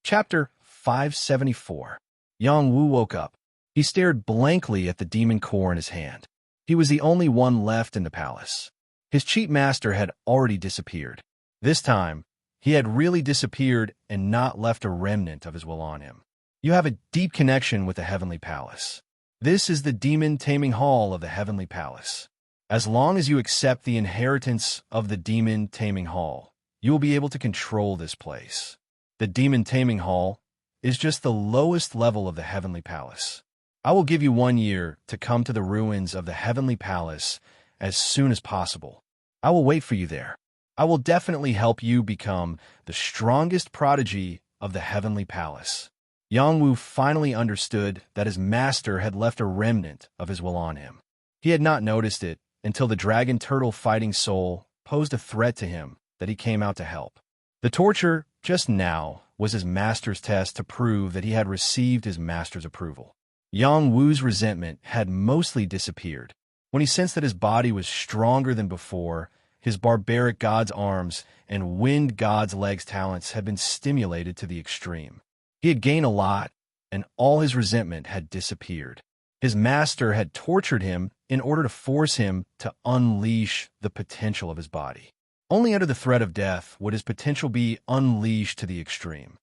Chapter 574. Yang Wu woke up. He stared blankly at the demon core in his hand. He was the only one left in the palace. His cheat master had already disappeared. This time, he had really disappeared and not left a remnant of his will on him. You have a deep connection with the Heavenly Palace. This is the demon taming hall of the Heavenly Palace. As long as you accept the inheritance of the demon taming hall, you will be able to control this place. The demon taming hall is just the lowest level of the Heavenly Palace. I will give you 1 year to come to the ruins of the Heavenly Palace as soon as possible. I will wait for you there. I will definitely help you become the strongest prodigy of the Heavenly Palace. Yang Wu finally understood that his master had left a remnant of his will on him. He had not noticed it until the dragon turtle fighting soul posed a threat to him that he came out to help. The torture just now was his master's test to prove that he had received his master's approval. Yang Wu's resentment had mostly disappeared. When he sensed that his body was stronger than before, his barbaric god's arms and wind god's legs talents had been stimulated to the extreme. He had gained a lot, and all his resentment had disappeared. His master had tortured him in order to force him to unleash the potential of his body. Only under the threat of death would his potential be unleashed to the extreme.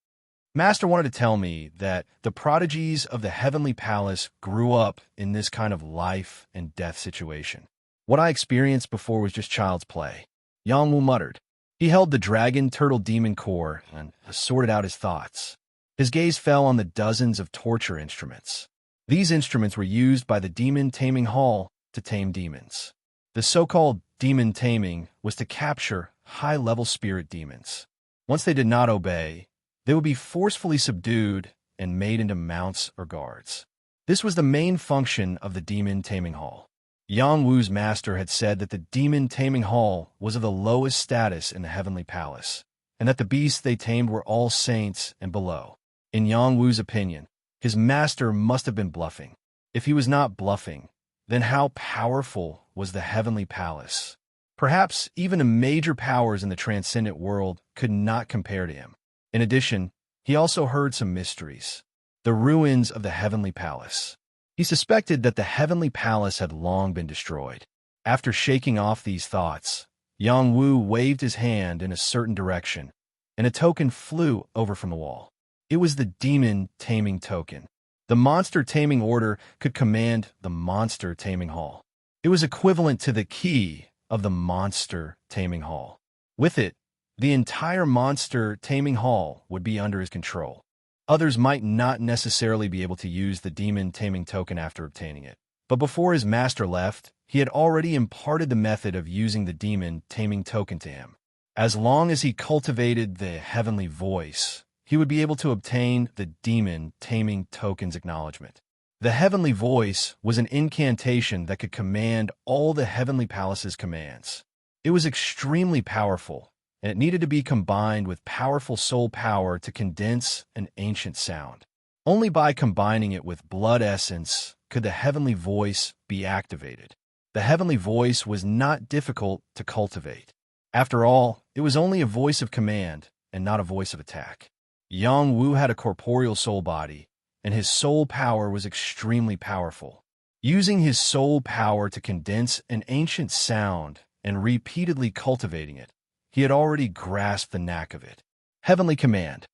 Master wanted to tell me that the prodigies of the Heavenly Palace grew up in this kind of life and death situation. What I experienced before was just child's play. Yang Wu muttered. He held the dragon turtle demon core and sorted out his thoughts. His gaze fell on the dozens of torture instruments. These instruments were used by the demon taming hall to tame demons. The so-called demon taming was to capture high-level spirit demons. Once they did not obey, they would be forcefully subdued and made into mounts or guards. This was the main function of the demon taming hall. Yang Wu's master had said that the demon taming hall was of the lowest status in the Heavenly Palace, and that the beasts they tamed were all saints and below. In Yang Wu's opinion, his master must have been bluffing. If he was not bluffing, then how powerful was the Heavenly Palace? Perhaps even the major powers in the transcendent world could not compare to him. In addition, he also heard some mysteries. The ruins of the Heavenly Palace. He suspected that the Heavenly Palace had long been destroyed. After shaking off these thoughts, Yang Wu waved his hand in a certain direction, and a token flew over from the wall. It was the demon taming token. The monster taming order could command the monster taming hall. It was equivalent to the key of the monster taming hall. With it, the entire monster taming hall would be under his control. Others might not necessarily be able to use the demon taming token after obtaining it. But before his master left, he had already imparted the method of using the demon taming token to him. As long as he cultivated the heavenly voice, he would be able to obtain the demon taming token's acknowledgement. The heavenly voice was an incantation that could command all the Heavenly Palace's commands. It was extremely powerful, and it needed to be combined with powerful soul power to condense an ancient sound. Only by combining it with blood essence could the heavenly voice be activated. The heavenly voice was not difficult to cultivate. After all, it was only a voice of command and not a voice of attack. Yang Wu had a corporeal soul body, and his soul power was extremely powerful. Using his soul power to condense an ancient sound and repeatedly cultivating it, he had already grasped the knack of it. Heavenly command.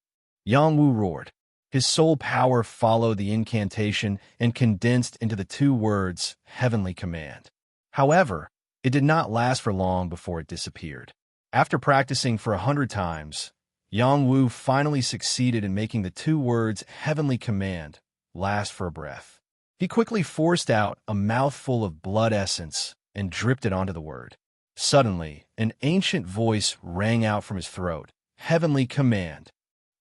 Yang Wu roared. His soul power followed the incantation and condensed into the 2 words, heavenly command. However, it did not last for long before it disappeared. After practicing for 100 times, Yang Wu finally succeeded in making the 2 words, heavenly command, last for a breath. He quickly forced out a mouthful of blood essence and dripped it onto the word. Suddenly, an ancient voice rang out from his throat, heavenly command.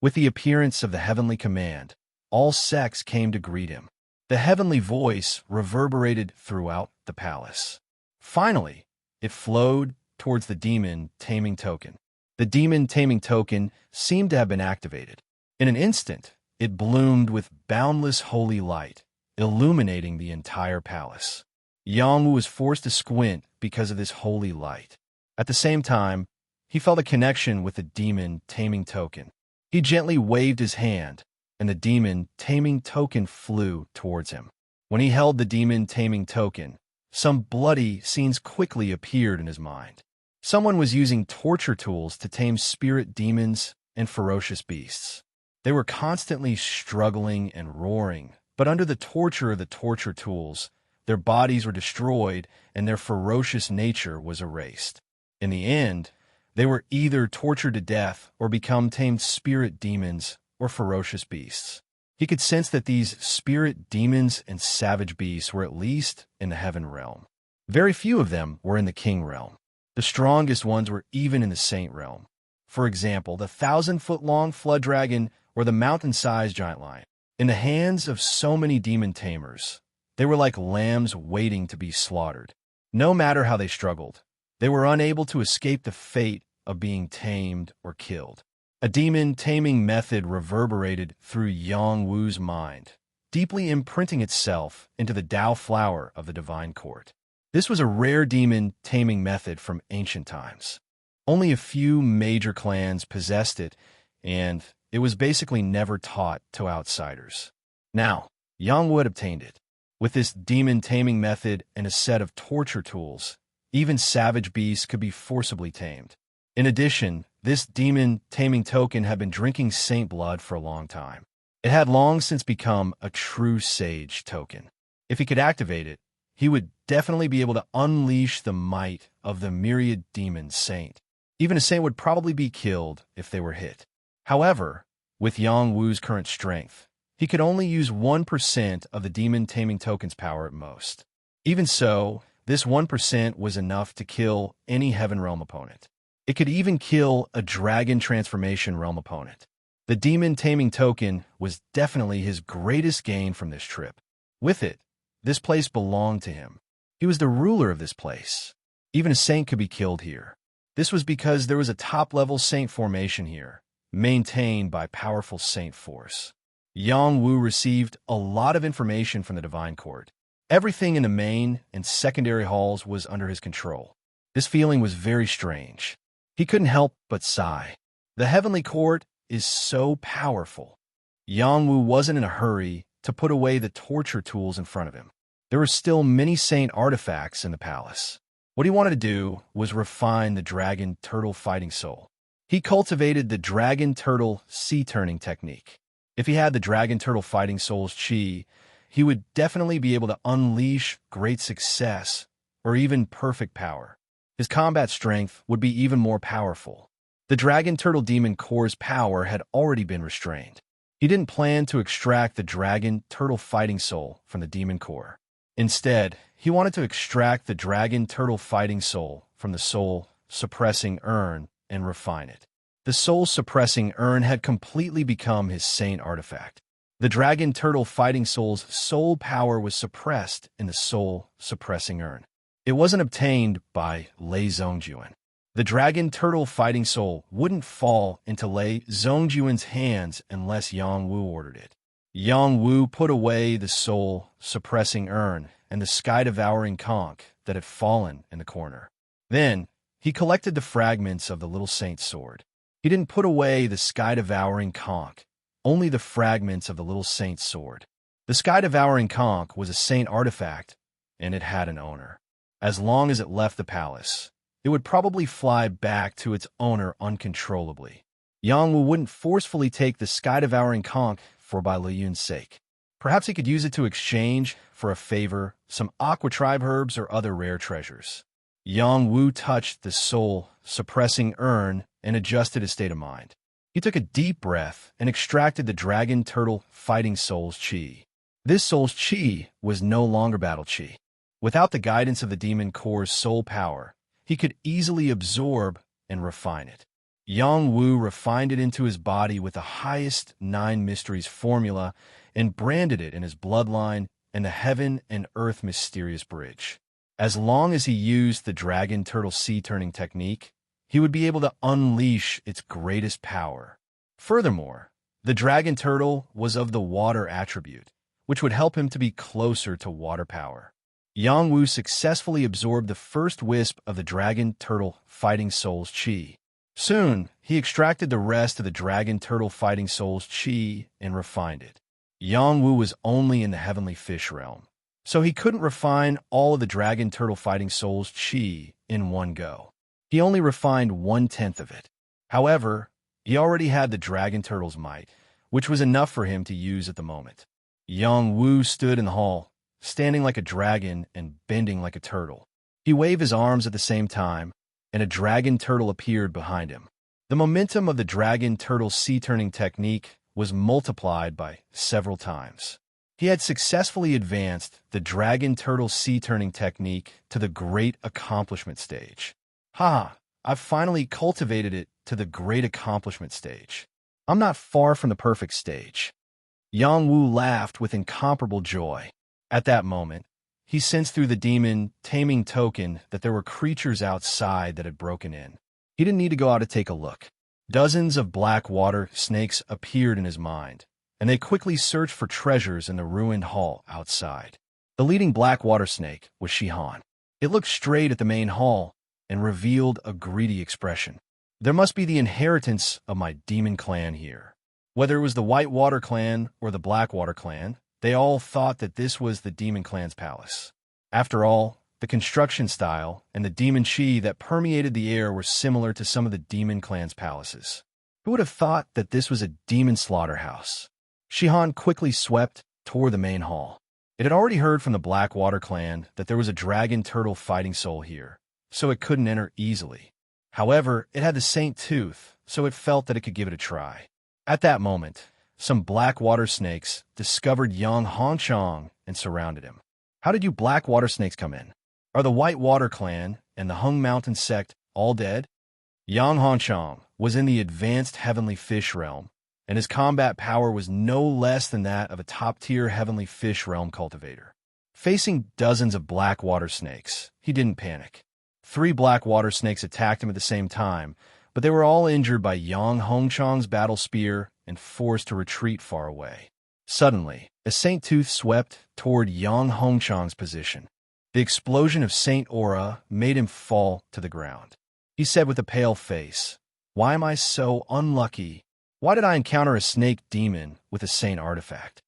With the appearance of the heavenly command, all sects came to greet him. The heavenly voice reverberated throughout the palace. Finally, it flowed towards the demon taming token. The demon taming token seemed to have been activated. In an instant, it bloomed with boundless holy light, illuminating the entire palace. Yang Wu was forced to squint because of this holy light. At the same time, he felt a connection with the demon taming token. He gently waved his hand, and the demon taming token flew towards him. When he held the demon taming token, some bloody scenes quickly appeared in his mind. Someone was using torture tools to tame spirit demons and ferocious beasts. They were constantly struggling and roaring, but under the torture of the torture tools, their bodies were destroyed and their ferocious nature was erased. In the end, they were either tortured to death or become tamed spirit demons or ferocious beasts. He could sense that these spirit demons and savage beasts were at least in the heaven realm. Very few of them were in the king realm. The strongest ones were even in the saint realm. For example, the 1,000-foot-long flood dragon or the mountain-sized giant lion. In the hands of so many demon tamers, they were like lambs waiting to be slaughtered. No matter how they struggled, they were unable to escape the fate of being tamed or killed. A demon taming method reverberated through Yang Wu's mind, deeply imprinting itself into the Tao flower of the divine court. This was a rare demon taming method from ancient times. Only a few major clans possessed it, and it was basically never taught to outsiders. Now, Yang Wu had obtained it. With this demon taming method and a set of torture tools, even savage beasts could be forcibly tamed. In addition, this demon taming token had been drinking saint blood for a long time. It had long since become a true sage token. If he could activate it, he would definitely be able to unleash the might of the myriad demon saint. Even a saint would probably be killed if they were hit. However, with Yang Wu's current strength, he could only use 1% of the demon taming token's power at most. Even so, this 1% was enough to kill any heaven realm opponent. It could even kill a dragon transformation realm opponent. The demon taming token was definitely his greatest gain from this trip. With it, this place belonged to him. He was the ruler of this place. Even a saint could be killed here. This was because there was a top-level saint formation here, maintained by powerful saint force. Yang Wu received a lot of information from the divine court. Everything in the main and secondary halls was under his control. This feeling was very strange. He couldn't help but sigh. The heavenly court is so powerful. Yang Wu wasn't in a hurry to put away the torture tools in front of him. There were still many saint artifacts in the palace. What he wanted to do was refine the dragon turtle fighting soul. He cultivated the dragon turtle sea turning technique. If he had the dragon turtle fighting soul's chi, he would definitely be able to unleash great success or even perfect power. His combat strength would be even more powerful. The dragon turtle demon core's power had already been restrained. He didn't plan to extract the dragon turtle fighting soul from the demon core. Instead, he wanted to extract the dragon turtle fighting soul from the soul suppressing urn and refine it. The soul suppressing urn had completely become his saint artifact. The dragon turtle fighting soul's soul power was suppressed in the soul suppressing urn. It wasn't obtained by Lei Zhongjuan. The dragon turtle fighting soul wouldn't fall into Lei Zhongjuan's hands unless Yang Wu ordered it. Yang Wu put away the soul suppressing urn and the sky-devouring conch that had fallen in the corner. Then, he collected the fragments of the little saint's sword. He didn't put away the sky-devouring conch, only the fragments of the little saint's sword. The sky-devouring conch was a saint artifact, and it had an owner. As long as it left the palace, it would probably fly back to its owner uncontrollably. Yang Wu wouldn't forcefully take the sky-devouring conch for Bai Liyun's sake. Perhaps he could use it to exchange, for a favor, some aqua tribe herbs or other rare treasures. Yang Wu touched the soul-suppressing urn and adjusted his state of mind. He took a deep breath and extracted the dragon turtle fighting soul's chi. This soul's chi was no longer battle chi. Without the guidance of the demon core's soul power, he could easily absorb and refine it. Yang Wu refined it into his body with the highest 9 mysteries formula and branded it in his bloodline and the heaven and earth mysterious bridge. As long as he used the dragon turtle sea turning technique, he would be able to unleash its greatest power. Furthermore, the dragon turtle was of the water attribute, which would help him to be closer to water power. Yang Wu successfully absorbed the first wisp of the dragon turtle fighting soul's chi. Soon, he extracted the rest of the dragon turtle fighting soul's chi and refined it. Yang Wu was only in the heavenly fish realm, so he couldn't refine all of the dragon turtle fighting soul's chi in one go. He only refined 1/10 of it. However, he already had the dragon turtle's might, which was enough for him to use at the moment. Yang Wu stood in the hall, standing like a dragon and bending like a turtle. He waved his arms at the same time, and a dragon turtle appeared behind him. The momentum of the dragon turtle's sea-turning technique was multiplied by several times. He had successfully advanced the dragon turtle's sea-turning technique to the great accomplishment stage. Ha! I've finally cultivated it to the great accomplishment stage. I'm not far from the perfect stage. Yang Wu laughed with incomparable joy. At that moment, he sensed through the demon taming token that there were creatures outside that had broken in. He didn't need to go out to take a look. Dozens of black water snakes appeared in his mind, and they quickly searched for treasures in the ruined hall outside. The leading black water snake was Shihan. It looked straight at the main hall and revealed a greedy expression. There must be the inheritance of my demon clan here. Whether it was the White Water clan or the Black Water clan, they all thought that this was the demon clan's palace. After all, the construction style and the demon chi that permeated the air were similar to some of the demon clan's palaces. Who would have thought that this was a demon slaughterhouse? Shihan quickly swept toward the main hall. It had already heard from the Blackwater clan that there was a dragon turtle fighting soul here, so it couldn't enter easily. However, it had the Saint Tooth, so it felt that it could give it a try. At that moment, some black water snakes discovered young Hongchong and surrounded him. How did you black water snakes come in? Are the White Water clan and the Hung Mountain sect all dead? Yang Hongchong was in the advanced heavenly fish realm, and his combat power was no less than that of a top-tier heavenly fish realm cultivator. Facing dozens of black water snakes, he didn't panic. 3 black water snakes attacked him at the same time, but they were all injured by Yang Hongchong's battle spear and forced to retreat far away. Suddenly, a Saint Tooth swept toward Yang Hongchong's position. The explosion of Saint Aura made him fall to the ground. He said with a pale face, "Why am I so unlucky? Why did I encounter a snake demon with a saint artifact?"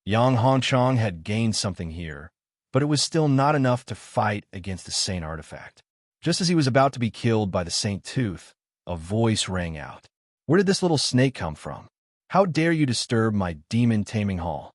Yang Hongchong had gained something here, but it was still not enough to fight against the saint artifact. Just as he was about to be killed by the Saint Tooth, a voice rang out. "Where did this little snake come from? How dare you disturb my demon-taming hall?"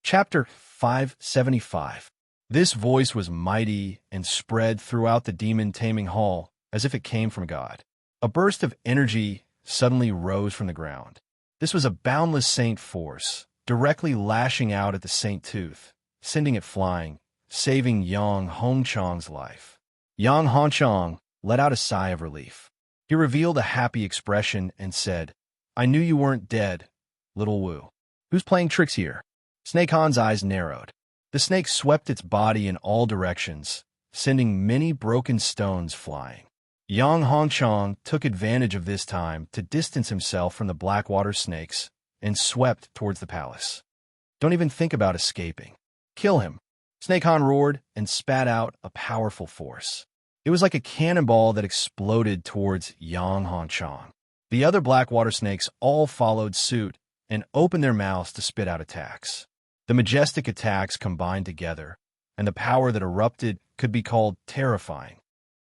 Chapter 575. This voice was mighty and spread throughout the demon-taming hall as if it came from God. A burst of energy suddenly rose from the ground. This was a boundless saint force, directly lashing out at the Saint Tooth, sending it flying, saving Yang Hongchong's life. Yang Hongchong let out a sigh of relief. He revealed a happy expression and said, "I knew you weren't dead, little Wu. Who's playing tricks here?" Snake Han's eyes narrowed. The snake swept its body in all directions, sending many broken stones flying. Yang Hongchong took advantage of this time to distance himself from the Blackwater snakes and swept towards the palace. "Don't even think about escaping. Kill him." Snake Han roared and spat out a powerful force. It was like a cannonball that exploded towards Yang Hongchong. The other Blackwater snakes all followed suit and opened their mouths to spit out attacks. The majestic attacks combined together, and the power that erupted could be called terrifying.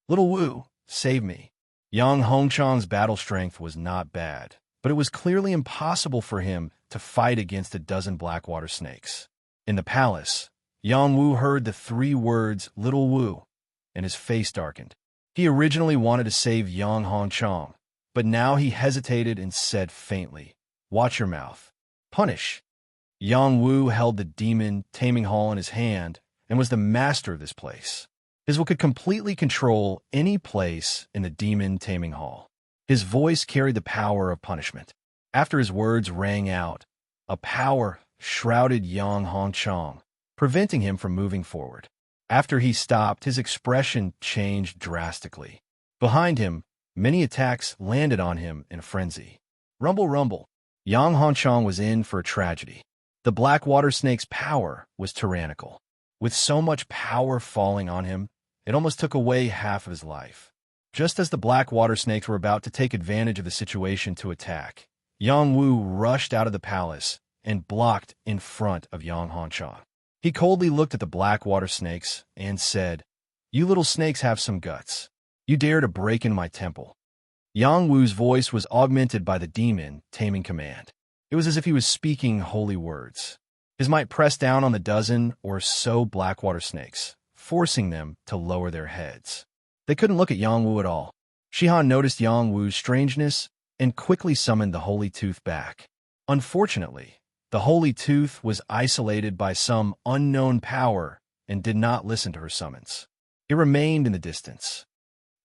"Little Wu, save me." Yang Hongchong's battle strength was not bad, but it was clearly impossible for him to fight against a dozen Blackwater snakes. In the palace, Yang Wu heard the 3 words, "Little Wu," and his face darkened. He originally wanted to save Yang Hongchong, but now he hesitated and said faintly, "Watch your mouth. Punish." Yang Wu held the demon taming hall in his hand and was the master of this place. His will could completely control any place in the demon taming hall. His voice carried the power of punishment. After his words rang out, a power shrouded Yang Hongchong, preventing him from moving forward. After he stopped, his expression changed drastically. Behind him, many attacks landed on him in a frenzy. Rumble, rumble. Yang Hongchong was in for a tragedy. The Blackwater snake's power was tyrannical. With so much power falling on him, it almost took away half of his life. Just as the black water snakes were about to take advantage of the situation to attack, Yang Wu rushed out of the palace and blocked in front of Yang Hanchang. He coldly looked at the black water snakes and said, "You little snakes have some guts. You dare to break in my temple." Yang Wu's voice was augmented by the demon taming command. It was as if he was speaking holy words. His might pressed down on the dozen or so black water snakes, forcing them to lower their heads. They couldn't look at Yang Wu at all. Shihan noticed Yang Wu's strangeness and quickly summoned the Holy Tooth back. Unfortunately, the Holy Tooth was isolated by some unknown power and did not listen to her summons. It remained in the distance.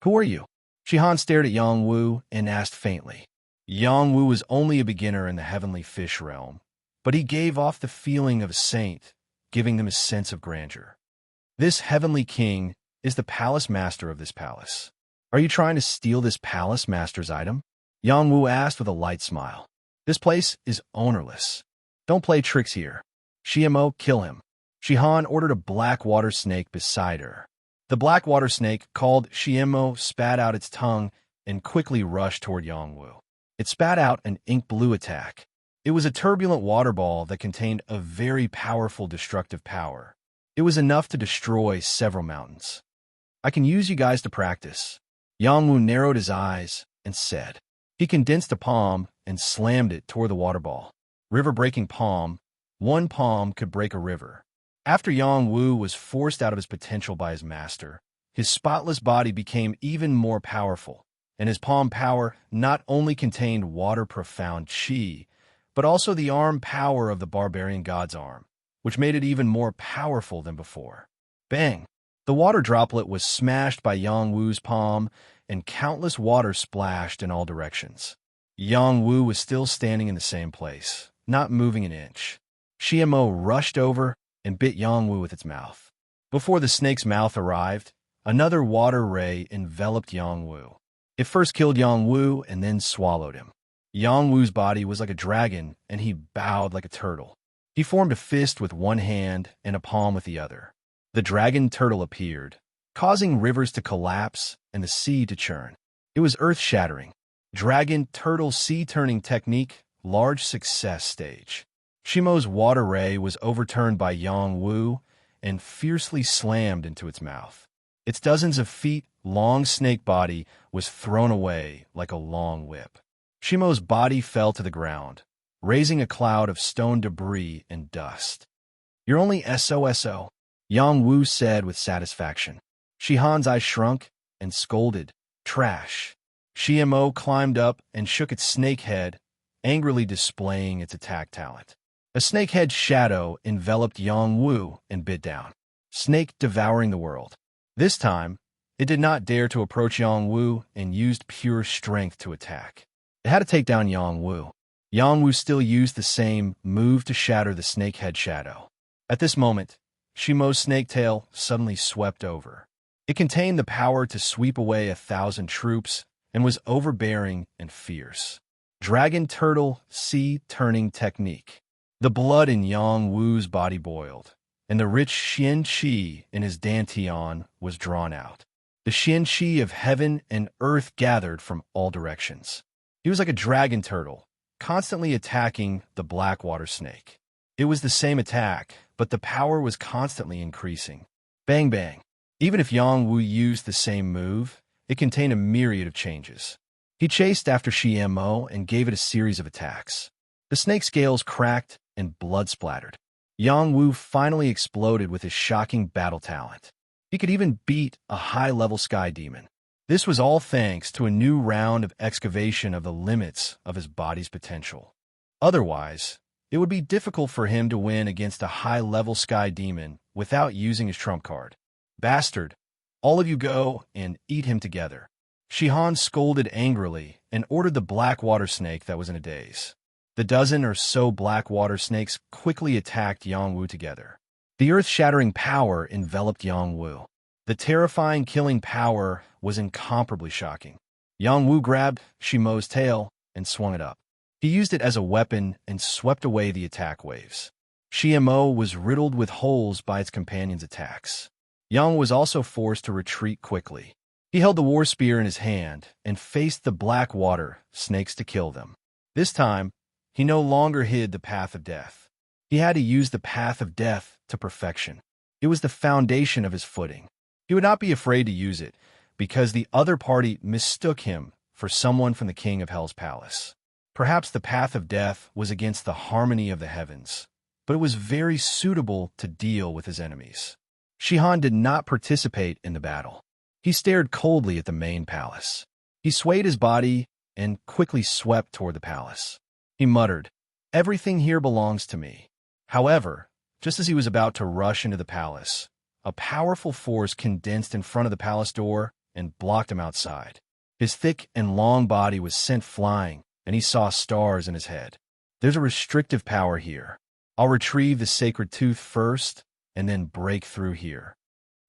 "Who are you?" Shihan stared at Yang Wu and asked faintly. Yang Wu was only a beginner in the heavenly fish realm, but he gave off the feeling of a saint, giving them a sense of grandeur. "This heavenly king is the palace master of this palace. Are you trying to steal this palace master's item?" Yang Wu asked with a light smile. "This place is ownerless. Don't play tricks here. Shiemo, kill him." Shihan ordered a black water snake beside her. The black water snake, called Shiemo, spat out its tongue and quickly rushed toward Yang Wu. It spat out an ink blue attack. It was a turbulent water ball that contained a very powerful destructive power. It was enough to destroy several mountains. "I can use you guys to practice." Yang Wu narrowed his eyes and said. He condensed a palm and slammed it toward the water ball. River-breaking palm. One palm could break a river. After Yang Wu was forced out of his potential by his master, his spotless body became even more powerful, and his palm power not only contained water-profound chi, but also the arm power of the barbarian god's arm, which made it even more powerful than before. Bang! The water droplet was smashed by Yang Wu's palm, and countless water splashed in all directions. Yang Wu was still standing in the same place, not moving an inch. Shiemo rushed over and bit Yang Wu with its mouth. Before the snake's mouth arrived, another water ray enveloped Yang Wu. It first killed Yang Wu and then swallowed him. Yang Wu's body was like a dragon, and he bowed like a turtle. He formed a fist with one hand and a palm with the other. The dragon turtle appeared, causing rivers to collapse and the sea to churn. It was earth-shattering. Dragon turtle sea-turning technique, large success stage. Shimo's water ray was overturned by Yang Wu and fiercely slammed into its mouth. Its dozens of feet long snake body was thrown away like a long whip. Shimo's body fell to the ground, raising a cloud of stone debris and dust. "You're only SOSO," Yang Wu said with satisfaction. Shihan's eyes shrunk and scolded, "Trash." Shiemo climbed up and shook its snake head, angrily displaying its attack talent. A snakehead shadow enveloped Yang Wu and bit down. Snake devouring the world. This time, it did not dare to approach Yang Wu and used pure strength to attack. It had to take down Yang Wu. Yang Wu still used the same move to shatter the snakehead shadow. At this moment, Shimo's snake tail suddenly swept over. It contained the power to sweep away 1,000 troops and was overbearing and fierce. Dragon turtle sea-turning technique. The blood in Yang Wu's body boiled, and the rich Xian Qi in his dantian was drawn out. The Xian Qi of heaven and earth gathered from all directions. He was like a dragon turtle, constantly attacking the black water snake. It was the same attack, but the power was constantly increasing. Bang bang. Even if Yang Wu used the same move, it contained a myriad of changes. He chased after Shiemo and gave it a series of attacks. The snake's scales cracked and blood splattered. Yang Wu finally exploded with his shocking battle talent. He could even beat a high-level sky demon. This was all thanks to a new round of excavation of the limits of his body's potential. Otherwise, it would be difficult for him to win against a high-level sky demon without using his trump card. "Bastard, all of you go and eat him together." Shihan scolded angrily and ordered the black water snake that was in a daze. The dozen or so black water snakes quickly attacked Yang Wu together. The earth-shattering power enveloped Yang Wu. The terrifying killing power was incomparably shocking. Yang Wu grabbed Shimo's tail and swung it up. He used it as a weapon and swept away the attack waves. Shiemo was riddled with holes by its companion's attacks. Yang was also forced to retreat quickly. He held the war spear in his hand and faced the black water snakes to kill them. This time, he no longer hid the path of death. He had to use the path of death to perfection. It was the foundation of his footing. He would not be afraid to use it, because the other party mistook him for someone from the king of Hell's palace. Perhaps the path of death was against the harmony of the heavens, but it was very suitable to deal with his enemies. Shihan did not participate in the battle. He stared coldly at the main palace. He swayed his body and quickly swept toward the palace. He muttered, "Everything here belongs to me." However, just as he was about to rush into the palace, a powerful force condensed in front of the palace door and blocked him outside. His thick and long body was sent flying, and he saw stars in his head. "There's a restrictive power here. I'll retrieve the sacred tooth first, and then break through here."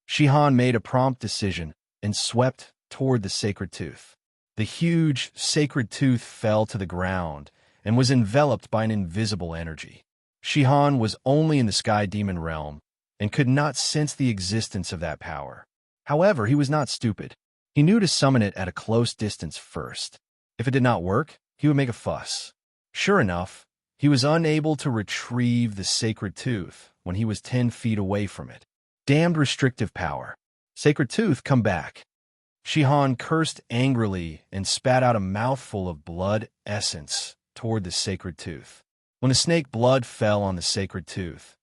Shihan made a prompt decision and swept toward the sacred tooth. The huge sacred tooth fell to the ground and was enveloped by an invisible energy. Shihan was only in the sky demon realm and could not sense the existence of that power. However, he was not stupid. He knew to summon it at a close distance first. If it did not work, he would make a fuss. Sure enough, he was unable to retrieve the sacred tooth when he was 10 feet away from it. Damned restrictive power. Sacred tooth, come back. Shihan cursed angrily and spat out a mouthful of blood essence toward the sacred tooth. When the snake blood fell on the sacred tooth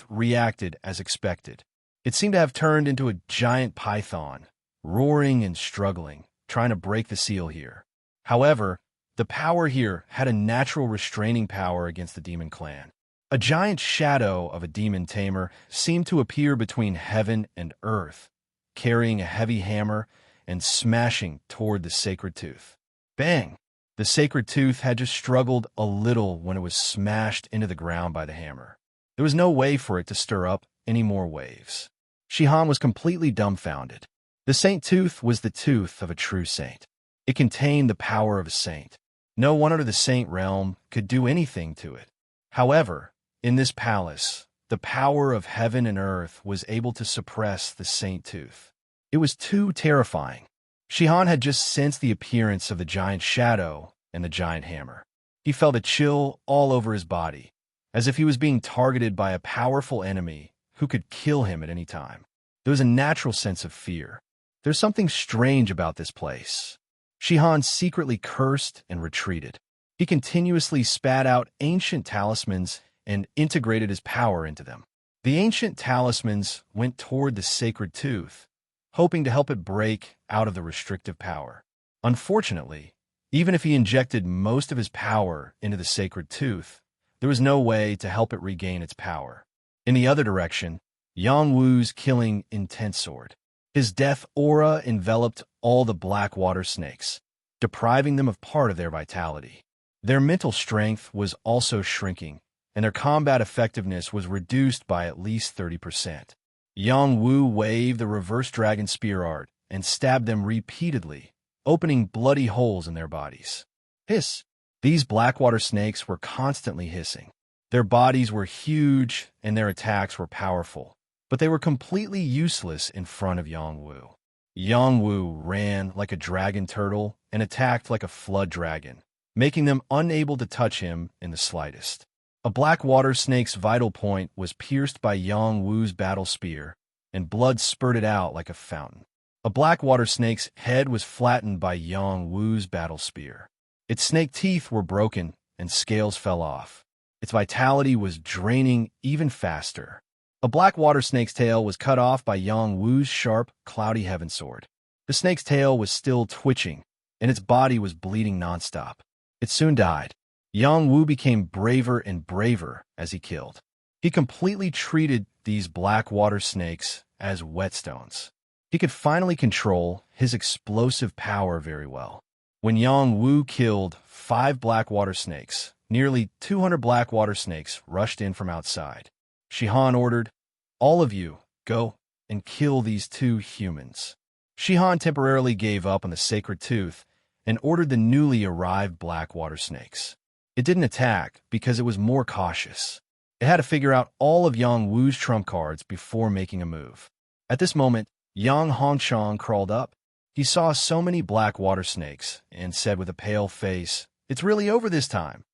reacted as expected. It seemed to have turned into a giant python, roaring and struggling, trying to break the seal here. However, the power here had a natural restraining power against the demon clan. A giant shadow of a demon tamer seemed to appear between heaven and earth, carrying a heavy hammer and smashing toward the sacred tooth. Bang! The sacred tooth had just struggled a little when it was smashed into the ground by the hammer. There was no way for it to stir up any more waves. Shihan was completely dumbfounded. The saint tooth was the tooth of a true saint. It contained the power of a saint. No one under the saint realm could do anything to it. However, in this palace, the power of heaven and earth was able to suppress the saint tooth. It was too terrifying. Shihan had just sensed the appearance of the giant shadow and the giant hammer. He felt a chill all over his body, as if he was being targeted by a powerful enemy who could kill him at any time. There was a natural sense of fear. There's something strange about this place. Shihan secretly cursed and retreated. He continuously spat out ancient talismans and integrated his power into them. The ancient talismans went toward the sacred tooth, hoping to help it break out of the restrictive power. Unfortunately, even if he injected most of his power into the sacred tooth, there was no way to help it regain its power. In the other direction, Yang Wu's killing intense sword. His death aura enveloped all the black water snakes, depriving them of part of their vitality. Their mental strength was also shrinking, and their combat effectiveness was reduced by at least 30%. Yang Wu waved the reverse dragon spear art and stabbed them repeatedly, opening bloody holes in their bodies. Hiss! These blackwater snakes were constantly hissing. Their bodies were huge and their attacks were powerful, but they were completely useless in front of Yang Wu. Yang Wu ran like a dragon turtle and attacked like a flood dragon, making them unable to touch him in the slightest. A black water snake's vital point was pierced by Yang Wu's battle spear, and blood spurted out like a fountain. A black water snake's head was flattened by Yang Wu's battle spear. Its snake teeth were broken, and scales fell off. Its vitality was draining even faster. A black water snake's tail was cut off by Yang Wu's sharp, cloudy heaven sword. The snake's tail was still twitching, and its body was bleeding nonstop. It soon died. Yang Wu became braver and braver as he killed. He completely treated these black water snakes as whetstones. He could finally control his explosive power very well. When Yang Wu killed 5 black water snakes, nearly 200 black water snakes rushed in from outside. Shihan ordered, "All of you, go and kill these 2 humans." Shihan temporarily gave up on the sacred tooth and ordered the newly arrived black water snakes. It didn't attack because it was more cautious. It had to figure out all of Yang Wu's trump cards before making a move. At this moment, Yang Hongchong crawled up. He saw so many black water snakes and said with a pale face, "It's really over this time."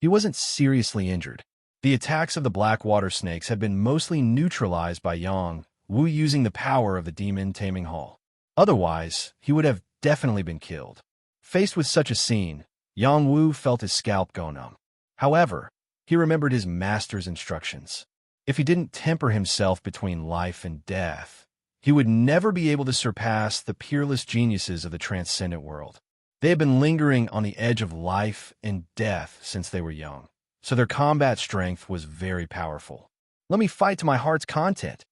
He wasn't seriously injured. The attacks of the black water snakes had been mostly neutralized by Yang Wu using the power of the demon taming hall. Otherwise, he would have definitely been killed. Faced with such a scene, Yang Wu felt his scalp go numb. However, he remembered his master's instructions. If he didn't temper himself between life and death, he would never be able to surpass the peerless geniuses of the transcendent world. They had been lingering on the edge of life and death since they were young, so their combat strength was very powerful. Let me fight to my heart's content.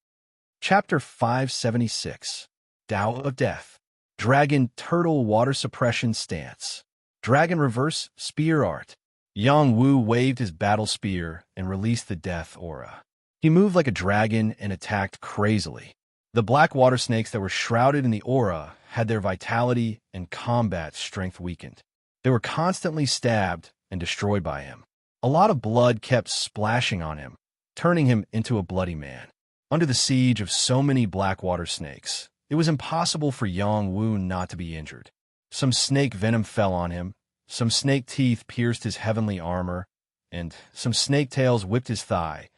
Chapter 576. Tao of Death. Dragon Turtle Water Suppression Stance. Dragon Reverse Spear Art. Yang Wu waved his battle spear and released the death aura. He moved like a dragon and attacked crazily. The black water snakes that were shrouded in the aura had their vitality and combat strength weakened. They were constantly stabbed and destroyed by him. A lot of blood kept splashing on him, turning him into a bloody man. Under the siege of so many black water snakes, it was impossible for Yang Wu not to be injured. Some snake venom fell on him, some snake teeth pierced his heavenly armor, and some snake tails whipped his thigh.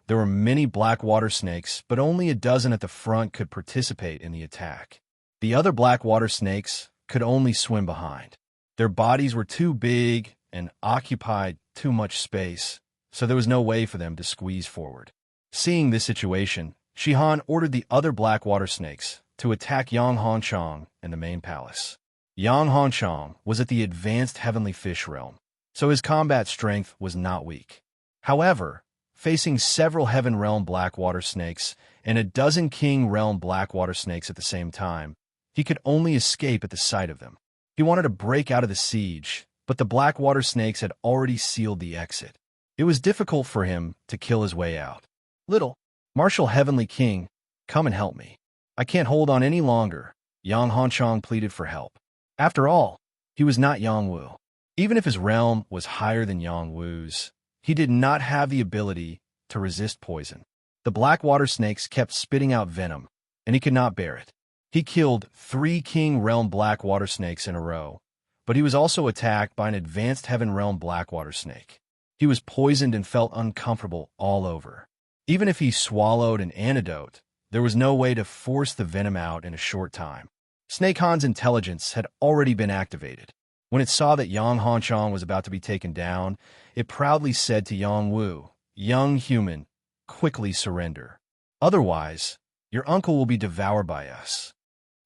There were many black water snakes, but only a dozen at the front could participate in the attack. The other black water snakes could only swim behind. Their bodies were too big and occupied too much space, so there was no way for them to squeeze forward. Seeing this situation, Shihan ordered the other black water snakes to attack Yang Hongchong in the main palace. Yang Hongchong was at the advanced heavenly fish realm, so his combat strength was not weak. However, facing several heaven realm black water snakes and a dozen king realm black water snakes at the same time, he could only escape at the sight of them. He wanted to break out of the siege, but the black water snakes had already sealed the exit. It was difficult for him to kill his way out. "Little Martial Heavenly King, come and help me. I can't hold on any longer," Yang Hongchong pleaded for help. After all, he was not Yang Wu. Even if his realm was higher than Yang Wu's, he did not have the ability to resist poison. The black water snakes kept spitting out venom, and he could not bear it. He killed 3 king realm black water snakes in a row, but he was also attacked by an advanced heaven realm black water snake. He was poisoned and felt uncomfortable all over. Even if he swallowed an antidote, there was no way to force the venom out in a short time. Snake Han's intelligence had already been activated. When it saw that Yang Hongchong was about to be taken down, it proudly said to Yang Wu, "Young human, quickly surrender. Otherwise, your uncle will be devoured by us."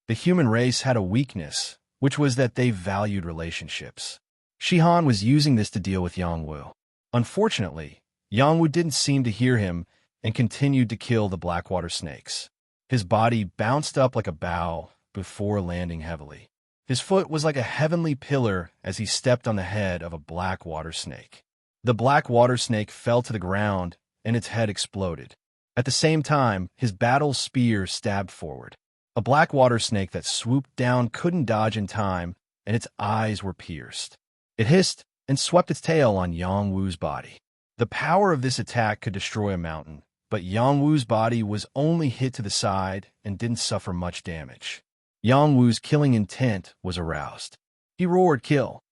The human race had a weakness, which was that they valued relationships. Shihan was using this to deal with Yang Wu. Unfortunately, Yang Wu didn't seem to hear him and continued to kill the black water snakes. His body bounced up like a bow before landing heavily. His foot was like a heavenly pillar as he stepped on the head of a black water snake. The black water snake fell to the ground and its head exploded. At the same time, his battle spear stabbed forward. A black water snake that swooped down couldn't dodge in time, and its eyes were pierced. It hissed and swept its tail on Yang Wu's body. The power of this attack could destroy a mountain, but Yang Wu's body was only hit to the side and didn't suffer much damage. Yang Wu's killing intent was aroused. He roared, "Kill!"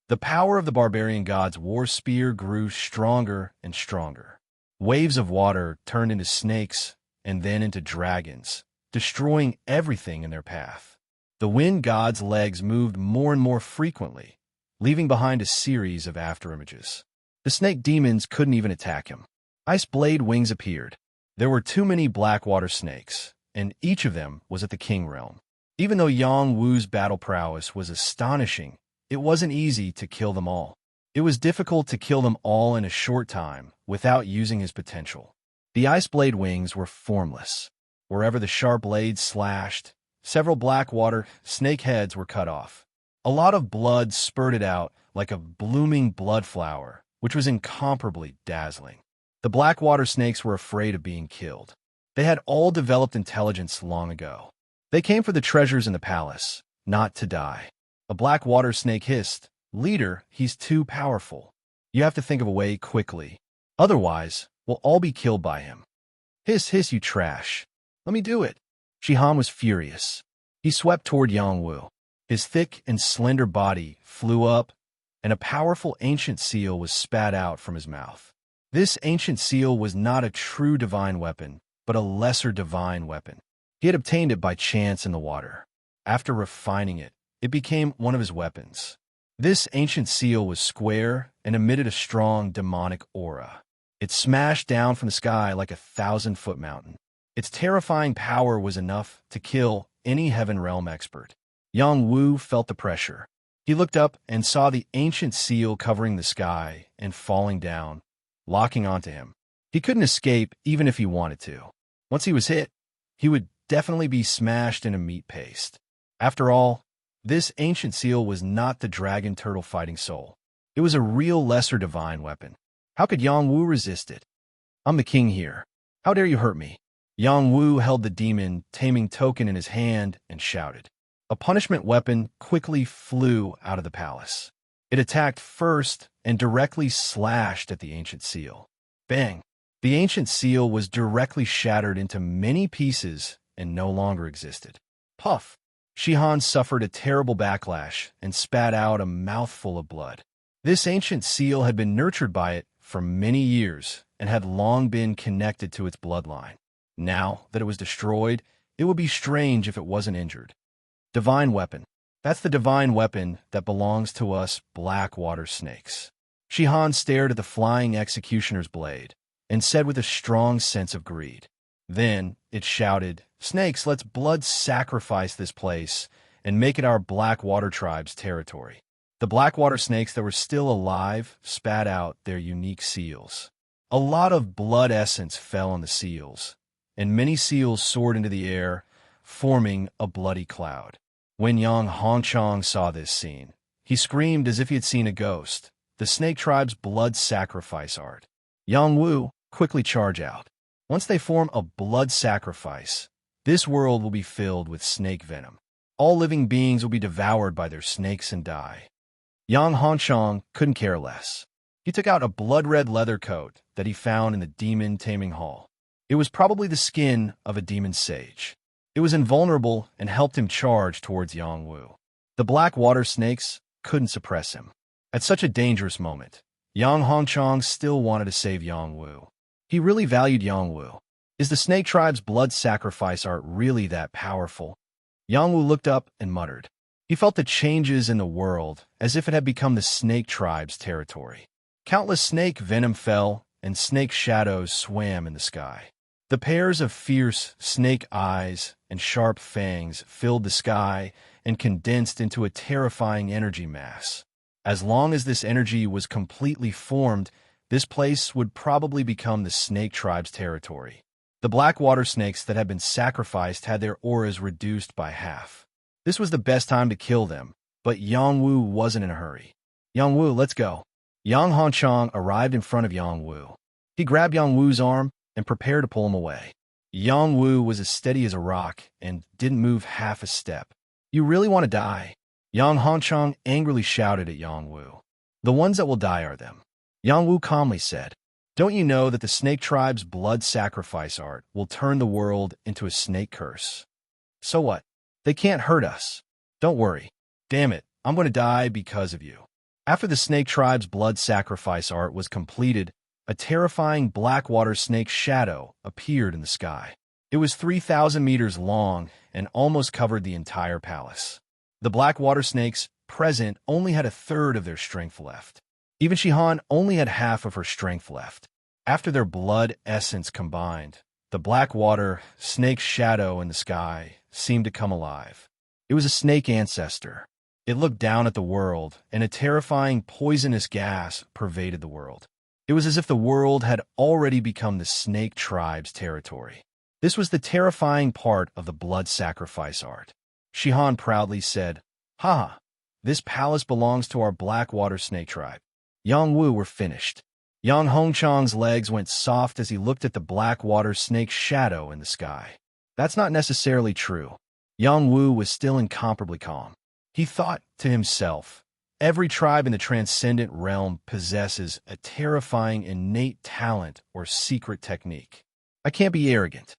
The power of the barbarian god's war spear grew stronger and stronger. Waves of water turned into snakes and then into dragons, destroying everything in their path. The wind god's legs moved more and more frequently, leaving behind a series of afterimages. The snake demons couldn't even attack him. Ice blade wings appeared. There were too many black water snakes, and each of them was at the king realm. Even though Yang Wu's battle prowess was astonishing, it wasn't easy to kill them all. It was difficult to kill them all in a short time without using his potential. The ice blade wings were formless. Wherever the sharp blades slashed, several black water snake heads were cut off. A lot of blood spurted out like a blooming blood flower, which was incomparably dazzling. The black water snakes were afraid of being killed. They had all developed intelligence long ago. They came for the treasures in the palace, not to die. A black water snake hissed, "Leader, he's too powerful. You have to think of a way quickly. Otherwise, we'll all be killed by him." "Hiss, hiss, you trash. Let me do it." Shihan was furious. He swept toward Yangwu. His thick and slender body flew up, and a powerful ancient seal was spat out from his mouth. This ancient seal was not a true divine weapon, but a lesser divine weapon. He had obtained it by chance in the water. After refining it, it became one of his weapons. This ancient seal was square and emitted a strong demonic aura. It smashed down from the sky like a 1,000-foot mountain. Its terrifying power was enough to kill any Heaven Realm expert. Yang Wu felt the pressure. He looked up and saw the ancient seal covering the sky and falling down, locking onto him. He couldn't escape even if he wanted to. Once he was hit, he would definitely be smashed into meat paste. After all, this ancient seal was not the dragon turtle fighting soul. It was a real lesser divine weapon. How could Yang Wu resist it? I'm the king here. How dare you hurt me? Yang Wu held the demon taming token in his hand and shouted. A punishment weapon quickly flew out of the palace. It attacked first and directly slashed at the ancient seal. Bang! The ancient seal was directly shattered into many pieces and no longer existed. Puff! Shihan suffered a terrible backlash and spat out a mouthful of blood. This ancient seal had been nurtured by it for many years and had long been connected to its bloodline. Now that it was destroyed, it would be strange if it wasn't injured. Divine weapon. That's the divine weapon that belongs to us black water snakes. Shihan stared at the flying executioner's blade and said with a strong sense of greed. Then it shouted, "Snakes, let's blood sacrifice this place and make it our Blackwater tribe's territory." The Blackwater snakes that were still alive spat out their unique seals. A lot of blood essence fell on the seals, and many seals soared into the air, forming a bloody cloud. When Yang Hongchong saw this scene, he screamed as if he had seen a ghost, the snake tribe's blood sacrifice art. Yang Wu, quickly charge out. Once they form a blood sacrifice, this world will be filled with snake venom. All living beings will be devoured by their snakes and die. Yang Hongchong couldn't care less. He took out a blood-red leather coat that he found in the demon taming hall. It was probably the skin of a demon sage. It was invulnerable and helped him charge towards Yang Wu. The black water snakes couldn't suppress him. At such a dangerous moment, Yang Hongchong still wanted to save Yang Wu. He really valued Yang Wu. Is the snake tribe's blood sacrifice art really that powerful? Yang Wu looked up and muttered. He felt the changes in the world as if it had become the snake tribe's territory. Countless snake venom fell, and snake shadows swam in the sky. The pairs of fierce snake eyes and sharp fangs filled the sky and condensed into a terrifying energy mass. As long as this energy was completely formed, this place would probably become the snake tribe's territory. The black water snakes that had been sacrificed had their auras reduced by half. This was the best time to kill them, but Yang Wu wasn't in a hurry. Yang Wu, let's go. Yang Hongchong arrived in front of Yang Wu. He grabbed Yang Wu's arm and prepared to pull him away. Yang Wu was as steady as a rock and didn't move half a step. You really want to die? Yang Hongchong angrily shouted at Yang Wu. The ones that will die are them. Yang Wu calmly said, don't you know that the snake tribe's blood sacrifice art will turn the world into a snake curse? So what? They can't hurt us. Don't worry. Damn it, I'm going to die because of you. After the snake tribe's blood sacrifice art was completed, a terrifying blackwater snake shadow appeared in the sky. It was 3,000 meters long and almost covered the entire palace. The blackwater snakes present only had a third of their strength left. Even Shihan only had half of her strength left. After their blood essence combined, the blackwater snake shadow in the sky seemed to come alive. It was a snake ancestor. It looked down at the world, and a terrifying poisonous gas pervaded the world. It was as if the world had already become the snake tribe's territory. This was the terrifying part of the blood sacrifice art. Shihan proudly said, "Ha! This palace belongs to our blackwater snake tribe." Yang Wu were finished. Yang Hongchong's legs went soft as he looked at the blackwater snake shadow in the sky. That's not necessarily true. Yang Wu was still incomparably calm. He thought to himself, every tribe in the transcendent realm possesses a terrifying innate talent or secret technique. I can't be arrogant.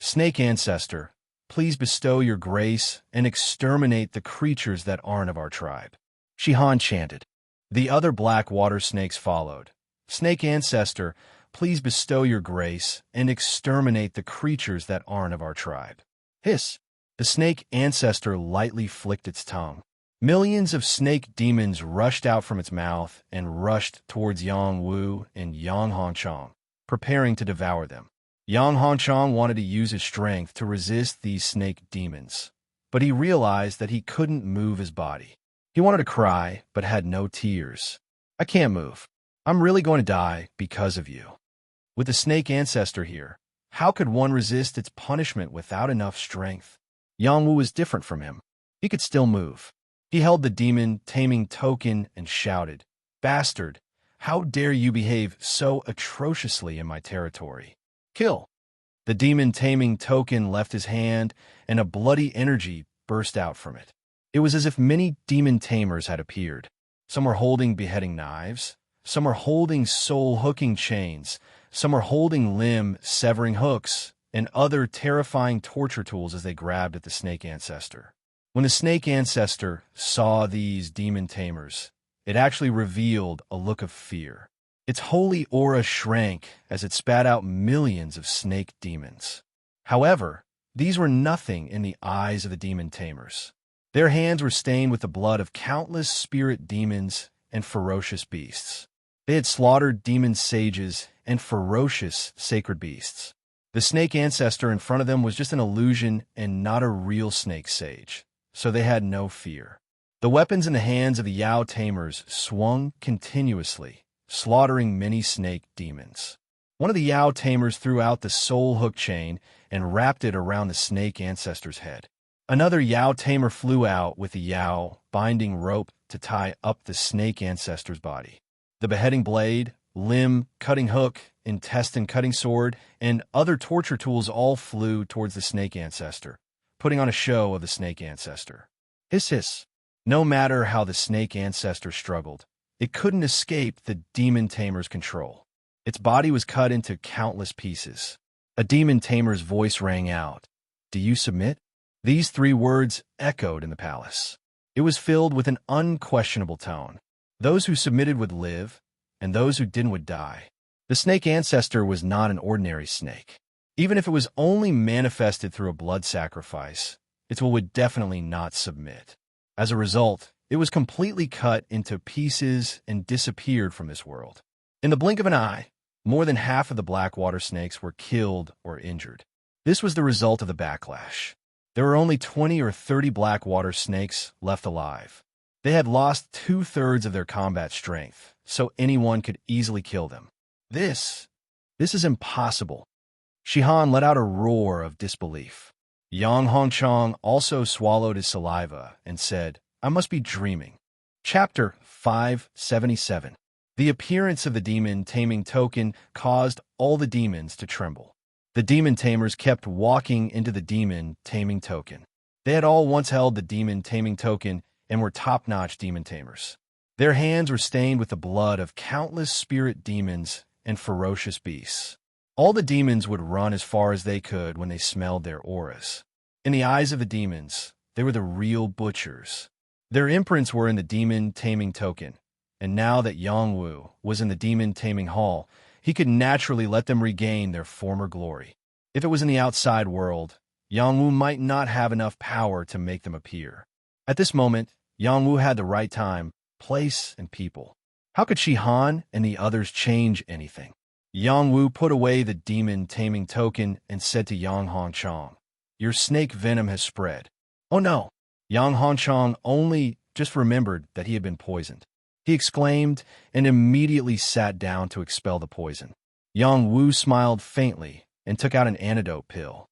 Snake ancestor, please bestow your grace and exterminate the creatures that aren't of our tribe. Shihan chanted. The other black water snakes followed. Snake ancestor, please bestow your grace and exterminate the creatures that aren't of our tribe. Hiss. The snake ancestor lightly flicked its tongue. Millions of snake demons rushed out from its mouth and rushed towards Yang Wu and Yang Hongchong, preparing to devour them. Yang Hongchong wanted to use his strength to resist these snake demons, but he realized that he couldn't move his body. He wanted to cry, but had no tears. I can't move. I'm really going to die because of you. With the snake ancestor here, how could one resist its punishment without enough strength? Yang Wu was different from him. He could still move. He held the demon-taming token and shouted, "Bastard, how dare you behave so atrociously in my territory? Kill!" The demon-taming token left his hand, and a bloody energy burst out from it. It was as if many demon tamers had appeared. Some were holding beheading knives, some were holding soul-hooking chains, some were holding limb-severing hooks, and other terrifying torture tools as they grabbed at the snake ancestor. When the snake ancestor saw these demon tamers, it actually revealed a look of fear. Its holy aura shrank as it spat out millions of snake demons. However, these were nothing in the eyes of the demon tamers. Their hands were stained with the blood of countless spirit demons and ferocious beasts. They had slaughtered demon sages and ferocious sacred beasts. The snake ancestor in front of them was just an illusion and not a real snake sage, so they had no fear. The weapons in the hands of the Yao tamers swung continuously, slaughtering many snake demons. One of the Yao tamers threw out the soul hook chain and wrapped it around the snake ancestor's head. Another Yao tamer flew out with the Yao binding rope to tie up the snake ancestor's body. The beheading blade, limb-cutting hook, intestine-cutting sword, and other torture tools all flew towards the snake ancestor, putting on a show of the snake ancestor. Hiss hiss. No matter how the snake ancestor struggled, it couldn't escape the demon tamer's control. Its body was cut into countless pieces. A demon tamer's voice rang out. "Do you submit?" These 3 words echoed in the palace. It was filled with an unquestionable tone. Those who submitted would live, and those who didn't would die. The snake ancestor was not an ordinary snake. Even if it was only manifested through a blood sacrifice, its will would definitely not submit. As a result, it was completely cut into pieces and disappeared from this world. In the blink of an eye, more than half of the black water snakes were killed or injured. This was the result of the backlash. There were only 20 or 30 black water snakes left alive. They had lost 2/3 of their combat strength, so anyone could easily kill them. This is impossible. Shihan let out a roar of disbelief. Yang Hongchong also swallowed his saliva and said, "I must be dreaming." Chapter 577. The appearance of the demon-taming token caused all the demons to tremble. The demon tamers kept walking into the demon-taming token. They had all once held the demon-taming token and were top-notch demon tamers. Their hands were stained with the blood of countless spirit demons and ferocious beasts. All the demons would run as far as they could when they smelled their auras. In the eyes of the demons, they were the real butchers. Their imprints were in the demon-taming token, and now that Yang Wu was in the demon-taming hall, he could naturally let them regain their former glory. If it was in the outside world, Yang Wu might not have enough power to make them appear. At this moment, Yang Wu had the right time, place, and people. How could Shihan and the others change anything? Yang Wu put away the demon-taming token and said to Yang Hongchong, "Your snake venom has spread." "Oh no!" Yang Hongchong only just remembered that he had been poisoned. He exclaimed and immediately sat down to expel the poison. Yang Wu smiled faintly and took out an antidote pill.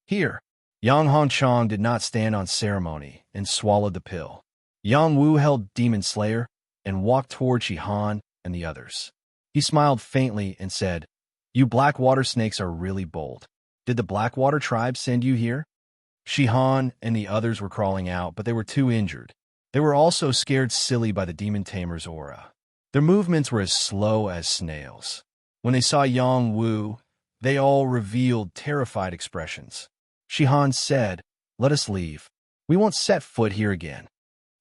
"Here." Yang Hongchong did not stand on ceremony and swallowed the pill. Yang Wu held Demon Slayer and walked toward Shihan and the others. He smiled faintly and said, "You black water snakes are really bold. Did the Blackwater tribe send you here?" Shihan and the others were crawling out, but they were too injured. They were also scared silly by the demon tamer's aura. Their movements were as slow as snails. When they saw Yang Wu, they all revealed terrified expressions. Shihan said, "Let us leave. We won't set foot here again."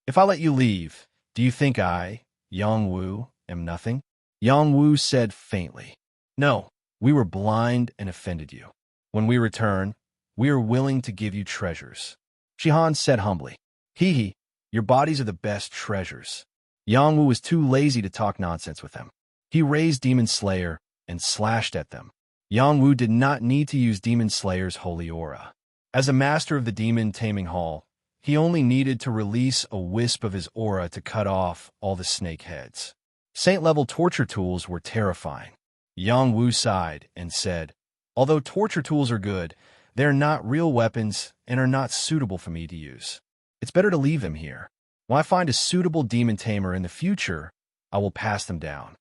"If I let you leave, do you think I, Yang Wu, am nothing?" Yang Wu said faintly. "No, we were blind and offended you. When we return, we are willing to give you treasures." Shihan said humbly. "Hee, your bodies are the best treasures." Yang Wu was too lazy to talk nonsense with them. He raised Demon Slayer and slashed at them. Yang Wu did not need to use Demon Slayer's holy aura. As a master of the Demon Taming Hall, he only needed to release a wisp of his aura to cut off all the snake heads. Saint-level torture tools were terrifying. Yang Wu sighed and said, "Although torture tools are good, they're not real weapons and are not suitable for me to use. It's better to leave them here. When I find a suitable demon tamer in the future, I will pass them down."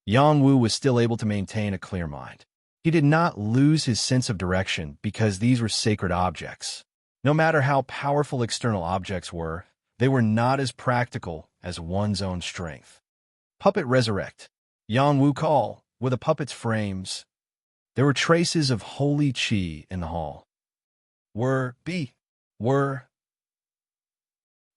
Yang Wu was still able to maintain a clear mind. He did not lose his sense of direction because these were sacred objects. No matter how powerful external objects were, they were not as practical as one's own strength. Puppet resurrect. Yang Wu call, with a puppet's frames. There were traces of holy qi in the hall.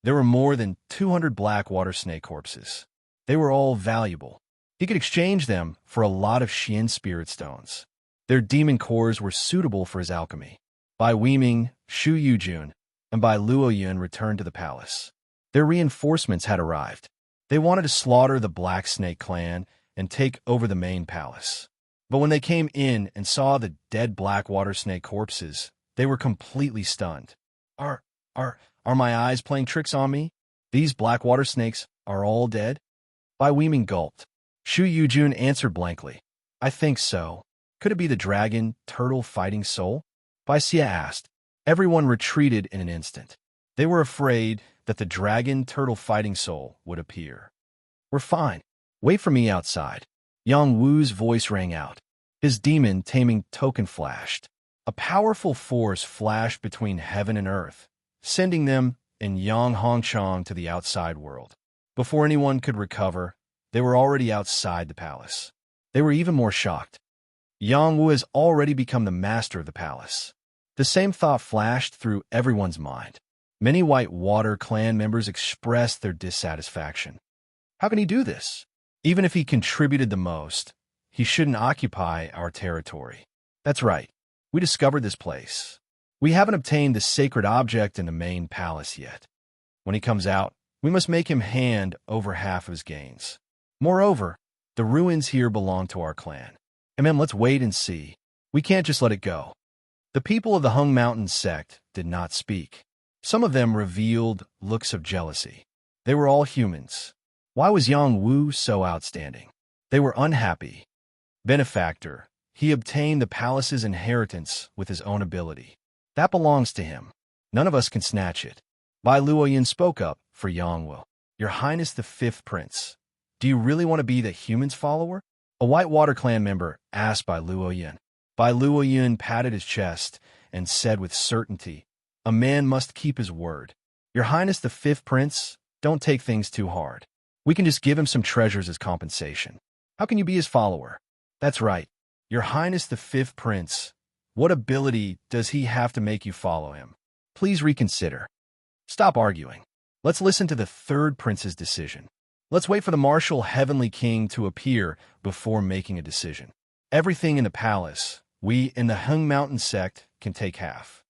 There were more than 200 black water snake corpses. They were all valuable. He could exchange them for a lot of Xian spirit stones. Their demon cores were suitable for his alchemy. Bai Weiming, Shu Yujun, and Bai Luoyun returned to the palace. Their reinforcements had arrived. They wanted to slaughter the Black Snake clan and take over the main palace. But when they came in and saw the dead black water snake corpses, they were completely stunned. Are my eyes playing tricks on me? These black water snakes are all dead?" Bai Weiming gulped. Shu Yujun answered blankly. "I think so. Could it be the dragon, turtle fighting soul?" Bai Xia asked. Everyone retreated in an instant. They were afraid that the dragon, turtle fighting soul would appear. "We're fine. Wait for me outside." Yang Wu's voice rang out. His demon taming token flashed. A powerful force flashed between heaven and earth, sending them and Yang Hongchang to the outside world. Before anyone could recover, they were already outside the palace. They were even more shocked. Yang Wu has already become the master of the palace. The same thought flashed through everyone's mind. Many White Water clan members expressed their dissatisfaction. How can he do this? Even if he contributed the most, he shouldn't occupy our territory. That's right. We discovered this place. We haven't obtained the sacred object in the main palace yet. When he comes out, we must make him hand over half of his gains. Moreover, the ruins here belong to our clan. Let's wait and see. We can't just let it go. The people of the Hung Mountain sect did not speak. Some of them revealed looks of jealousy. They were all humans. Why was Yang Wu so outstanding? They were unhappy. Benefactor, he obtained the palace's inheritance with his own ability. That belongs to him. None of us can snatch it. Bai Luoyin spoke up for Yang Wu. "Your Highness the Fifth Prince, do you really want to be the human's follower?" A White Water clan member asked Bai Luoyin. Bai Luoyin patted his chest and said with certainty, "A man must keep his word. Your Highness the Fifth Prince, don't take things too hard. We can just give him some treasures as compensation. How can you be his follower?" "That's right. Your Highness the Fifth Prince, what ability does he have to make you follow him? Please reconsider. Stop arguing. Let's listen to the third prince's decision. Let's wait for the martial Heavenly King to appear before making a decision. Everything in the palace, we in the Hung Mountain sect can take half."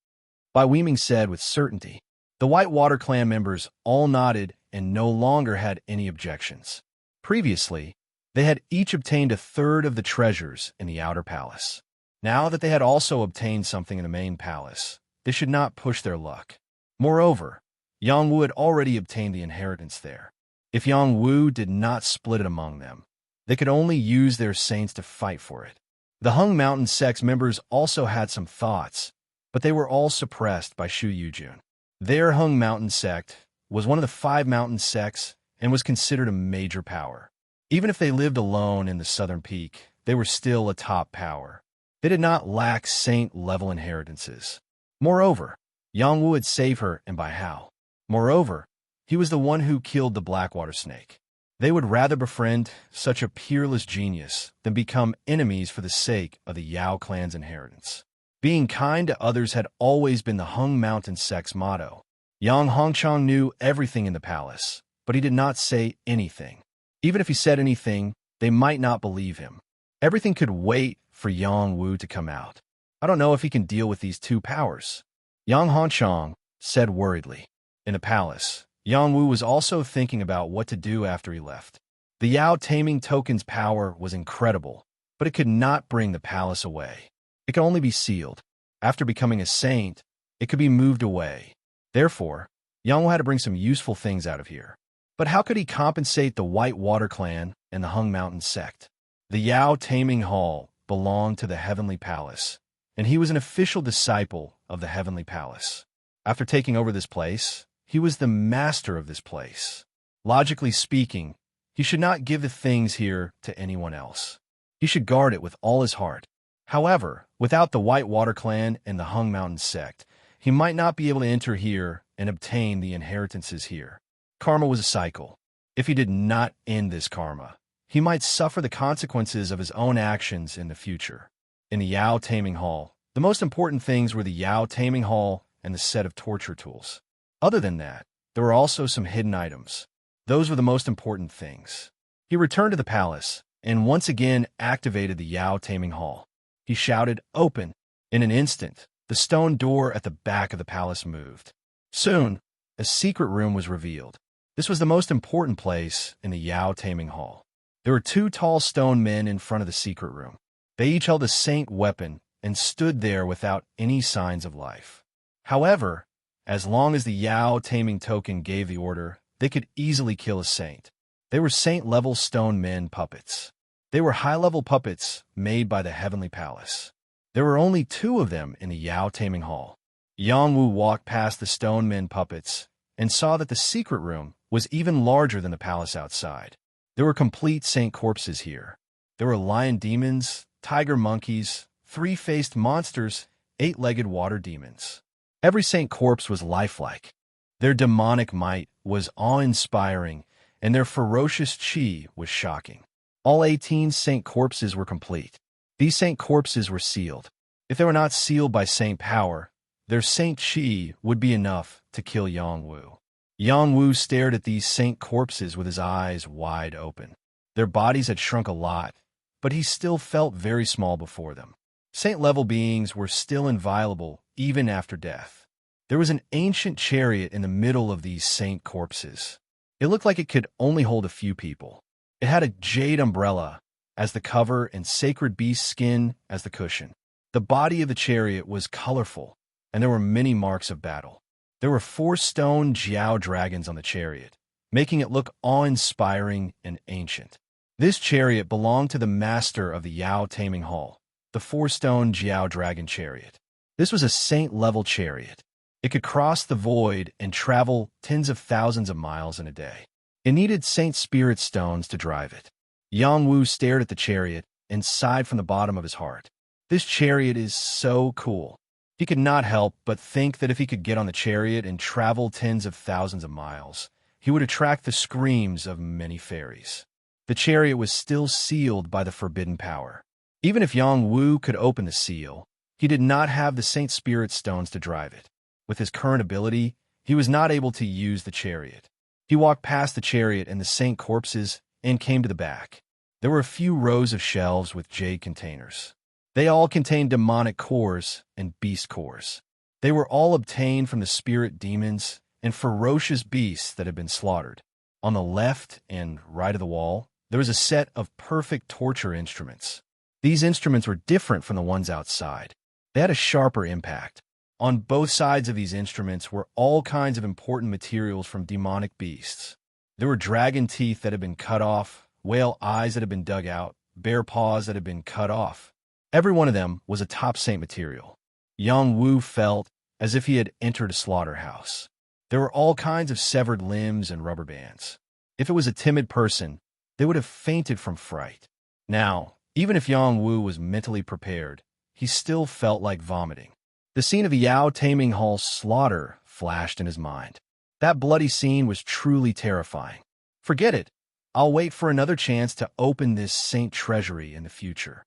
Bai Weiming said with certainty. The White Water clan members all nodded and no longer had any objections. Previously, they had each obtained a third of the treasures in the outer palace. Now that they had also obtained something in the main palace, they should not push their luck. Moreover, Yang Wu had already obtained the inheritance there. If Yang Wu did not split it among them, they could only use their saints to fight for it. The Hung Mountain sect's members also had some thoughts, but they were all suppressed by Shu Yujun. Their Hung Mountain sect was one of the 5 mountain sects and was considered a major power. Even if they lived alone in the southern peak, they were still a top power. They did not lack saint-level inheritances. Moreover, Yang Wu had saved her and by how. Moreover, he was the one who killed the Blackwater snake. They would rather befriend such a peerless genius than become enemies for the sake of the Yao clan's inheritance. Being kind to others had always been the Hung Mountain sect's motto. Yang Hongchang knew everything in the palace, but he did not say anything. Even if he said anything, they might not believe him. Everything could wait for Yang Wu to come out. I don't know if he can deal with these two powers, Yang Hongchang said worriedly. In the palace, Yang Wu was also thinking about what to do after he left. The Yao Taming token's power was incredible, but it could not bring the palace away. It could only be sealed. After becoming a saint, it could be moved away. Therefore, Yang Wu had to bring some useful things out of here. But how could he compensate the White Water Clan and the Hung Mountain sect? The Yao Taming Hall belonged to the Heavenly Palace, and he was an official disciple of the Heavenly Palace. After taking over this place, he was the master of this place. Logically speaking, he should not give the things here to anyone else. He should guard it with all his heart. However, without the White Water Clan and the Hung Mountain sect, he might not be able to enter here and obtain the inheritances here. Karma was a cycle. If he did not end this karma, he might suffer the consequences of his own actions in the future. In the Yao Taming Hall, the most important things were the Yao Taming Hall and the set of torture tools. Other than that, there were also some hidden items. Those were the most important things. He returned to the palace and once again activated the Yao Taming Hall. He shouted, "Open!" In an instant, the stone door at the back of the palace moved. Soon, a secret room was revealed. This was the most important place in the Yao Taming Hall. There were two tall stone men in front of the secret room. They each held a saint weapon and stood there without any signs of life. However, as long as the Yao Taming token gave the order, they could easily kill a saint. They were saint-level stone men puppets. They were high-level puppets made by the Heavenly Palace. There were only two of them in the Yao Taming Hall. Yang Wu walked past the stone men puppets and saw that the secret room was even larger than the palace outside. There were complete saint corpses here. There were lion demons, tiger monkeys, three-faced monsters, eight-legged water demons. Every saint corpse was lifelike. Their demonic might was awe-inspiring, and their ferocious chi was shocking. All 18 saint corpses were complete. These saint corpses were sealed. If they were not sealed by saint power, their saint chi would be enough to kill Yang Wu. Yang Wu stared at these saint corpses with his eyes wide open. Their bodies had shrunk a lot, but he still felt very small before them. Saint-level beings were still inviolable even after death. There was an ancient chariot in the middle of these saint corpses. It looked like it could only hold a few people. It had a jade umbrella as the cover and sacred beast skin as the cushion. The body of the chariot was colorful, and there were many marks of battle. There were 4 stone Jiao dragons on the chariot, making it look awe-inspiring and ancient. This chariot belonged to the master of the Yao Taming Hall, the 4-stone Jiao dragon chariot. This was a saint-level chariot. It could cross the void and travel tens of thousands of miles in a day. It needed saint spirit stones to drive it. Yang Wu stared at the chariot and sighed from the bottom of his heart. This chariot is so cool. He could not help but think that if he could get on the chariot and travel tens of thousands of miles, he would attract the screams of many fairies. The chariot was still sealed by the forbidden power. Even if Yang Wu could open the seal, he did not have the saint spirit stones to drive it. With his current ability, he was not able to use the chariot. He walked past the chariot and the saint corpses and came to the back. There were a few rows of shelves with jade containers. They all contained demonic cores and beast cores. They were all obtained from the spirit demons and ferocious beasts that had been slaughtered. On the left and right of the wall, there was a set of perfect torture instruments. These instruments were different from the ones outside. They had a sharper impact. On both sides of these instruments were all kinds of important materials from demonic beasts. There were dragon teeth that had been cut off, whale eyes that had been dug out, bear paws that had been cut off. Every one of them was a top saint material. Yang Wu felt as if he had entered a slaughterhouse. There were all kinds of severed limbs and rubber bands. If it was a timid person, they would have fainted from fright. Now, even if Yang Wu was mentally prepared, he still felt like vomiting. The scene of the Yao Taming Hall's slaughter flashed in his mind. That bloody scene was truly terrifying. Forget it. I'll wait for another chance to open this saint treasury in the future.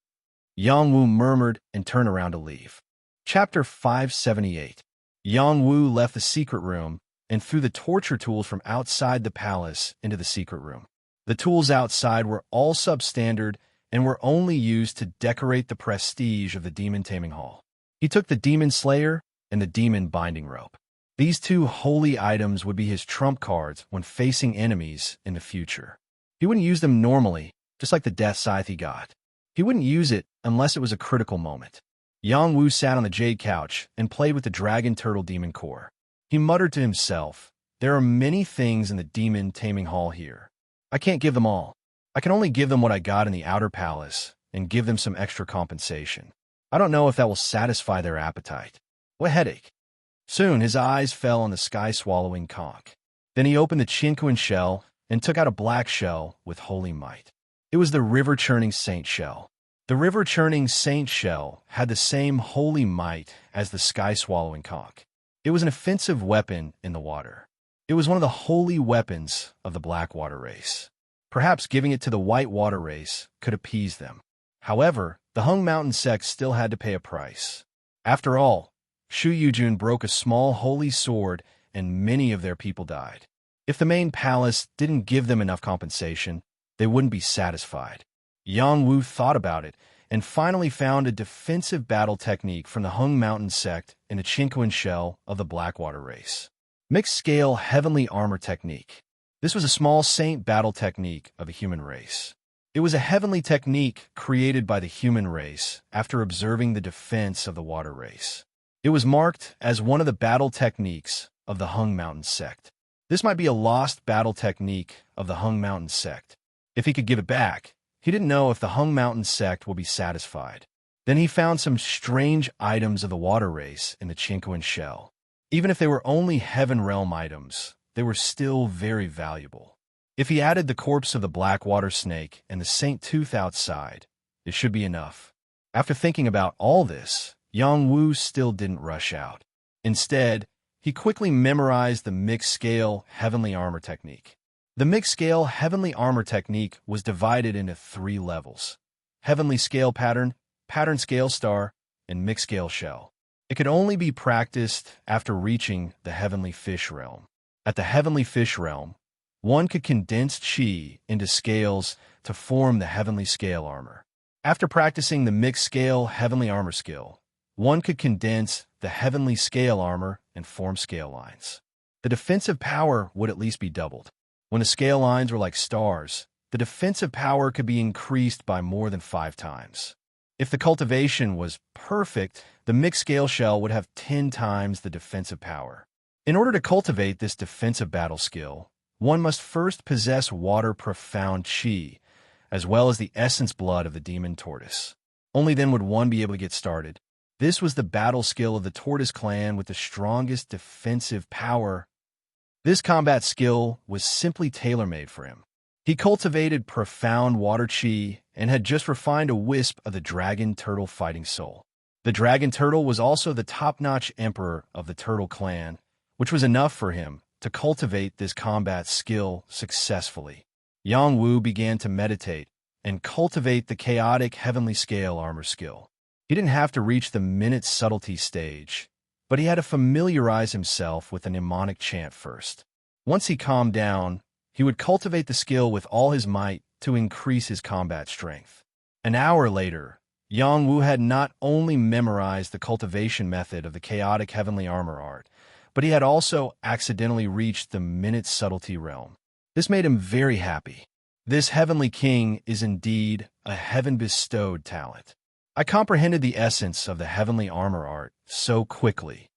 Yang Wu murmured and turned around to leave. Chapter 578. Yang Wu left the secret room and threw the torture tools from outside the palace into the secret room. The tools outside were all substandard and were only used to decorate the prestige of the demon taming hall. He took the demon slayer and the demon binding rope. These two holy items would be his trump cards when facing enemies in the future. He wouldn't use them normally, just like the death scythe he got. He wouldn't use it unless it was a critical moment. Yang Wu sat on the jade couch and played with the dragon turtle demon core. He muttered to himself, "There are many things in the demon taming hall here. I can't give them all. I can only give them what I got in the outer palace and give them some extra compensation. I don't know if that will satisfy their appetite. What headache." Soon his eyes fell on the sky-swallowing conch. Then he opened the chinquin shell and took out a black shell with holy might. It was the river-churning saint shell. The river-churning saint shell had the same holy might as the sky-swallowing conch. It was an offensive weapon in the water. It was one of the holy weapons of the black water race. Perhaps giving it to the white water race could appease them. However, the Hung Mountain sect still had to pay a price. After all, Shu Yujun broke a small holy sword and many of their people died. If the main palace didn't give them enough compensation, they wouldn't be satisfied. Yang Wu thought about it and finally found a defensive battle technique from the Hung Mountain sect in the Chinquin shell of the Blackwater race. Mixed scale heavenly armor technique. This was a small saint battle technique of a human race. It was a heavenly technique created by the human race after observing the defense of the water race. It was marked as one of the battle techniques of the Hung Mountain sect. This might be a lost battle technique of the Hung Mountain sect. If he could give it back, he didn't know if the Hung Mountain sect will be satisfied. Then he found some strange items of the water race in the Chinquin shell. Even if they were only Heaven Realm items, they were still very valuable. If he added the corpse of the black water snake and the saint tooth outside, it should be enough. After thinking about all this, Yang Wu still didn't rush out. Instead, he quickly memorized the mixed scale heavenly armor technique. The mixed scale heavenly armor technique was divided into 3 levels: heavenly scale pattern, pattern scale star, and mixed scale shell. It could only be practiced after reaching the heavenly fish realm. At the heavenly fish realm, one could condense chi into scales to form the heavenly scale armor. After practicing the mixed scale heavenly armor skill, one could condense the heavenly scale armor and form scale lines. The defensive power would at least be doubled. When the scale lines were like stars, the defensive power could be increased by more than 5 times. If the cultivation was perfect, the mixed scale shell would have 10 times the defensive power. In order to cultivate this defensive battle skill, one must first possess water profound chi, as well as the essence blood of the demon tortoise. Only then would one be able to get started. This was the battle skill of the tortoise clan with the strongest defensive power. This combat skill was simply tailor-made for him. He cultivated profound water chi and had just refined a wisp of the dragon turtle fighting soul. The dragon turtle was also the top-notch emperor of the turtle clan, which was enough for him to cultivate this combat skill successfully. Yang Wu began to meditate and cultivate the chaotic heavenly scale armor skill. He didn't have to reach the minute subtlety stage, but he had to familiarize himself with a mnemonic chant first. Once he calmed down, he would cultivate the skill with all his might to increase his combat strength. An hour later, Yang Wu had not only memorized the cultivation method of the chaotic heavenly armor art, but he had also accidentally reached the minute subtlety realm. This made him very happy. This heavenly king is indeed a heaven-bestowed talent. I comprehended the essence of the heavenly armor art so quickly.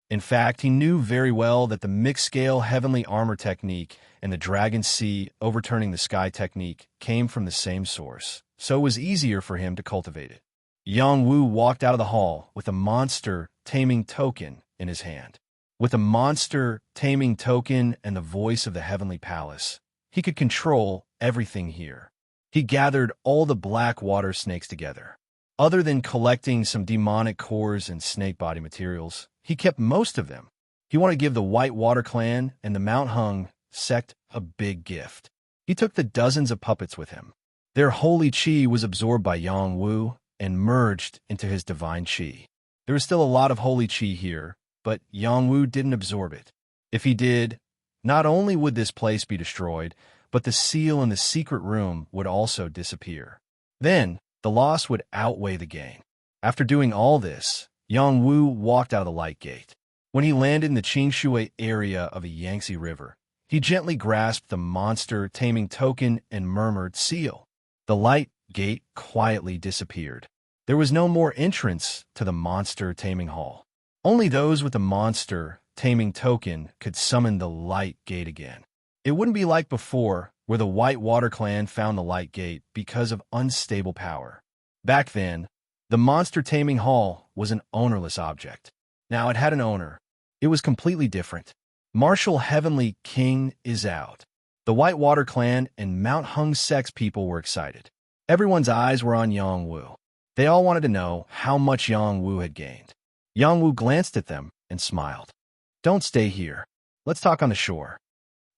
In fact, he knew very well that the mixed-scale heavenly armor technique and the dragon sea overturning the sky technique came from the same source, so it was easier for him to cultivate it. Yang Wu walked out of the hall with a monster taming token in his hand. With a monster taming token and the voice of the heavenly palace, he could control everything here. He gathered all the black water snakes together. Other than collecting some demonic cores and snake body materials, he kept most of them. He wanted to give the White Water Clan and the Mount Hung sect a big gift. He took the dozens of puppets with him. Their holy chi was absorbed by Yang Wu and merged into his divine chi. There was still a lot of holy qi here, but Yangwu didn't absorb it. If he did, not only would this place be destroyed, but the seal in the secret room would also disappear. Then, the loss would outweigh the gain. After doing all this, Yangwu walked out of the light gate. When he landed in the Qingshui area of the Yangtze River, he gently grasped the monster taming token and murmured, "Seal." The light gate quietly disappeared. There was no more entrance to the monster taming hall. Only those with the monster taming token could summon the light gate again. It wouldn't be like before, where the White Water clan found the light gate because of unstable power. Back then, the monster taming hall was an ownerless object. Now it had an owner. It was completely different. Martial Heavenly King is out. The White Water clan and Mount Hung Sex people were excited. Everyone's eyes were on Yangwu. They all wanted to know how much Yangwu had gained. Yangwu glanced at them and smiled. "Don't stay here. Let's talk on the shore."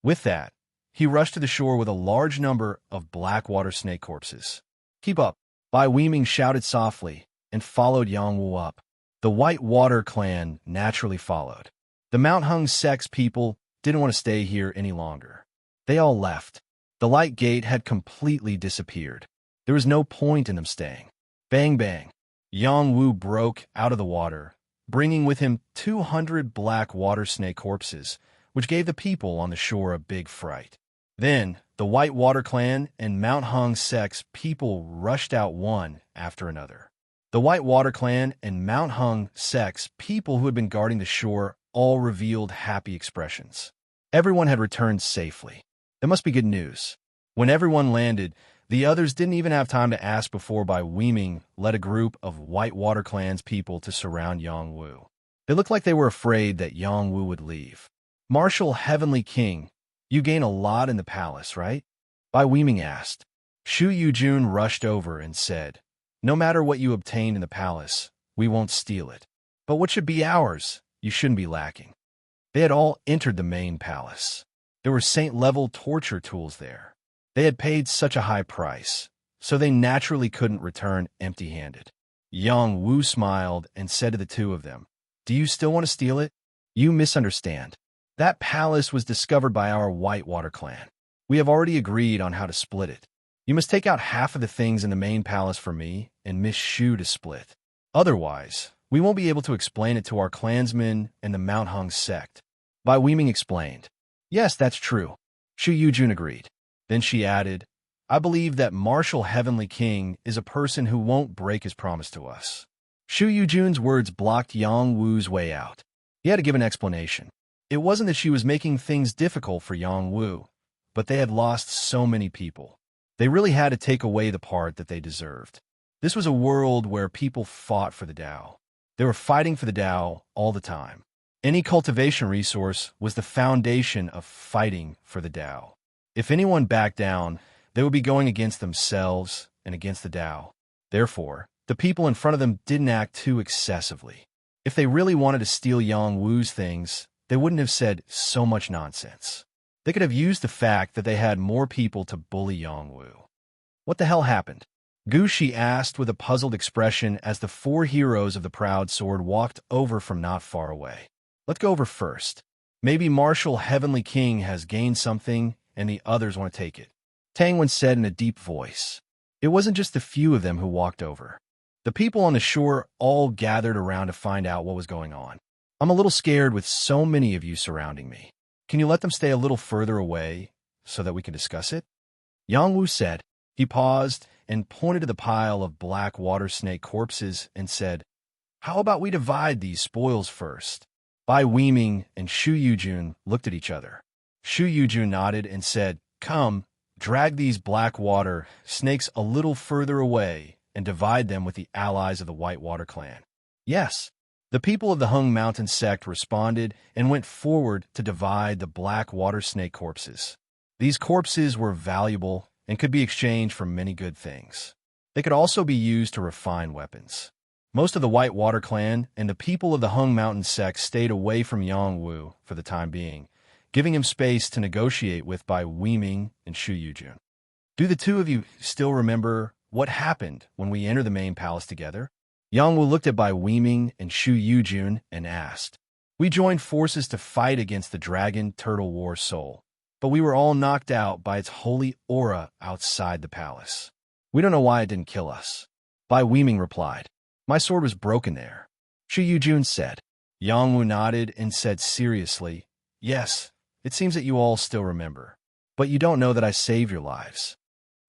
With that, he rushed to the shore with a large number of black water snake corpses. "Keep up," Bai Weiming shouted softly and followed Yangwu up. The White Water clan naturally followed. The Mount Hung Sex people didn't want to stay here any longer. They all left. The light gate had completely disappeared. There was no point in them staying. Bang bang. Yangwu broke out of the water, bringing with him 200 black water snake corpses, which gave the people on the shore a big fright. Then, the White Water clan and Mount Hung Sex people rushed out one after another. The White Water clan and Mount Hung Sex people who had been guarding the shore all revealed happy expressions. Everyone had returned safely. That must be good news. When everyone landed, the others didn't even have time to ask before Bai Weiming led a group of White Water clan's people to surround Yangwu. They looked like they were afraid that Yangwu would leave. "Martial Heavenly King, you gain a lot in the palace, right?" Bai Weiming asked. Shu Yujun rushed over and said, "No matter what you obtain in the palace, we won't steal it. But what should be ours, you shouldn't be lacking." They had all entered the main palace. There were saint-level torture tools there. They had paid such a high price, so they naturally couldn't return empty-handed. Yangwu smiled and said to the two of them, "Do you still want to steal it? You misunderstand. That palace was discovered by our White Water clan. We have already agreed on how to split it. You must take out half of the things in the main palace for me and Miss Shu to split. Otherwise, we won't be able to explain it to our clansmen and the Mount Hung sect." Bai Weiming explained. "Yes, that's true." Shu Yujun agreed. Then she added, "I believe that Martial Heavenly King is a person who won't break his promise to us." Shu Yujun's words blocked Yangwu's way out. He had to give an explanation. It wasn't that she was making things difficult for Yangwu, but they had lost so many people. They really had to take away the part that they deserved. This was a world where people fought for the Tao. They were fighting for the Tao all the time. Any cultivation resource was the foundation of fighting for the Tao. If anyone backed down, they would be going against themselves and against the Tao. Therefore, the people in front of them didn't act too excessively. If they really wanted to steal Yangwu's things, they wouldn't have said so much nonsense. They could have used the fact that they had more people to bully Yangwu. "What the hell happened?" Gu Shi asked with a puzzled expression as the four heroes of the Proud Sword walked over from not far away. "Let's go over first. Maybe Martial Heavenly King has gained something and the others want to take it," Tang Wen said in a deep voice. It wasn't just the few of them who walked over. The people on the shore all gathered around to find out what was going on. "I'm a little scared with so many of you surrounding me. Can you let them stay a little further away so that we can discuss it?" Yangwu said. He paused and pointed to the pile of black water snake corpses and said, "How about we divide these spoils first?" Bai Weiming and Shu Yujun looked at each other. Shu Yujun nodded and said, "Come, drag these black water snakes a little further away and divide them with the allies of the White Water clan." Yes. The people of the Hung Mountain sect responded and went forward to divide the black water snake corpses. These corpses were valuable and could be exchanged for many good things. They could also be used to refine weapons. Most of the White Water clan and the people of the Hung Mountain sect stayed away from Yangwu for the time being, giving him space to negotiate with Bai Weiming and Shu Yujun. "Do the two of you still remember what happened when we entered the main palace together?" Yang Wu looked at Bai Weiming and Shu Yujun and asked, "We joined forces to fight against the Dragon Turtle War Soul, but we were all knocked out by its holy aura outside the palace. We don't know why it didn't kill us." Bai Weiming replied, "My sword was broken there." Shu Yujun said. Yang Wu nodded and said seriously, "Yes, it seems that you all still remember, but you don't know that I saved your lives."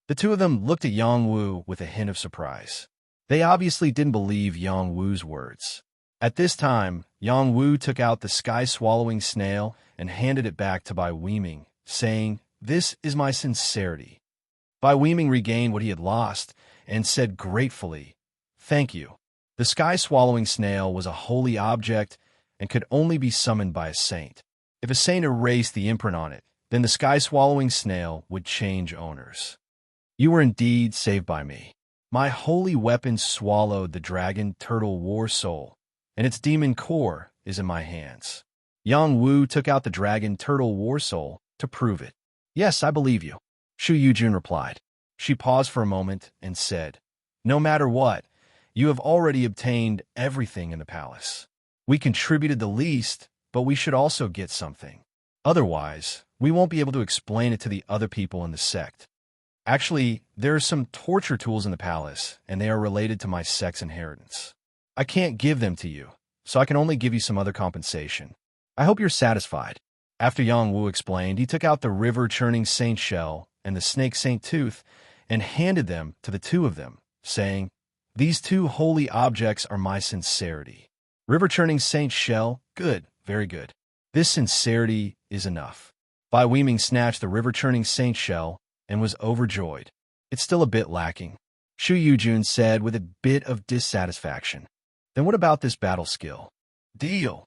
The two of them looked at Yang Wu with a hint of surprise. They obviously didn't believe Yang Wu's words. At this time, Yang Wu took out the sky-swallowing snail and handed it back to Bai Weiming, saying, "This is my sincerity." Bai Weiming regained what he had lost and said gratefully, "Thank you." The sky-swallowing snail was a holy object and could only be summoned by a saint. If a saint erased the imprint on it, then the sky-swallowing snail would change owners. "You were indeed saved by me. My holy weapon swallowed the Dragon Turtle War Soul, and its demon core is in my hands." Yang Wu took out the Dragon Turtle War Soul to prove it. "Yes, I believe you," Shu Yujun replied. She paused for a moment and said, "No matter what, you have already obtained everything in the palace. We contributed the least, but we should also get something. Otherwise, we won't be able to explain it to the other people in the sect. Actually, there are some torture tools in the palace, and they are related to my sect's inheritance. I can't give them to you, so I can only give you some other compensation. I hope you're satisfied." After Yang Wu explained, he took out the river-churning saint shell and the snake saint tooth and handed them to the two of them, saying, "These two holy objects are my sincerity. River-churning saint shell, good, very good. This sincerity is enough." Bai Weiming snatched the river-churning saint shell and was overjoyed. "It's still a bit lacking," Shu Yujun said with a bit of dissatisfaction. "Then what about this battle skill?" "Deal."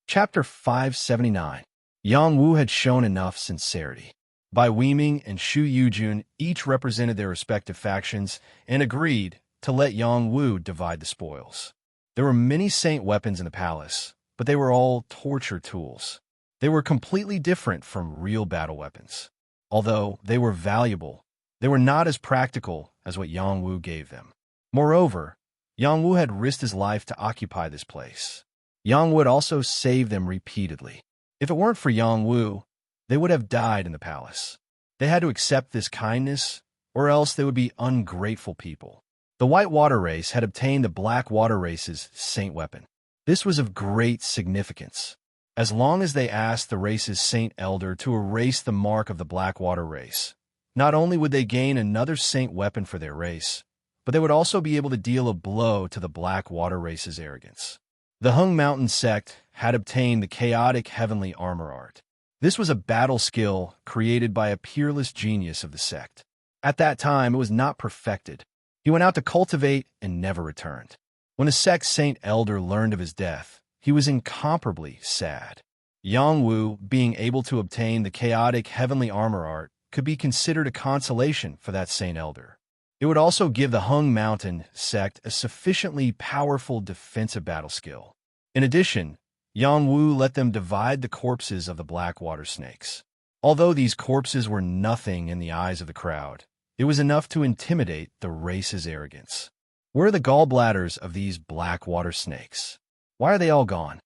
Chapter 579. Yang Wu had shown enough sincerity. Bai Weiming and Shu Yujun each represented their respective factions and agreed to let Yang Wu divide the spoils. There were many saint weapons in the palace, but they were all torture tools. They were completely different from real battle weapons. Although they were valuable, they were not as practical as what Yang Wu gave them. Moreover, Yang Wu had risked his life to occupy this place. Yang Wu had also saved them repeatedly. If it weren't for Yang Wu, they would have died in the palace. They had to accept this kindness, or else they would be ungrateful people. The White Water Race had obtained the Black Water Race's saint weapon. This was of great significance. As long as they asked the race's saint elder to erase the mark of the Black Water Race, not only would they gain another saint weapon for their race, but they would also be able to deal a blow to the Black Water Race's arrogance. The Hung Mountain sect had obtained the chaotic heavenly armor art. This was a battle skill created by a peerless genius of the sect. At that time, it was not perfected. He went out to cultivate and never returned. When the sect's saint elder learned of his death, he was incomparably sad. Yang Wu, being able to obtain the chaotic heavenly armor art, could be considered a consolation for that saint elder. It would also give the Hung Mountain sect a sufficiently powerful defensive battle skill. In addition, Yang Wu let them divide the corpses of the black water snakes. Although these corpses were nothing in the eyes of the crowd, it was enough to intimidate the race's arrogance. Where are the gallbladders of these black water snakes? Why are they all gone?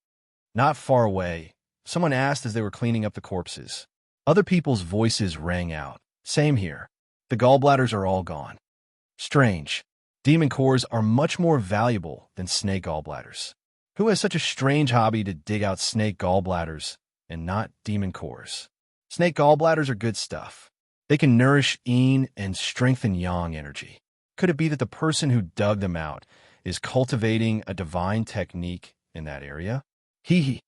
Not far away, someone asked as they were cleaning up the corpses. Other people's voices rang out. Same here. The gallbladders are all gone. Strange. Demon cores are much more valuable than snake gallbladders. Who has such a strange hobby to dig out snake gallbladders and not demon cores? Snake gallbladders are good stuff. They can nourish yin and strengthen yang energy. Could it be that the person who dug them out is cultivating a divine technique in that area? Hee.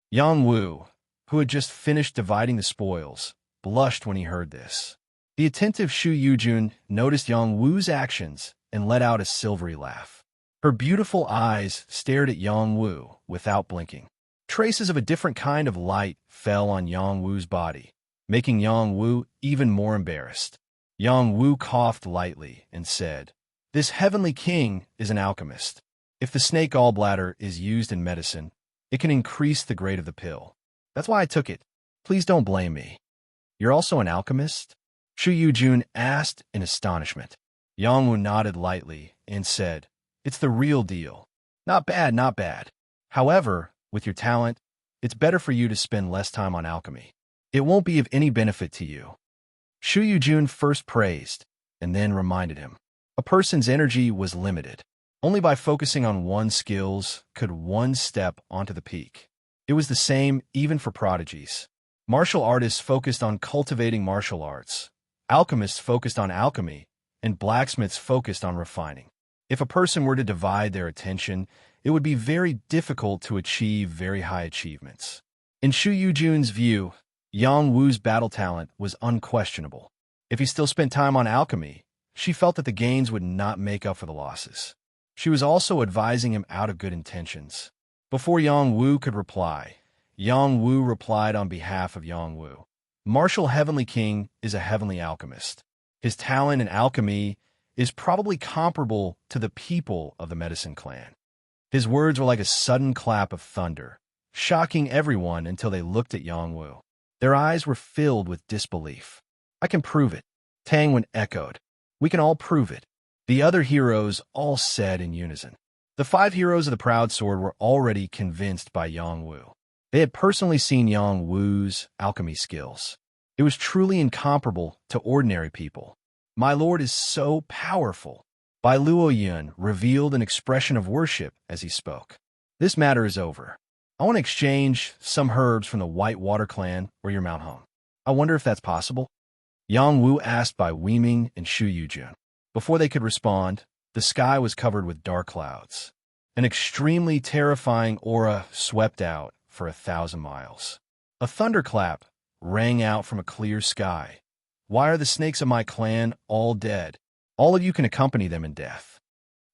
Yang Wu, who had just finished dividing the spoils, blushed when he heard this. The attentive Shu Yujun noticed Yang Wu's actions and let out a silvery laugh. Her beautiful eyes stared at Yang Wu without blinking. Traces of a different kind of light fell on Yang Wu's body, making Yang Wu even more embarrassed. Yang Wu coughed lightly and said, "This heavenly king is an alchemist. If the snake gallbladder is used in medicine, it can increase the grade of the pill. That's why I took it. Please don't blame me." "You're also an alchemist?" Shu Yujun asked in astonishment. Yang Wu nodded lightly and said, It's the real deal. Not bad, not bad. However, with your talent, it's better for you to spend less time on alchemy. It won't be of any benefit to you. Shu Yujun first praised, and then reminded him. A person's energy was limited. Only by focusing on one's skills could one step onto the peak. It was the same even for prodigies. Martial artists focused on cultivating martial arts. Alchemists focused on alchemy, and blacksmiths focused on refining. If a person were to divide their attention, it would be very difficult to achieve very high achievements. In Shu Yujun's view, Yang Wu's battle talent was unquestionable. If he still spent time on alchemy, she felt that the gains would not make up for the losses. She was also advising him out of good intentions. Before Yang Wu could reply, Yang Wu replied on behalf of Yang Wu. Martial Heavenly King is a heavenly alchemist. His talent in alchemy is probably comparable to the people of the Medicine Clan. His words were like a sudden clap of thunder, shocking everyone until they looked at Yang Wu. Their eyes were filled with disbelief. I can prove it, Tang Wen echoed. We can all prove it. The other heroes all said in unison. The 5 heroes of the Proud Sword were already convinced by Yang Wu. They had personally seen Yang Wu's alchemy skills. It was truly incomparable to ordinary people. My lord is so powerful. Bai Luoyun revealed an expression of worship as he spoke. This matter is over. I want to exchange some herbs from the White Water Clan or your Mount Home. I wonder if that's possible? Yang Wu asked Bai Weiming and Shu Yujun. Before they could respond, the sky was covered with dark clouds. An extremely terrifying aura swept out for 1,000 miles. A thunderclap rang out from a clear sky. Why are the snakes of my clan all dead? All of you can accompany them in death.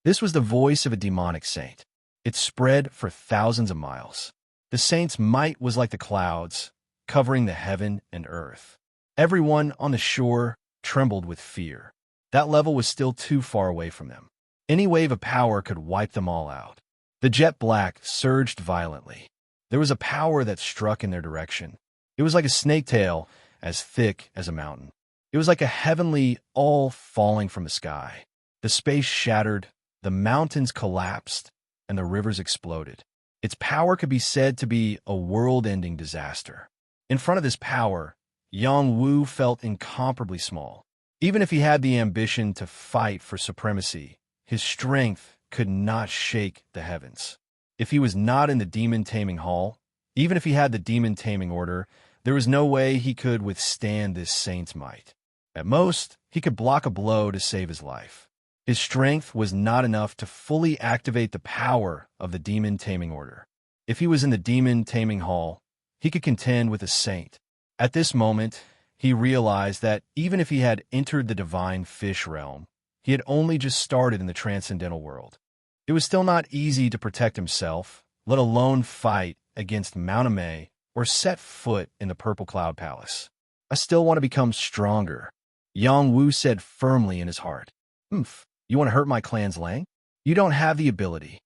This was the voice of a demonic saint. It spread for thousands of miles. The saint's might was like the clouds, covering the heaven and earth. Everyone on the shore trembled with fear. That level was still too far away from them. Any wave of power could wipe them all out. The jet black surged violently. There was a power that struck in their direction. It was like a snake tail, as thick as a mountain. It was like a heavenly all falling from the sky. The space shattered, the mountains collapsed, and the rivers exploded. Its power could be said to be a world-ending disaster. In front of this power, Yang Wu felt incomparably small. Even if he had the ambition to fight for supremacy, his strength could not shake the heavens. If he was not in the demon-taming hall, even if he had the demon-taming order, there was no way he could withstand this saint's might. At most, he could block a blow to save his life. His strength was not enough to fully activate the power of the demon-taming order. If he was in the demon-taming hall, he could contend with a saint. At this moment, he realized that even if he had entered the divine fish realm, he had only just started in the transcendental world. It was still not easy to protect himself, let alone fight against Mount Amei or set foot in the Purple Cloud Palace. I still want to become stronger, Yang Wu said firmly in his heart. You want to hurt my clan's Lang? You don't have the ability.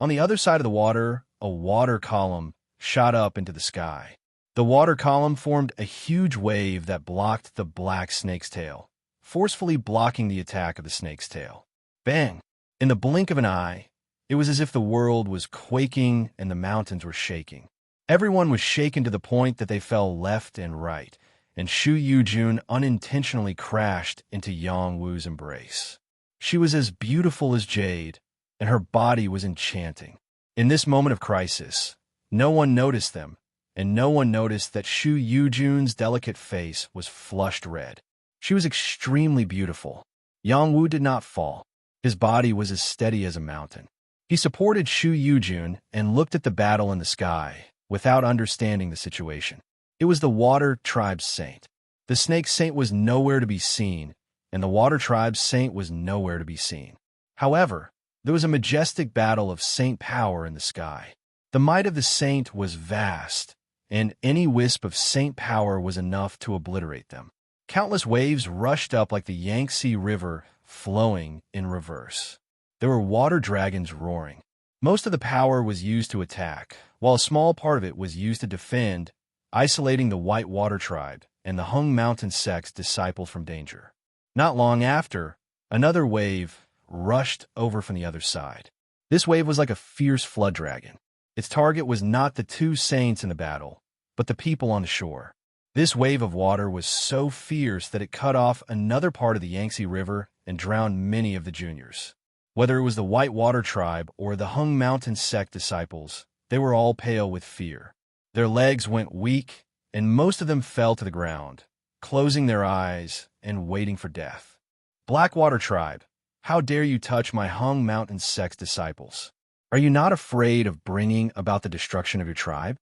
On the other side of the water, a water column shot up into the sky. The water column formed a huge wave that blocked the black snake's tail, forcefully blocking the attack of the snake's tail. Bang! In the blink of an eye, it was as if the world was quaking and the mountains were shaking. Everyone was shaken to the point that they fell left and right, and Shu Yujun unintentionally crashed into Yang Wu's embrace. She was as beautiful as jade, and her body was enchanting. In this moment of crisis, no one noticed them, and no one noticed that Shu Yujun's delicate face was flushed red. She was extremely beautiful. Yang Wu did not fall. His body was as steady as a mountain. He supported Shu Yujun and looked at the battle in the sky without understanding the situation. It was the Water Tribe's saint. The Snake Saint was nowhere to be seen, and the Water Tribe's saint was nowhere to be seen. However, there was a majestic battle of saint power in the sky. The might of the saint was vast, and any wisp of saint power was enough to obliterate them. Countless waves rushed up like the Yangtze River flowing in reverse. There were water dragons roaring. Most of the power was used to attack, while a small part of it was used to defend, isolating the White Water Tribe and the Hung Mountain sect's disciple from danger. Not long after, another wave, rushed over from the other side. This wave was like a fierce flood dragon. Its target was not the two saints in the battle, but the people on the shore. This wave of water was so fierce that it cut off another part of the Yangtze River and drowned many of the juniors. Whether it was the Whitewater tribe or the Hung Mountain sect disciples, they were all pale with fear. Their legs went weak, and most of them fell to the ground, closing their eyes and waiting for death. Blackwater tribe, how dare you touch my Hung Mountain sect disciples? Are you not afraid of bringing about the destruction of your tribe?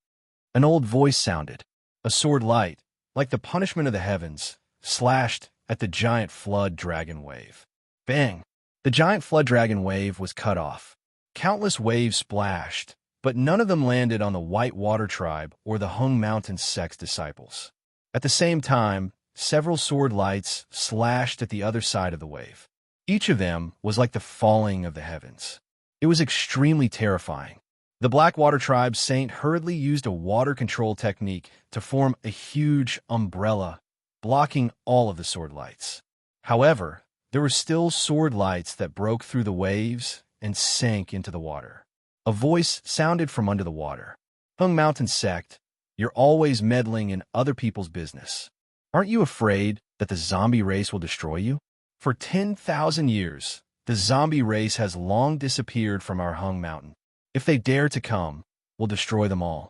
An old voice sounded. A sword light, like the punishment of the heavens, slashed at the giant flood dragon wave. Bang! The giant flood dragon wave was cut off. Countless waves splashed, but none of them landed on the Whitewater tribe or the Hung Mountain sect disciples. At the same time, several sword lights slashed at the other side of the wave. Each of them was like the falling of the heavens. It was extremely terrifying. The Blackwater tribe's saint hurriedly used a water control technique to form a huge umbrella, blocking all of the sword lights. However, there were still sword lights that broke through the waves and sank into the water. A voice sounded from under the water. Hung Mountain sect, you're always meddling in other people's business. Aren't you afraid that the zombie race will destroy you? For 10,000 years, the zombie race has long disappeared from our Hung Mountain. If they dare to come, we'll destroy them all.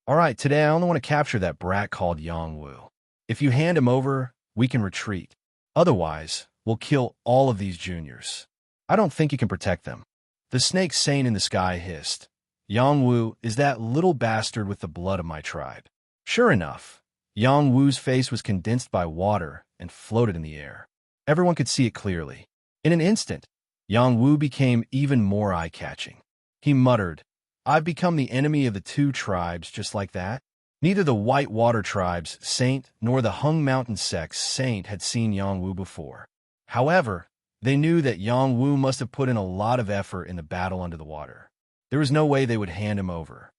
All right, today I only want to capture that brat called Yangwu. If you hand him over, we can retreat. Otherwise, we'll kill all of these juniors. I don't think you can protect them. The snake saint in the sky hissed. Yangwu is that little bastard with the blood of my tribe. Sure enough, Yangwu's face was condensed by water and floated in the air. Everyone could see it clearly. In an instant, Yangwu became even more eye-catching. He muttered, I've become the enemy of the two tribes just like that. Neither the Whitewater tribe's saint nor the Hung Mountain sect's saint had seen Yangwu before. However, they knew that Yangwu must have put in a lot of effort in the battle under the water. There was no way they would hand him over.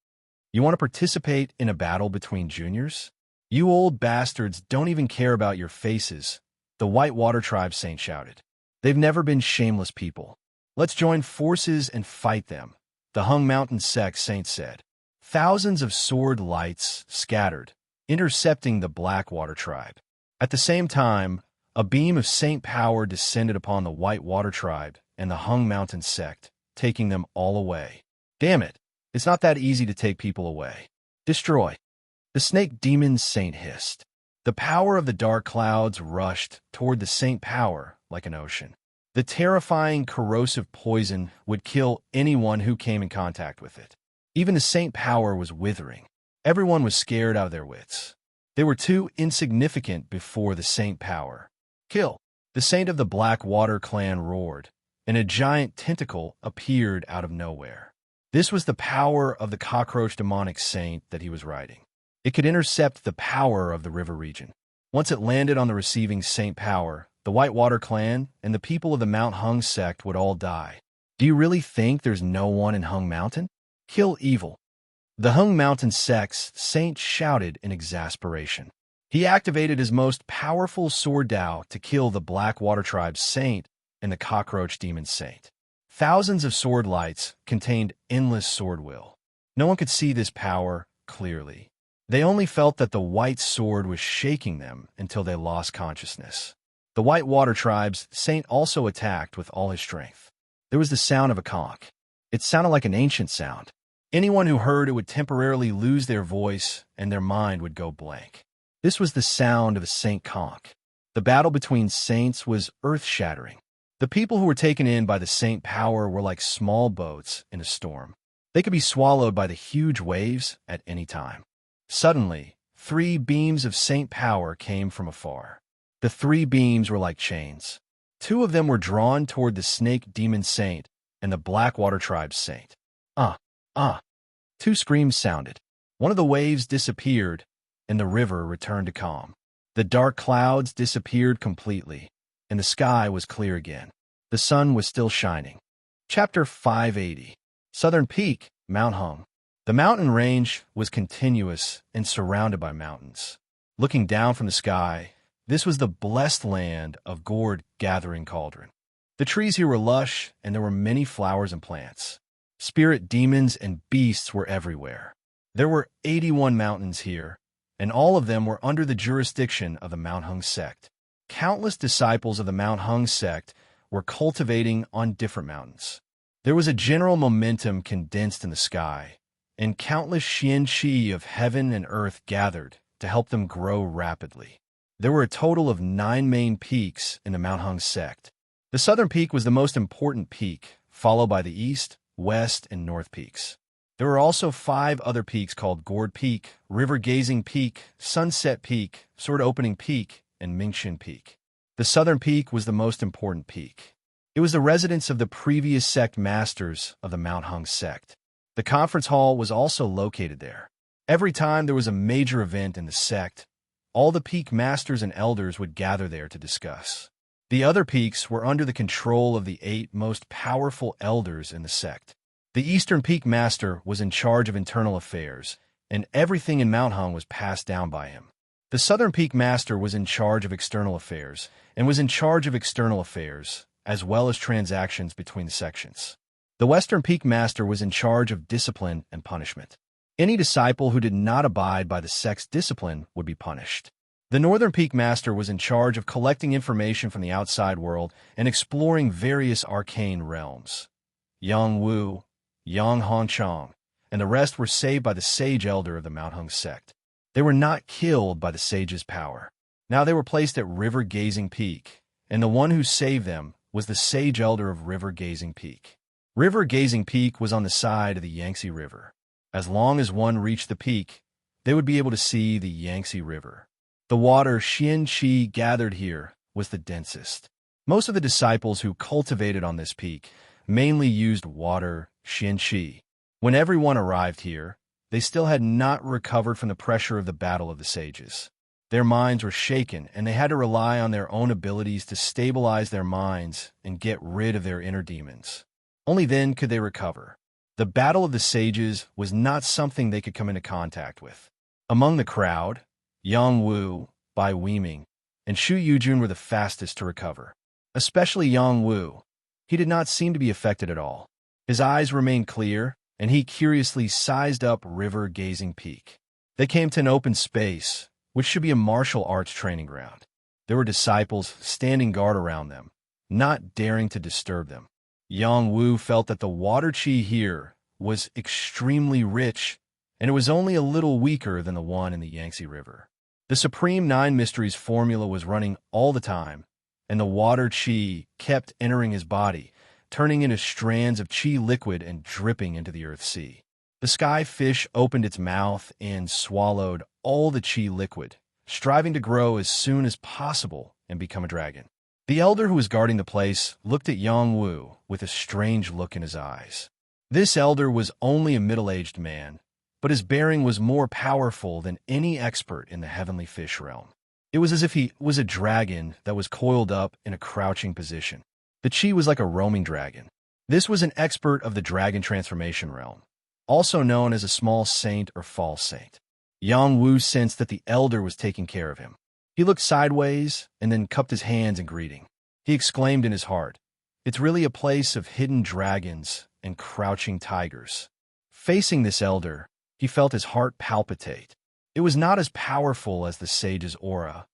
You want to participate in a battle between juniors? You old bastards don't even care about your faces, the Whitewater tribe saint shouted. They've never been shameless people. Let's join forces and fight them, the Hung Mountain sect saint said. Thousands of sword lights scattered, intercepting the Blackwater tribe. At the same time, a beam of saint power descended upon the Whitewater tribe and the Hung Mountain sect, taking them all away. Damn it, it's not that easy to take people away. Destroy. The snake demon saint hissed. The power of the dark clouds rushed toward the saint power like an ocean. The terrifying corrosive poison would kill anyone who came in contact with it. Even the saint power was withering. Everyone was scared out of their wits. They were too insignificant before the saint power. Kill! The saint of the Blackwater clan roared, and a giant tentacle appeared out of nowhere. This was the power of the cockroach demonic saint that he was riding. It could intercept the power of the river region. Once it landed on the receiving saint power, the Whitewater clan and the people of the Mount Hung sect would all die. Do you really think there's no one in Hung Mountain? Kill evil. The Hung Mountain sect's saint shouted in exasperation. He activated his most powerful sword Dao to kill the Blackwater tribe's saint and the cockroach demon saint. Thousands of sword lights contained endless sword will. No one could see this power clearly. They only felt that the white sword was shaking them until they lost consciousness. The Whitewater tribe's saint also attacked with all his strength. There was the sound of a conch. It sounded like an ancient sound. Anyone who heard it would temporarily lose their voice and their mind would go blank. This was the sound of a saint conch. The battle between saints was earth-shattering. The people who were taken in by the saint power were like small boats in a storm. They could be swallowed by the huge waves at any time. Suddenly, 3 beams of saint power came from afar. The 3 beams were like chains. 2 of them were drawn toward the snake demon saint and the Blackwater tribe's saint. 2 screams sounded. One of the waves disappeared, and the river returned to calm. The dark clouds disappeared completely, and the sky was clear again. The sun was still shining. Chapter 580. Southern Peak, Mount Hung. The mountain range was continuous and surrounded by mountains. Looking down from the sky, this was the blessed land of gourd gathering cauldron. The trees here were lush, and there were many flowers and plants. Spirit demons and beasts were everywhere. There were 81 mountains here, and all of them were under the jurisdiction of the Mount Hung sect. Countless disciples of the Mount Hung sect were cultivating on different mountains. There was a general momentum condensed in the sky, and countless xian-chi of heaven and earth gathered to help them grow rapidly. There were a total of 9 main peaks in the Mount Hung sect. The southern peak was the most important peak, followed by the east, west, and north peaks. There were also 5 other peaks called Gourd Peak, River Gazing Peak, Sunset Peak, Sword Opening Peak, and Mingxin Peak. The southern peak was the most important peak. It was the residence of the previous sect masters of the Mount Hung sect. The conference hall was also located there. Every time there was a major event in the sect, all the peak masters and elders would gather there to discuss. The other peaks were under the control of the 8 most powerful elders in the sect. The Eastern Peak Master was in charge of internal affairs, and everything in Mount Hung was passed down by him. The Southern Peak Master was in charge of external affairs, as well as transactions between the sections. The Western Peak Master was in charge of discipline and punishment. Any disciple who did not abide by the sect's discipline would be punished. The Northern Peak Master was in charge of collecting information from the outside world and exploring various arcane realms. Yang Wu, Yang Hongchang, and the rest were saved by the Sage Elder of the Mount Hung sect. They were not killed by the Sage's power. Now they were placed at River Gazing Peak, and the one who saved them was the Sage Elder of River Gazing Peak. River Gazing Peak was on the side of the Yangtze River. As long as one reached the peak, they would be able to see the Yangtze River. The water xian-chi gathered here was the densest. Most of the disciples who cultivated on this peak mainly used water xian-chi. When everyone arrived here, they still had not recovered from the pressure of the battle of the sages. Their minds were shaken, and they had to rely on their own abilities to stabilize their minds and get rid of their inner demons. Only then could they recover. The battle of the sages was not something they could come into contact with. Among the crowd, Yang Wu, Bai Weiming, and Shu Yujun were the fastest to recover. Especially Yang Wu. He did not seem to be affected at all. His eyes remained clear, and he curiously sized up River Gazing Peak. They came to an open space, which should be a martial arts training ground. There were disciples standing guard around them, not daring to disturb them. Yang Wu felt that the water chi here was extremely rich, and it was only a little weaker than the one in the Yangtze River. The Supreme 9 Mysteries formula was running all the time, and the water chi kept entering his body, turning into strands of chi liquid and dripping into the Earth Sea. The sky fish opened its mouth and swallowed all the chi liquid, striving to grow as soon as possible and become a dragon. The elder who was guarding the place looked at Yang Wu with a strange look in his eyes. This elder was only a middle-aged man, but his bearing was more powerful than any expert in the heavenly fish realm. It was as if he was a dragon that was coiled up in a crouching position. The chi was like a roaming dragon. This was an expert of the dragon transformation realm, also known as a small saint or false saint. Yang Wu sensed that the elder was taking care of him. He looked sideways and then cupped his hands in greeting. He exclaimed in his heart, "It's really a place of hidden dragons and crouching tigers." Facing this elder, he felt his heart palpitate. It was not as powerful as the sage's aura,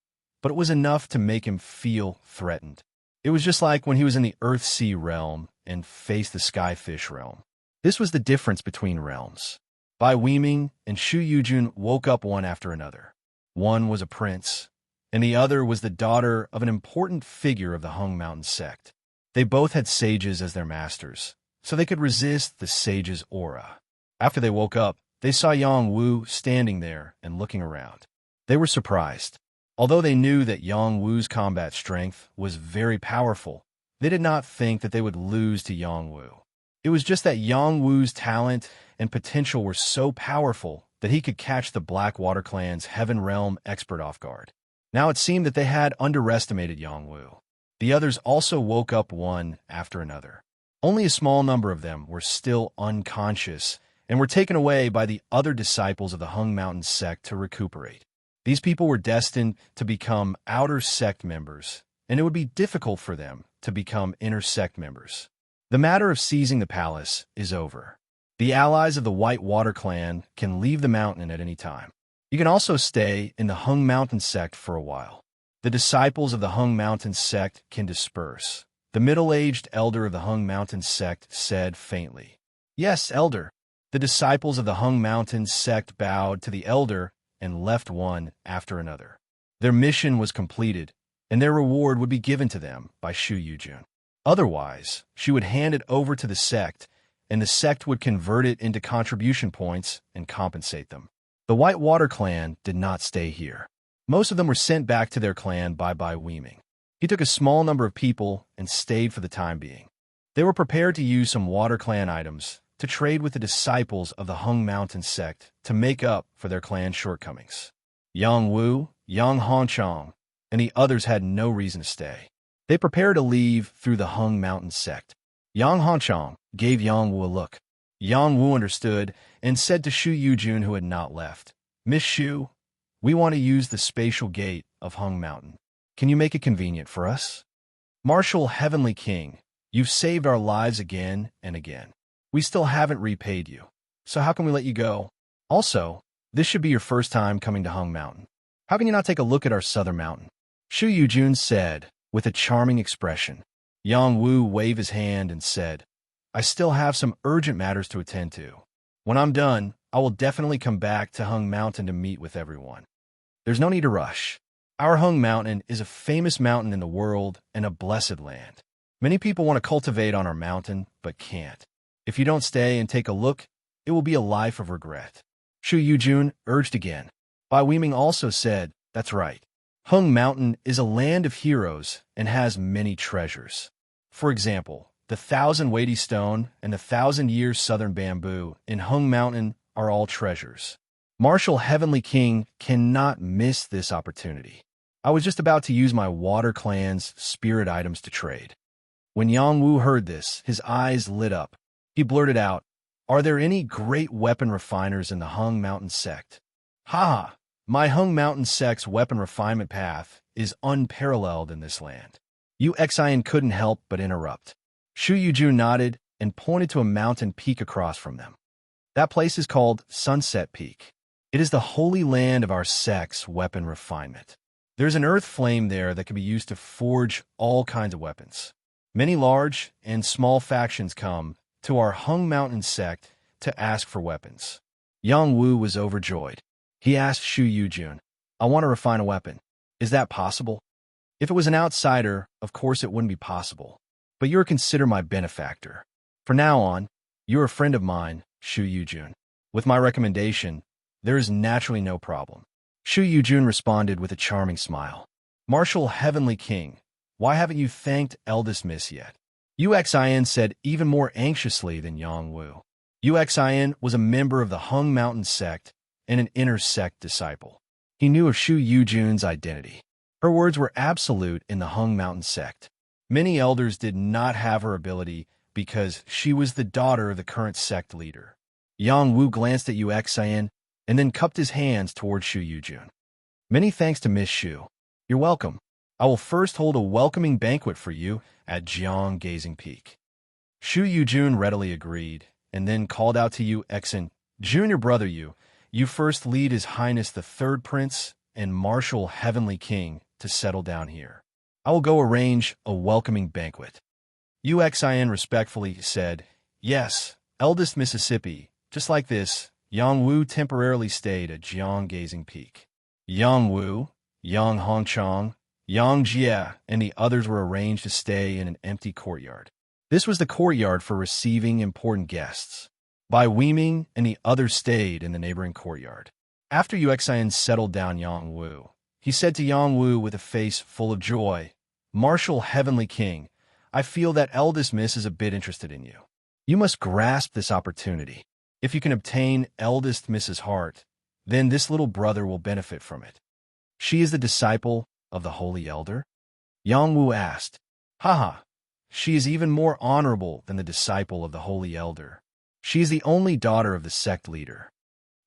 but it was enough to make him feel threatened. It was just like when he was in the Earth-Sea realm and faced the Sky-Fish realm. This was the difference between realms. Bai Weiming and Shu Yujun woke up one after another. One was a prince, and the other was the daughter of an important figure of the Hung Mountain sect. They both had sages as their masters, so they could resist the sage's aura. After they woke up, they saw Yang Wu standing there and looking around. They were surprised. Although they knew that Yang Wu's combat strength was very powerful, they did not think that they would lose to Yang Wu. It was just that Yang Wu's talent and potential were so powerful that he could catch the Blackwater clan's Heaven Realm expert off guard. Now it seemed that they had underestimated Yang Wu. The others also woke up one after another. Only a small number of them were still unconscious and were taken away by the other disciples of the Hung Mountain sect to recuperate. These people were destined to become outer sect members, and it would be difficult for them to become inner sect members. The matter of seizing the palace is over. The allies of the White Water clan can leave the mountain at any time. You can also stay in the Hung Mountain sect for a while. The disciples of the Hung Mountain sect can disperse. The middle-aged elder of the Hung Mountain sect said faintly, "Yes, elder." The disciples of the Hung Mountain sect bowed to the elder and left one after another. Their mission was completed, and their reward would be given to them by Shu Yujun. Otherwise, she would hand it over to the sect, and the sect would convert it into contribution points and compensate them. The White Water clan did not stay here. Most of them were sent back to their clan by Weiming. He took a small number of people and stayed for the time being. They were prepared to use some Water clan items to trade with the disciples of the Hung Mountain sect to make up for their clan shortcomings. Yang Wu, Yang Hongchong, and the others had no reason to stay. They prepared to leave through the Hung Mountain sect. Yang Hongchong gave Yang Wu a look. Yang Wu understood and said to Shu Yujun, who had not left, "Miss Shu, we want to use the spatial gate of Hung Mountain. Can you make it convenient for us?" "Martial Heavenly King, you've saved our lives again and again. We still haven't repaid you, so how can we let you go? Also, this should be your first time coming to Hung Mountain. How can you not take a look at our southern mountain?" Shu Yujun said, with a charming expression. Yang Wu waved his hand and said, "I still have some urgent matters to attend to. When I'm done, I will definitely come back to Hung Mountain to meet with everyone. There's no need to rush. Our Hung Mountain is a famous mountain in the world and a blessed land. Many people want to cultivate on our mountain, but can't. If you don't stay and take a look, it will be a life of regret." Shu Yujun urged again. Bai Weiming also said, "That's right. Hung Mountain is a land of heroes and has many treasures. For example, the 1,000 weighty stone and the 1,000-year southern bamboo in Hung Mountain are all treasures. Martial Heavenly King cannot miss this opportunity. I was just about to use my Water clan's spirit items to trade." When Yang Wu heard this, his eyes lit up. He blurted out, "Are there any great weapon refiners in the Hung Mountain sect?" "Ha! My Hung Mountain sect's weapon refinement path is unparalleled in this land." Yu Xian couldn't help but interrupt. Shu Yujun nodded and pointed to a mountain peak across from them. "That place is called Sunset Peak. It is the holy land of our sect's weapon refinement. There's an earth flame there that can be used to forge all kinds of weapons. Many large and small factions come to our Hung Mountain sect to ask for weapons." Yang Wu was overjoyed. He asked Shu Yujun, "I want to refine a weapon. Is that possible?" "If it was an outsider, of course it wouldn't be possible. But you're considered my benefactor. From now on, you're a friend of mine, Shu Yujun. With my recommendation, there is naturally no problem." Shu Yujun responded with a charming smile. "Martial Heavenly King, why haven't you thanked Eldest Miss yet?" Yu Xian said even more anxiously than Yang Wu. Yu Xian was a member of the Hung Mountain sect and an inner sect disciple. He knew of Shu Yujun's identity. Her words were absolute in the Hung Mountain sect. Many elders did not have her ability because she was the daughter of the current sect leader. Yang Wu glanced at Yu Xian and then cupped his hands toward Shu Yujun. "Many thanks to Miss Shu. You're welcome. I will first hold a welcoming banquet for you at Jiang Gazing Peak." Shu Yujun readily agreed, and then called out to Yu Xian, "Junior brother you first lead His Highness the Third Prince and Martial Heavenly King to settle down here. I will go arrange a welcoming banquet." Yu Xian respectfully said, "Yes, Eldest Mississippi, just like this." Yang Wu temporarily stayed at Jiang Gazing Peak. Yang Wu, Yang Hongchong, Yang Jie, and the others were arranged to stay in an empty courtyard. This was the courtyard for receiving important guests. Bai Weiming and the others stayed in the neighboring courtyard. After Yu Xian settled down Yang Wu, he said to Yang Wu with a face full of joy, "Martial Heavenly King, I feel that Eldest Miss is a bit interested in you. You must grasp this opportunity. If you can obtain Eldest Miss's heart, then this little brother will benefit from it." "She is the disciple of the Holy Elder?" Yang Wu asked. "Haha, she is even more honorable than the disciple of the Holy Elder. She is the only daughter of the sect leader."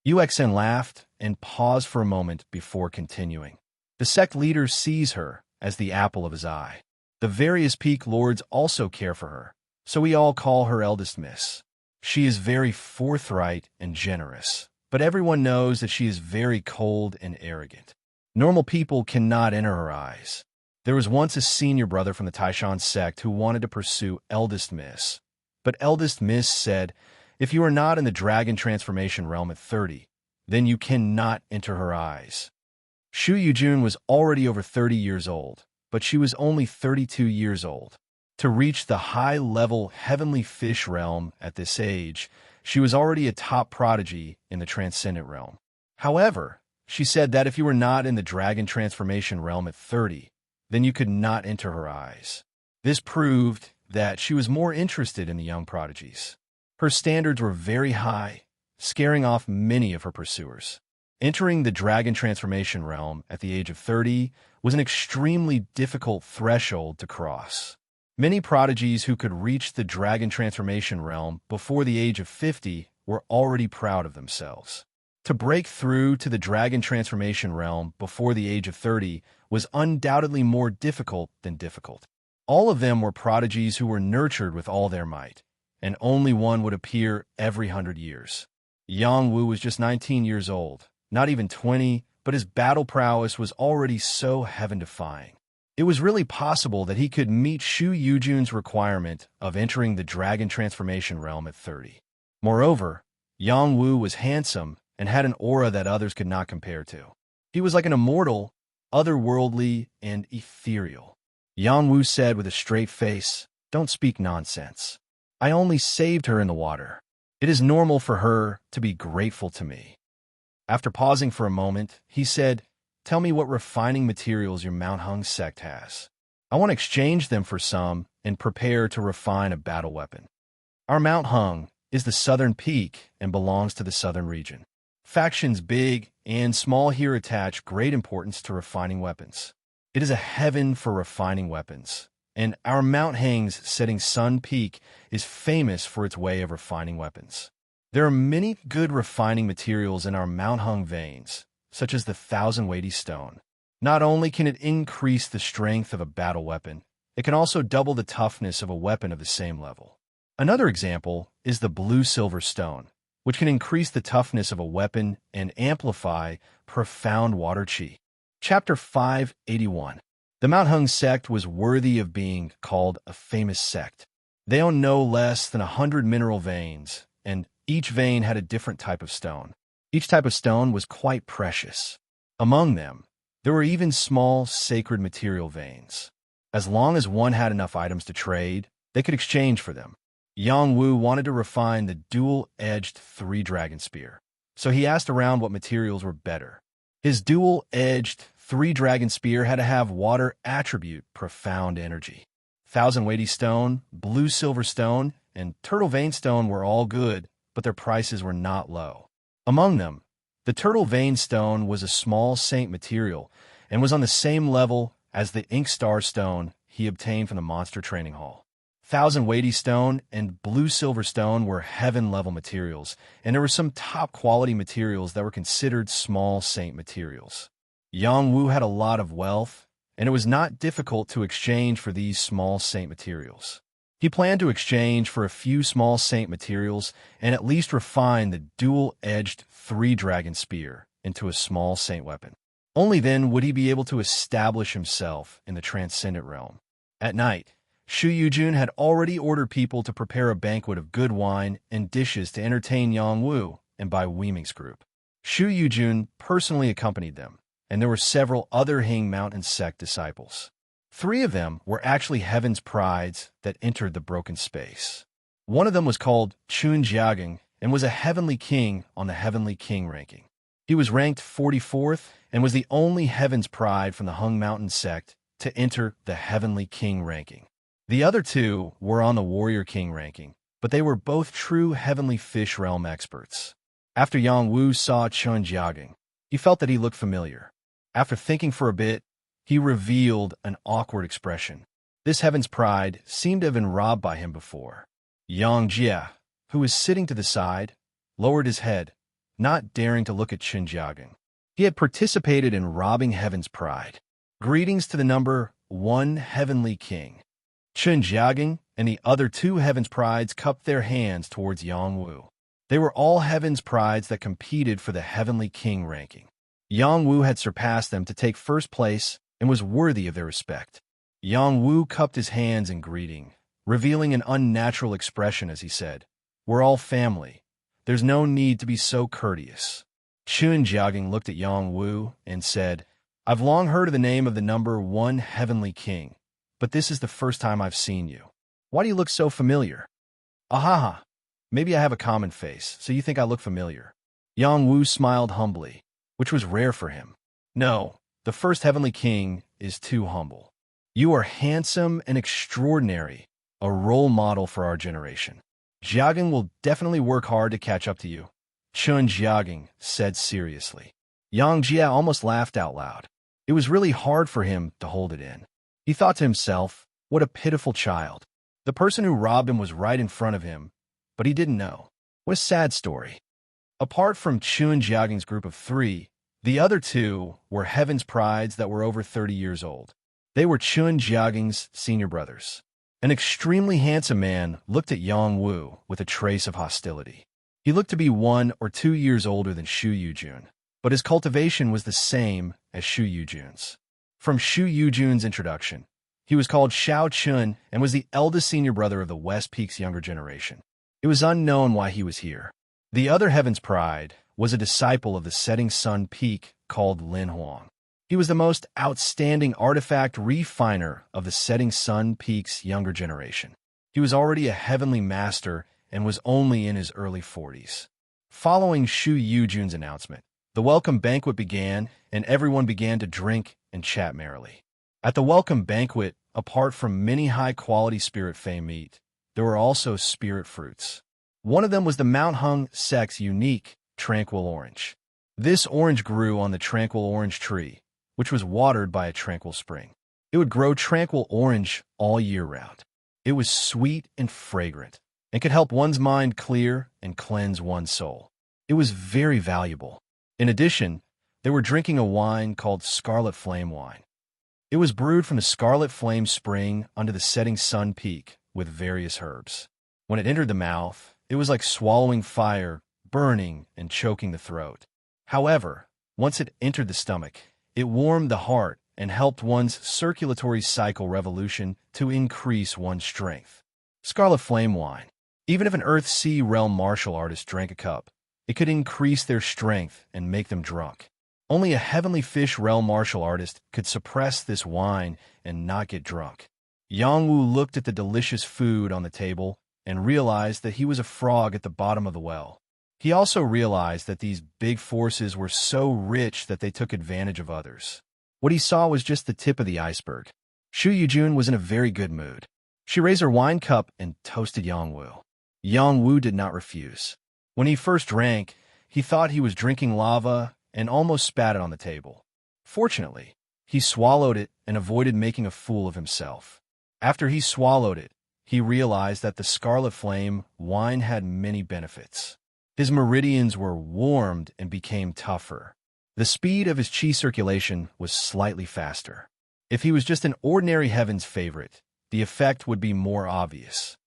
Yu Xian laughed and paused for a moment before continuing. "The sect leader sees her as the apple of his eye. The various peak lords also care for her, so we all call her eldest miss. She is very forthright and generous, but everyone knows that she is very cold and arrogant. Normal people cannot enter her eyes. There was once a senior brother from the Taishan sect who wanted to pursue eldest miss, but eldest miss said, if you are not in the dragon transformation realm at 30, then you cannot enter her eyes. Shu Yujun was already over 30 years old, but she was only 32 years old. To reach the high-level heavenly fish realm at this age, she was already a top prodigy in the transcendent realm. However, she said that if you were not in the dragon transformation realm at 30, then you could not enter her eyes. This proved that she was more interested in the young prodigies. Her standards were very high, scaring off many of her pursuers. Entering the dragon transformation realm at the age of 30 was an extremely difficult threshold to cross. Many prodigies who could reach the dragon transformation realm before the age of 50 were already proud of themselves. To break through to the dragon transformation realm before the age of 30 was undoubtedly more difficult than difficult. All of them were prodigies who were nurtured with all their might, and only one would appear every 100 years. Yang Wu was just 19 years old, not even 20, but his battle prowess was already so heaven-defying. It was really possible that he could meet Shu Yujun's requirement of entering the dragon transformation realm at 30. Moreover, Yang Wu was handsome and had an aura that others could not compare to. He was like an immortal, otherworldly, and ethereal. Yang Wu said with a straight face, "Don't speak nonsense. I only saved her in the water. It is normal for her to be grateful to me." After pausing for a moment, he said, "Tell me what refining materials your Mount Hung sect has. I want to exchange them for some and prepare to refine a battle weapon." Our Mount Hung is the southern peak and belongs to the southern region. Factions big and small here attach great importance to refining weapons. It is a heaven for refining weapons, and our Mount Hang's setting sun peak is famous for its way of refining weapons. There are many good refining materials in our Mount Hung veins, such as the 1,000 weighty stone. Not only can it increase the strength of a battle weapon, it can also double the toughness of a weapon of the same level. Another example is the blue silver stone, which can increase the toughness of a weapon and amplify profound water chi. Chapter 581. The Mount Hung sect was worthy of being called a famous sect. They owned no less than 100 mineral veins, and each vein had a different type of stone. Each type of stone was quite precious. Among them, there were even small sacred material veins. As long as one had enough items to trade, they could exchange for them. Yang Wu wanted to refine the dual-edged three-dragon spear, so he asked around what materials were better. His dual-edged three-dragon spear had to have water attribute profound energy. 1,000 weighty stone, blue silver stone, and turtle vein stone were all good, but their prices were not low. Among them, the turtle vein stone was a small saint material and was on the same level as the ink star stone he obtained from the monster training hall. 1,000 weighty stone and blue silver stone were heaven-level materials, and there were some top-quality materials that were considered small saint materials. Yang Wu had a lot of wealth, and it was not difficult to exchange for these small saint materials. He planned to exchange for a few small saint materials and at least refine the dual-edged three-dragon spear into a small saint weapon. Only then would he be able to establish himself in the transcendent realm. At night, Shu Yujun had already ordered people to prepare a banquet of good wine and dishes to entertain Yang Wu and Bai Weiming's group. Shu Yujun personally accompanied them, and there were several other Hing Mountain sect disciples. 3 of them were actually heaven's prides that entered the broken space. One of them was called Chun Jiageng and was a heavenly king on the heavenly king ranking. He was ranked 44th and was the only heaven's pride from the Hung Mountain sect to enter the heavenly king ranking. The other 2 were on the warrior king ranking, but they were both true heavenly fish realm experts. After Yang Wu saw Chun Jiageng, he felt that he looked familiar. After thinking for a bit, he revealed an awkward expression. This heaven's pride seemed to have been robbed by him before. Yang Jia, who was sitting to the side, lowered his head, not daring to look at Chun Jiageng. He had participated in robbing heaven's pride. Greetings to the number one heavenly king. Chen Jiaging and the other two Heaven's Prides cupped their hands towards Yang Wu. They were all Heaven's Prides that competed for the Heavenly King ranking. Yang Wu had surpassed them to take first place and was worthy of their respect. Yang Wu cupped his hands in greeting, revealing an unnatural expression as he said, "We're all family. There's no need to be so courteous." Chen Jiaging looked at Yang Wu and said, "I've long heard of the name of the number one Heavenly King, but this is the first time I've seen you. Why do you look so familiar?" "Ahaha, maybe I have a common face, so you think I look familiar." Yang Wu smiled humbly, which was rare for him. "No, the first Heavenly King is too humble. You are handsome and extraordinary, a role model for our generation. Jiaging will definitely work hard to catch up to you," Chen Jiaging said seriously. Yang Jia almost laughed out loud. It was really hard for him to hold it in. He thought to himself, what a pitiful child. The person who robbed him was right in front of him, but he didn't know. What a sad story. Apart from Chen Jiaging's group of 3, the other 2 were Heaven's Prides that were over 30 years old. They were Chen Jiaging's senior brothers. An extremely handsome man looked at Yang Wu with a trace of hostility. He looked to be 1 or 2 years older than Xu Yujun, but his cultivation was the same as Xu Yujun's. From Xu Yujun's introduction, he was called Xiao Chun and was the eldest senior brother of the West Peak's younger generation. It was unknown why he was here. The other Heaven's Pride was a disciple of the setting sun peak called Lin Huang. He was the most outstanding artifact refiner of the setting sun peak's younger generation. He was already a heavenly master and was only in his early 40s. Following Xu Yujun's announcement, the welcome banquet began and everyone began to drink and chat merrily. At the welcome banquet, apart from many high-quality spirit fei meat, there were also spirit fruits. One of them was the Mount Hung Sec's unique tranquil orange. This orange grew on the tranquil orange tree, which was watered by a tranquil spring. It would grow tranquil orange all year round. It was sweet and fragrant, and could help one's mind clear and cleanse one's soul. It was very valuable. In addition, they were drinking a wine called Scarlet Flame wine. It was brewed from the Scarlet Flame spring under the setting sun peak with various herbs. When it entered the mouth, it was like swallowing fire, burning and choking the throat. However, once it entered the stomach, it warmed the heart and helped one's circulatory cycle revolution to increase one's strength. Scarlet Flame wine. Even if an Earth-Sea realm martial artist drank a cup, it could increase their strength and make them drunk. Only a Heavenly Fish realm martial artist could suppress this wine and not get drunk. Yang Wu looked at the delicious food on the table and realized that he was a frog at the bottom of the well. He also realized that these big forces were so rich that they took advantage of others. What he saw was just the tip of the iceberg. Xu Yujun was in a very good mood. She raised her wine cup and toasted Yang Wu. Yang Wu did not refuse. When he first drank, he thought he was drinking lava and almost spat it on the table. Fortunately, he swallowed it and avoided making a fool of himself. After he swallowed it, he realized that the Scarlet Flame wine had many benefits. His meridians were warmed and became tougher. The speed of his qi circulation was slightly faster. If he was just an ordinary Heaven's favorite, the effect would be more obvious.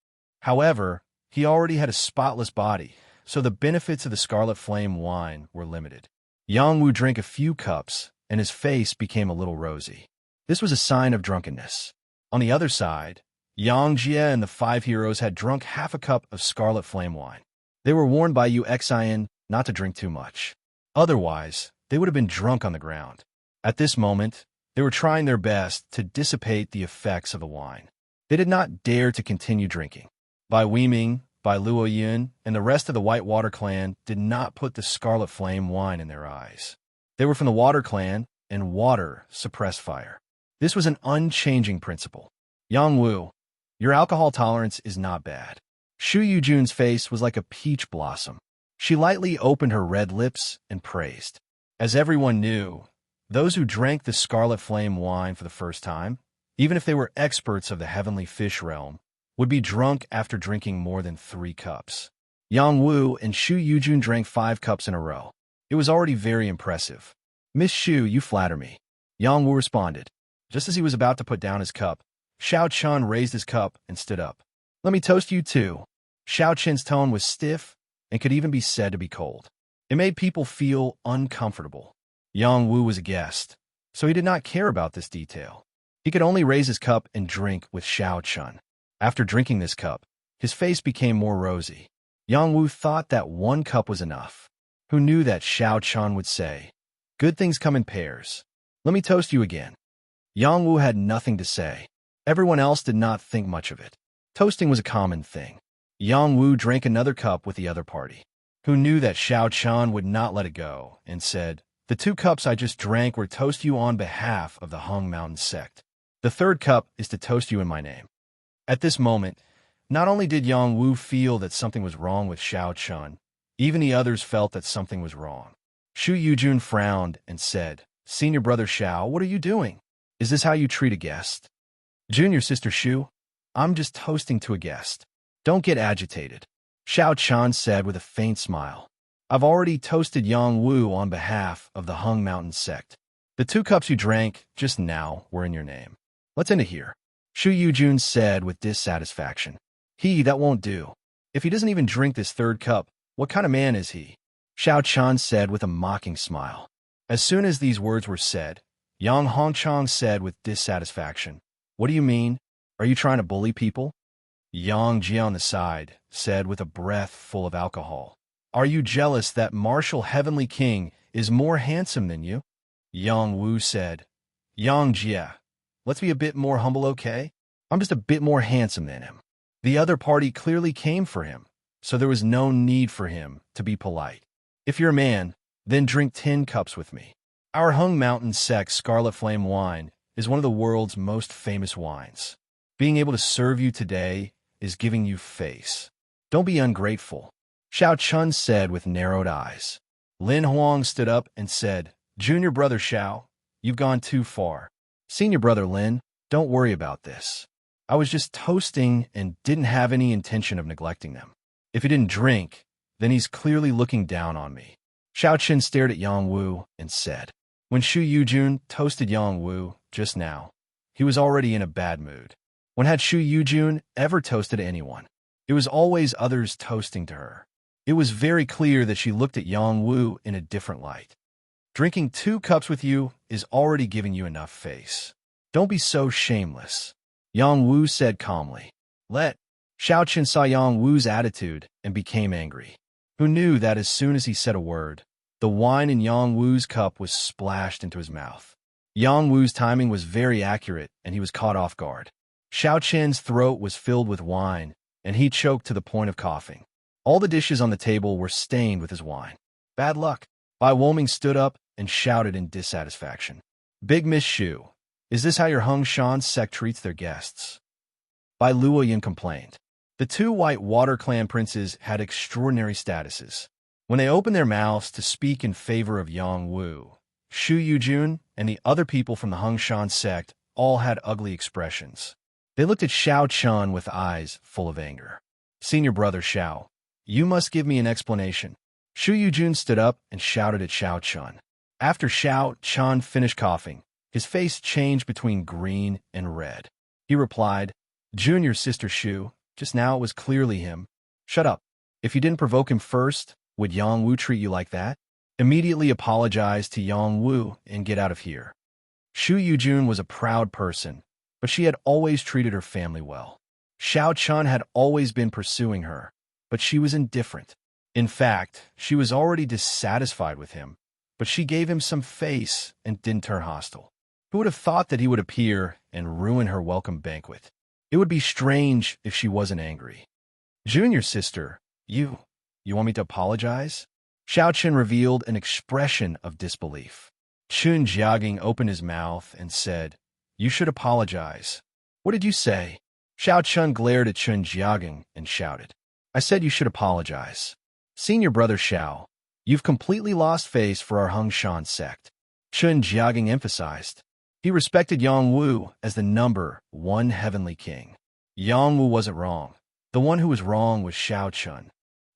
However, he already had a spotless body, so the benefits of the Scarlet Flame wine were limited. Yang Wu drank a few cups, and his face became a little rosy. This was a sign of drunkenness. On the other side, Yang Jie and the 5 heroes had drunk half a cup of Scarlet Flame wine. They were warned by Yu Xian not to drink too much. Otherwise, they would have been drunk on the ground. At this moment, they were trying their best to dissipate the effects of the wine. They did not dare to continue drinking. Bai Weiming, Bai Luoyun, and the rest of the Whitewater clan did not put the Scarlet Flame wine in their eyes. They were from the Water clan, and water suppressed fire. This was an unchanging principle. Yang Wu, your alcohol tolerance is not bad. Xu Yujun's face was like a peach blossom. She lightly opened her red lips and praised. As everyone knew, those who drank the Scarlet Flame wine for the first time, even if they were experts of the Heavenly Fish realm, would be drunk after drinking more than 3 cups. Yang Wu and Xu Yujun drank 5 cups in a row. It was already very impressive. Miss Xu, you flatter me. Yang Wu responded. Just as he was about to put down his cup, Xiao Chun raised his cup and stood up. Let me toast you too. Xiao Chen's tone was stiff and could even be said to be cold. It made people feel uncomfortable. Yang Wu was a guest, so he did not care about this detail. He could only raise his cup and drink with Xiao Chun. After drinking this cup, his face became more rosy. Yang Wu thought that one cup was enough. Who knew that Xiao Chun would say, "Good things come in pairs. Let me toast you again." Yang Wu had nothing to say. Everyone else did not think much of it. Toasting was a common thing. Yang Wu drank another cup with the other party. Who knew that Xiao Chun would not let it go and said, "The 2 cups I just drank were toast you on behalf of the Hung Mountain sect. The 3rd cup is to toast you in my name." At this moment, not only did Yang Wu feel that something was wrong with Xiao Chun, even the others felt that something was wrong. Shu Yujun frowned and said, "Senior brother Xiao, what are you doing? Is this how you treat a guest?" "Junior sister Shu, I'm just toasting to a guest. Don't get agitated," Xiao Chun said with a faint smile. "I've already toasted Yang Wu on behalf of the Hung Mountain sect. The 2 cups you drank just now were in your name. Let's end it here," Shu Yujun said with dissatisfaction. That won't do. If he doesn't even drink this 3rd cup, what kind of man is he?" Xiao Chun said with a mocking smile. As soon as these words were said, Yang Hongchang said with dissatisfaction, "What do you mean? Are you trying to bully people?" Yang Jie on the side said with a breath full of alcohol, "Are you jealous that martial heavenly king is more handsome than you?" Yang Wu said, "Yang Jie, let's be a bit more humble, okay? I'm just a bit more handsome than him." The other party clearly came for him, so there was no need for him to be polite. "If you're a man, then drink 10 cups with me. Our Hung Mountain sect Scarlet Flame wine is one of the world's most famous wines. Being able to serve you today is giving you face. Don't be ungrateful," Xiao Chun said with narrowed eyes. Lin Huang stood up and said, "Junior brother Xiao, you've gone too far. Senior brother Lin, don't worry about this. I was just toasting and didn't have any intention of neglecting them. If he didn't drink, then he's clearly looking down on me." Xiao Chen stared at Yang Wu and said, when Shu Yujun toasted Yang Wu just now, he was already in a bad mood. When had Shu Yujun ever toasted anyone? It was always others toasting to her. It was very clear that she looked at Yang Wu in a different light. Drinking 2 cups with you is already giving you enough face. Don't be so shameless, Yang Wu said calmly. Xiao Chen saw Yang Wu's attitude and became angry. Who knew that as soon as he said a word, the wine in Yang Wu's cup was splashed into his mouth. Yang Wu's timing was very accurate, and he was caught off guard. Xiao Chen's throat was filled with wine, and he choked to the point of coughing. All the dishes on the table were stained with his wine. Bad luck. Bai Woming stood up and shouted in dissatisfaction. "Big Miss Shu, is this how your Hung Shan sect treats their guests?" Bai Luoyan complained. The 2 White Water Clan princes had extraordinary statuses. When they opened their mouths to speak in favor of Yang Wu, Shu Yujun and the other people from the Hung Shan sect all had ugly expressions. They looked at Xiao Chun with eyes full of anger. "Senior brother Xiao, you must give me an explanation." Shu Yujun stood up and shouted at Xiao Chun. After Xiao Chun finished coughing, his face changed between green and red. He replied, "Junior sister Shu, just now it was clearly him." "Shut up. If you didn't provoke him first, would Yang Wu treat you like that? Immediately apologize to Yang Wu and get out of here." Shu Yujun was a proud person, but she had always treated her family well. Xiao Chun had always been pursuing her, but she was indifferent. In fact, she was already dissatisfied with him, but she gave him some face and didn't turn hostile. Who would have thought that he would appear and ruin her welcome banquet? It would be strange if she wasn't angry. "Junior sister, you want me to apologize?" Xiao Chen revealed an expression of disbelief. Chun Jiaging opened his mouth and said, "You should apologize." "What did you say?" Xiao Chun glared at Chun Jiaging and shouted, "I said you should apologize. Senior brother Xiao, you've completely lost face for our Hung Shan sect." Chun Jiaging emphasized. He respected Yang Wu as the #1 heavenly king. Yang Wu wasn't wrong. The one who was wrong was Xiao Chun.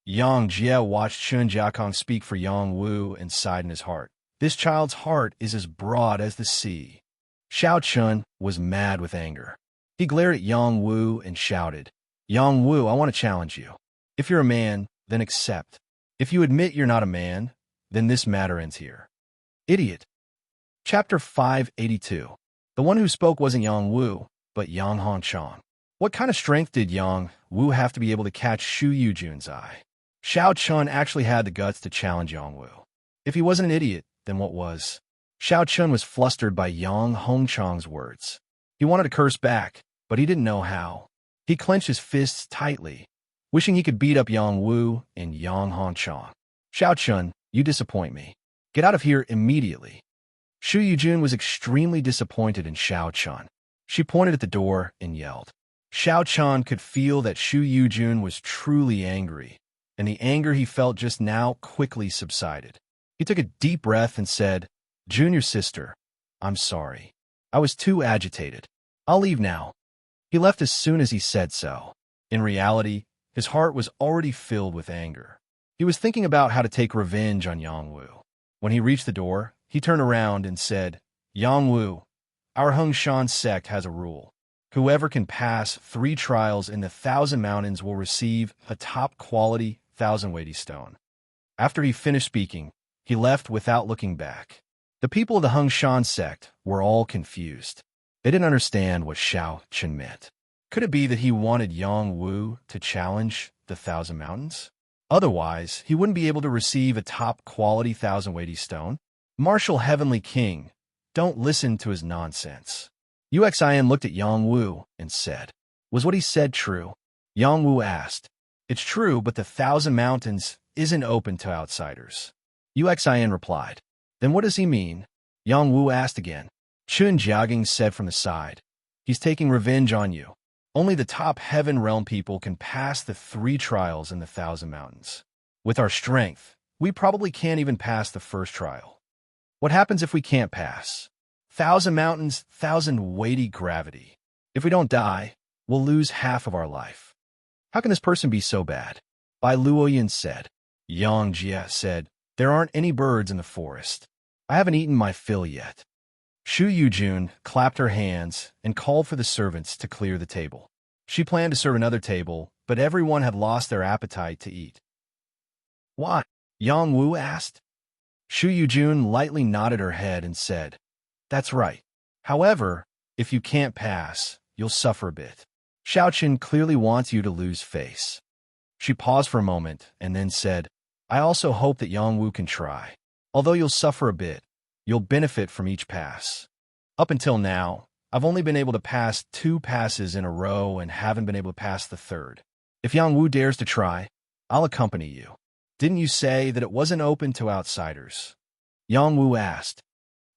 Yang Jie watched Chun Jiakong speak for Yang Wu and sighed in his heart. This child's heart is as broad as the sea. Xiao Chun was mad with anger. He glared at Yang Wu and shouted, Yang Wu, I want to challenge you. If you're a man, then accept. If you admit you're not a man, then this matter ends here. Idiot. Chapter 582. The one who spoke wasn't Yang Wu, but Yang Hongchang. What kind of strength did Yang Wu have to be able to catch Shu Yujun's eye? Xiao Chun actually had the guts to challenge Yang Wu. If he wasn't an idiot, then what was? Xiao Chun was flustered by Yang Hongchang's words. He wanted to curse back, but he didn't know how. He clenched his fists tightly, wishing he could beat up Yang Wu and Yang Hongchang. Xiao Chun, you disappoint me. Get out of here immediately. Shu Yujun was extremely disappointed in Xiao Chun. She pointed at the door and yelled. Xiao Chun could feel that Shu Yujun was truly angry, and the anger he felt just now quickly subsided. He took a deep breath and said, Junior sister, I'm sorry. I was too agitated. I'll leave now. He left as soon as he said so. In reality, his heart was already filled with anger. He was thinking about how to take revenge on Yang Wu. When he reached the door, he turned around and said, Yang Wu, our Hongshan sect has a rule. Whoever can pass 3 trials in the 1,000 Mountains will receive a top-quality 1,000 weighty stone. After he finished speaking, he left without looking back. The people of the Hongshan sect were all confused. They didn't understand what Xiao Chun meant. Could it be that he wanted Yang Wu to challenge the 1,000 Mountains? Otherwise, he wouldn't be able to receive a top-quality 1,000 weighty stone. Martial Heavenly King, don't listen to his nonsense. Uxin looked at Yang Wu and said, Was what he said true? Yang Wu asked. It's true, but the 1,000 Mountains isn't open to outsiders. Uxin replied. Then what does he mean? Yang Wu asked again. Chun Jiagang said from the side. He's taking revenge on you. Only the top heaven realm people can pass the 3 trials in the 1,000 Mountains. With our strength, we probably can't even pass the first trial. What happens if we can't pass? 1,000 Mountains, 1,000 weighty gravity. If we don't die, we'll lose half of our life. How can this person be so bad? Bai Luoyan said. Yang Jia said, There aren't any birds in the forest. I haven't eaten my fill yet. Shu Yujun clapped her hands and called for the servants to clear the table. She planned to serve another table, but everyone had lost their appetite to eat. What? Yang Wu asked. Shu Yujun lightly nodded her head and said, That's right. However, if you can't pass, you'll suffer a bit. Xiao Chun clearly wants you to lose face. She paused for a moment and then said, I also hope that Yang Wu can try. Although you'll suffer a bit, you'll benefit from each pass. Up until now, I've only been able to pass 2 passes in a row and haven't been able to pass the 3rd. If Yang Wu dares to try, I'll accompany you. Didn't you say that it wasn't open to outsiders? Yang Wu asked.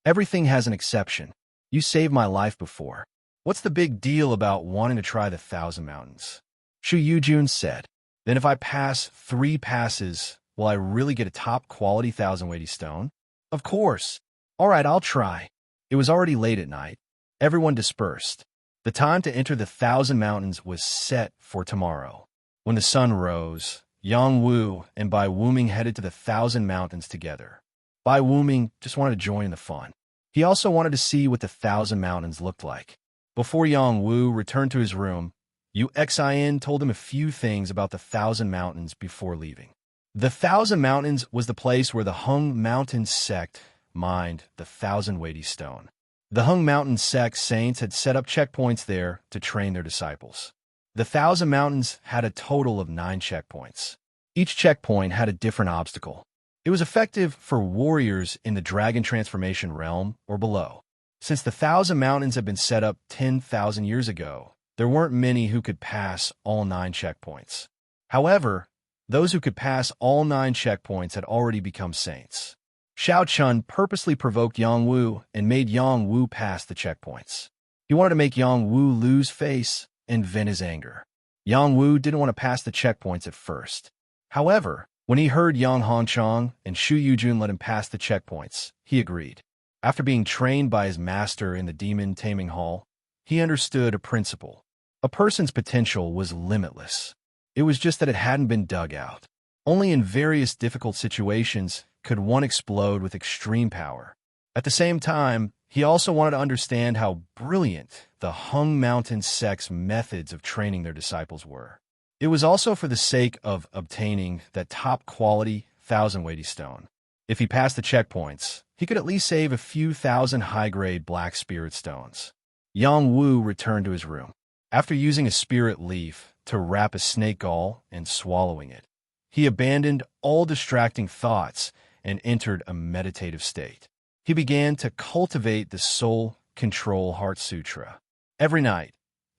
Everything has an exception. You saved my life before. What's the big deal about wanting to try the 1,000 Mountains? Shu Yujun said. Then if I pass 3 passes, will I really get a top-quality 1,000 weighty stone? Of course. All right, I'll try. It was already late at night. Everyone dispersed. The time to enter the 1,000 Mountains was set for tomorrow. When the sun rose, Yang Wu and Bai Wuming headed to the 1,000 Mountains together. Bai Wuming just wanted to join the fun. He also wanted to see what the 1,000 Mountains looked like. Before Yang Wu returned to his room, Uxin told him a few things about the 1,000 Mountains before leaving. The 1,000 Mountains was the place where the Hung Mountain sect mined the 1,000 weighty stone. The Hung Mountain sect saints had set up checkpoints there to train their disciples. The 1,000 Mountains had a total of 9 checkpoints. Each checkpoint had a different obstacle. It was effective for warriors in the dragon transformation realm or below. Since the 1,000 Mountains had been set up 10,000 years ago, there weren't many who could pass all 9 checkpoints. However, those who could pass all 9 checkpoints had already become saints. Xiao Chun purposely provoked Yang Wu and made Yang Wu pass the checkpoints. He wanted to make Yang Wu lose face and vent his anger. Yang Wu didn't want to pass the checkpoints at first. However, when he heard Yang Hongchang and Shu Yujun let him pass the checkpoints, he agreed. After being trained by his master in the Demon Taming Hall, he understood a principle. A person's potential was limitless. It was just that it hadn't been dug out. Only in various difficult situations could one explode with extreme power. At the same time, He also wanted to understand how brilliant the Hung Mountain sect's methods of training their disciples were. It was also for the sake of obtaining that top-quality thousand-weighty stone. If he passed the checkpoints, he could at least save a few thousand high-grade black spirit stones. Yang Wu returned to his room. After using a spirit leaf to wrap a snake gall and swallowing it, he abandoned all distracting thoughts and entered a meditative state. He began to cultivate the Soul Control Heart Sutra. Every night,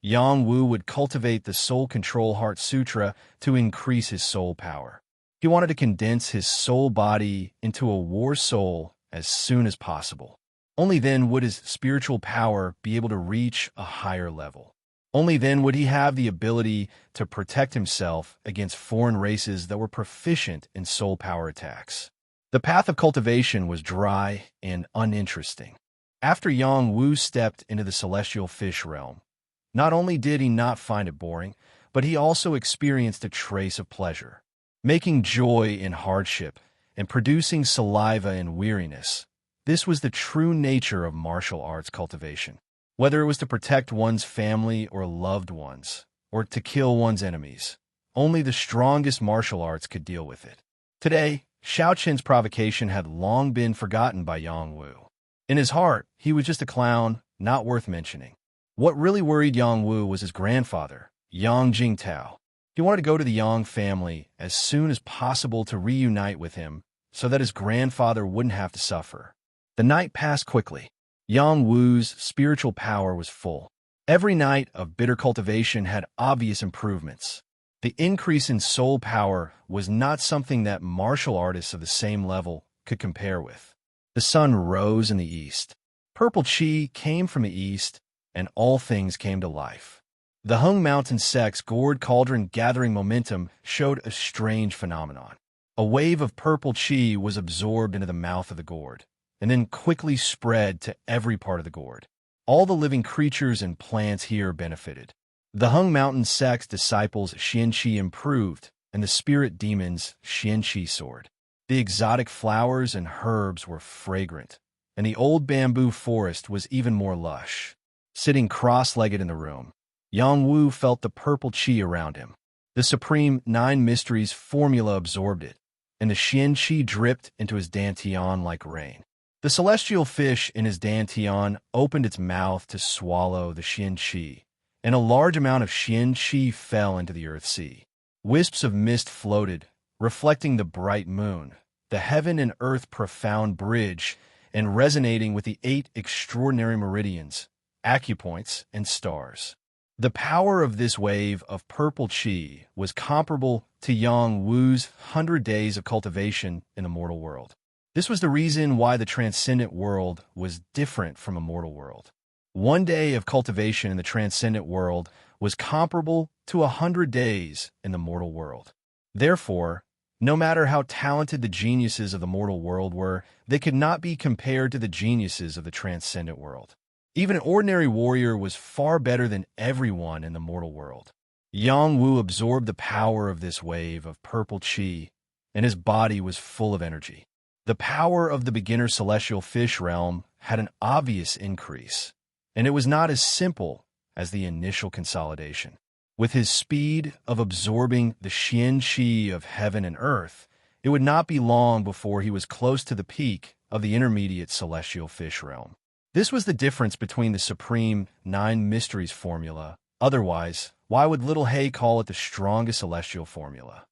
Yang Wu would cultivate the Soul Control Heart Sutra to increase his soul power. He wanted to condense his soul body into a war soul as soon as possible. Only then would his spiritual power be able to reach a higher level. Only then would he have the ability to protect himself against foreign races that were proficient in soul power attacks. The path of cultivation was dry and uninteresting. After Yang Wu stepped into the celestial fish realm, not only did he not find it boring, but he also experienced a trace of pleasure. Making joy in hardship and producing saliva in weariness, this was the true nature of martial arts cultivation. Whether it was to protect one's family or loved ones, or to kill one's enemies, only the strongest martial arts could deal with it. Today, Xiaoqin's provocation had long been forgotten by Yang Wu. In his heart, he was just a clown, not worth mentioning. What really worried Yang Wu was his grandfather, Yang Jingtao. He wanted to go to the Yang family as soon as possible to reunite with him so that his grandfather wouldn't have to suffer. The night passed quickly. Yang Wu's spiritual power was full. Every night of bitter cultivation had obvious improvements. The increase in soul power was not something that martial artists of the same level could compare with. The sun rose in the east. Purple chi came from the east, and all things came to life. The Hung Mountain sect's gourd cauldron gathering momentum showed a strange phenomenon. A wave of purple chi was absorbed into the mouth of the gourd, and then quickly spread to every part of the gourd. All the living creatures and plants here benefited. The Hung Mountain sect's disciples' Xianqi improved, and the spirit demons' Xianqi soared. The exotic flowers and herbs were fragrant, and the old bamboo forest was even more lush. Sitting cross-legged in the room, Yang Wu felt the purple chi around him. The supreme 9 mysteries formula absorbed it, and the Xianqi dripped into his dantian like rain. The celestial fish in his dantian opened its mouth to swallow the Xianqi, and a large amount of Xianqi fell into the earth sea. Wisps of mist floated, reflecting the bright moon, the heaven and earth profound bridge, and resonating with the 8 extraordinary meridians, acupoints, and stars. The power of this wave of purple chi was comparable to Yang Wu's 100 days of cultivation in the mortal world. This was the reason why the transcendent world was different from a mortal world. 1 day of cultivation in the transcendent world was comparable to 100 days in the mortal world. Therefore, no matter how talented the geniuses of the mortal world were, they could not be compared to the geniuses of the transcendent world. Even an ordinary warrior was far better than everyone in the mortal world. Yang Wu absorbed the power of this wave of purple chi, and his body was full of energy. The power of the beginner celestial fish realm had an obvious increase, and it was not as simple as the initial consolidation. With his speed of absorbing the Xianqi of heaven and earth, it would not be long before he was close to the peak of the intermediate celestial fish realm. This was the difference between the supreme 9 mysteries formula. Otherwise, why would Little Hay call it the strongest celestial formula?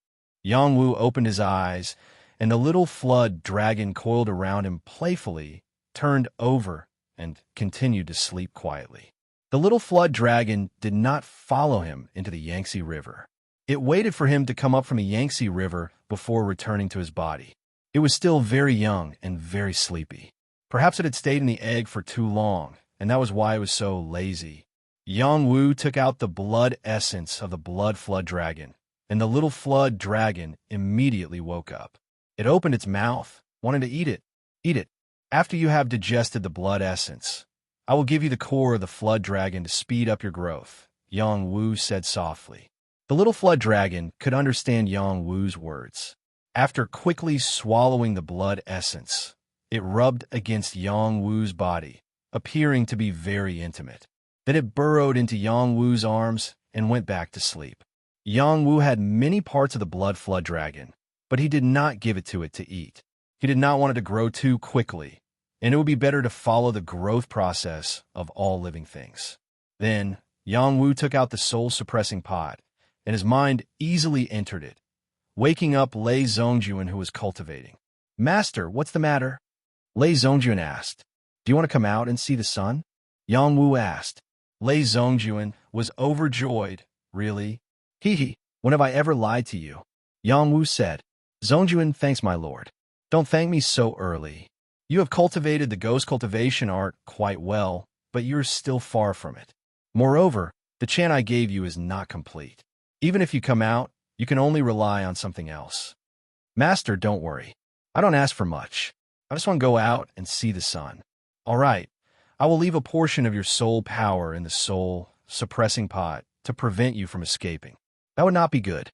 Yang Wu opened his eyes, and the little flood dragon coiled around him playfully turned over and continued to sleep quietly. The little flood dragon did not follow him into the Yangtze River. It waited for him to come up from the Yangtze River before returning to his body. It was still very young and very sleepy. Perhaps it had stayed in the egg for too long, and that was why it was so lazy. Yang Wu took out the blood essence of the blood flood dragon, and the little flood dragon immediately woke up. It opened its mouth, wanting to eat it. Eat it. After you have digested the blood essence, I will give you the core of the flood dragon to speed up your growth, Yang Wu said softly. The little flood dragon could understand Yang Wu's words. After quickly swallowing the blood essence, it rubbed against Yang Wu's body, appearing to be very intimate. Then it burrowed into Yang Wu's arms and went back to sleep. Yang Wu had many parts of the blood flood dragon, but he did not give it to eat. He did not want it to grow too quickly, and it would be better to follow the growth process of all living things. Then, Yang Wu took out the soul-suppressing pot, and his mind easily entered it, waking up Lei Zhongjuan, who was cultivating. "Master, what's the matter?" Lei Zhongjuan asked. "Do you want to come out and see the sun?" Yang Wu asked. Lei Zhongjuan was overjoyed. "Really? Hee, when have I ever lied to you?" Yang Wu said. "Zhongjuan, thanks my lord. Don't thank me so early. You have cultivated the ghost cultivation art quite well, but you're still far from it. Moreover, the chant I gave you is not complete. Even if you come out, you can only rely on something else." "Master, don't worry. I don't ask for much. I just want to go out and see the sun." "All right. I will leave a portion of your soul power in the soul-suppressing pot to prevent you from escaping." "That would not be good."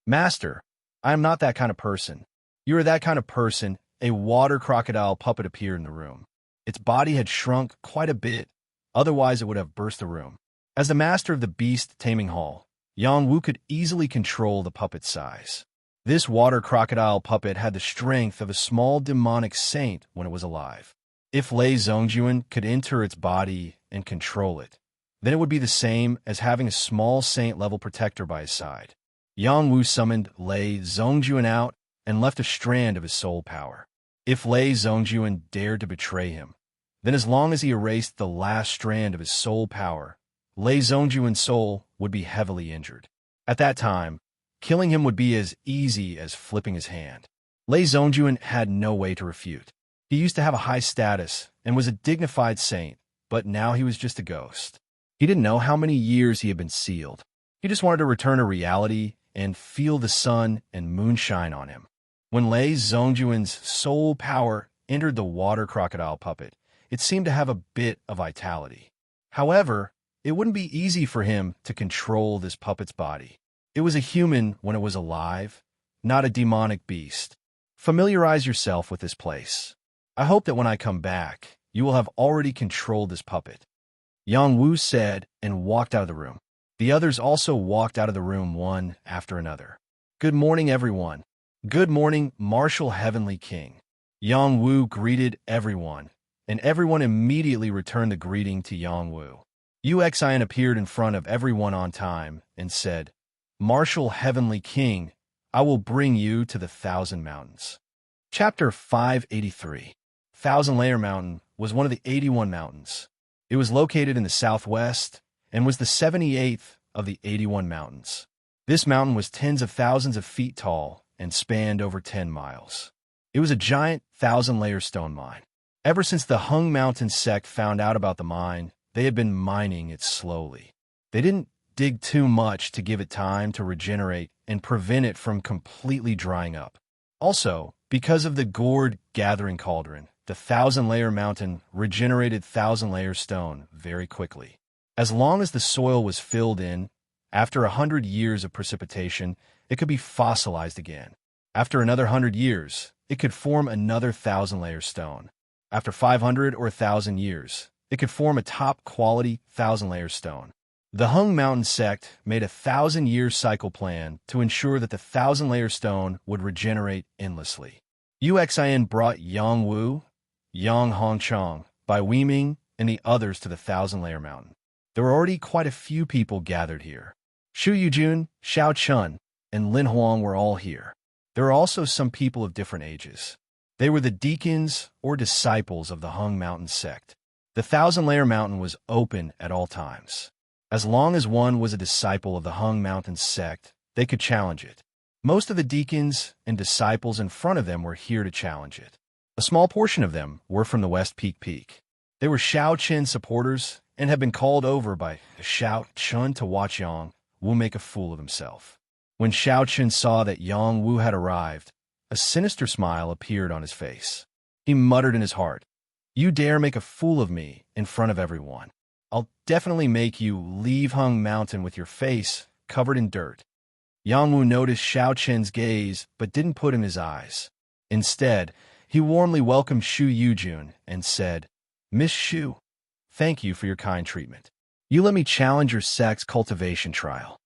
"Master, I am not that kind of person." "You are that kind of person." A water crocodile puppet appeared in the room. Its body had shrunk quite a bit, otherwise it would have burst the room. As the master of the beast taming hall, Yang Wu could easily control the puppet's size. This water crocodile puppet had the strength of a small demonic saint when it was alive. If Lei Zhongjuan could enter its body and control it, then it would be the same as having a small saint-level protector by his side. Yang Wu summoned Lei Zhongjuan out and left a strand of his soul power. If Lei Zhongjuan dared to betray him, then as long as he erased the last strand of his soul power, Lei Zhongjuan's soul would be heavily injured. At that time, killing him would be as easy as flipping his hand. Lei Zhongjuan had no way to refute. He used to have a high status and was a dignified saint, but now he was just a ghost. He didn't know how many years he had been sealed. He just wanted to return to reality and feel the sun and moon shine on him. When Lei Zhongjuan's soul power entered the water crocodile puppet, it seemed to have a bit of vitality. However, it wouldn't be easy for him to control this puppet's body. It was a human when it was alive, not a demonic beast. Familiarize yourself with this place. I hope that when I come back, you will have already controlled this puppet." Yang Wu said and walked out of the room. The others also walked out of the room one after another. "Good morning, everyone." "Good morning, Martial Heavenly King." Yang Wu greeted everyone, and everyone immediately returned the greeting to Yang Wu. Uxian appeared in front of everyone on time and said, "Martial Heavenly King, I will bring you to the Thousand Mountains." Chapter 583. Thousand Layer Mountain was one of the 81 mountains. It was located in the southwest and was the 78th of the 81 mountains. This mountain was tens of thousands of feet tall and spanned over 10 miles. It was a giant thousand-layer stone mine. Ever since the Hung Mountain sect found out about the mine, they had been mining it slowly. They didn't dig too much to give it time to regenerate and prevent it from completely drying up. Also, because of the gourd gathering cauldron, the thousand-layer mountain regenerated thousand-layer stone very quickly. As long as the soil was filled in, after 100 years of precipitation, it could be fossilized again. After another 100 years, it could form another thousand-layer stone. After 500 or 1,000 years, it could form a top-quality thousand-layer stone. The Hung Mountain sect made a 1,000-year cycle plan to ensure that the thousand-layer stone would regenerate endlessly. Uxian brought Yang Wu, Yang Hongchang, Bai Weiming, and the others to the thousand-layer mountain. There were already quite a few people gathered here. Shu Yujun, Xiao Chun, and Lin Huang were all here. There were also some people of different ages. They were the deacons or disciples of the Hung Mountain sect. The thousand-layer mountain was open at all times. As long as one was a disciple of the Hung Mountain sect, they could challenge it. Most of the deacons and disciples in front of them were here to challenge it. A small portion of them were from the West Peak. They were Xiao Chen supporters and had been called over by Xiao Chun to watch Yang Wu make a fool of himself. When Xiao Chen saw that Yang Wu had arrived, a sinister smile appeared on his face. He muttered in his heart, "You dare make a fool of me in front of everyone. I'll definitely make you leave Hung Mountain with your face covered in dirt." Yang Wu noticed Xiao Chen's gaze but didn't put him in his eyes. Instead, he warmly welcomed Shu Yujun and said, "Miss Shu, Thank you for your kind treatment. You let me challenge your sex cultivation trial.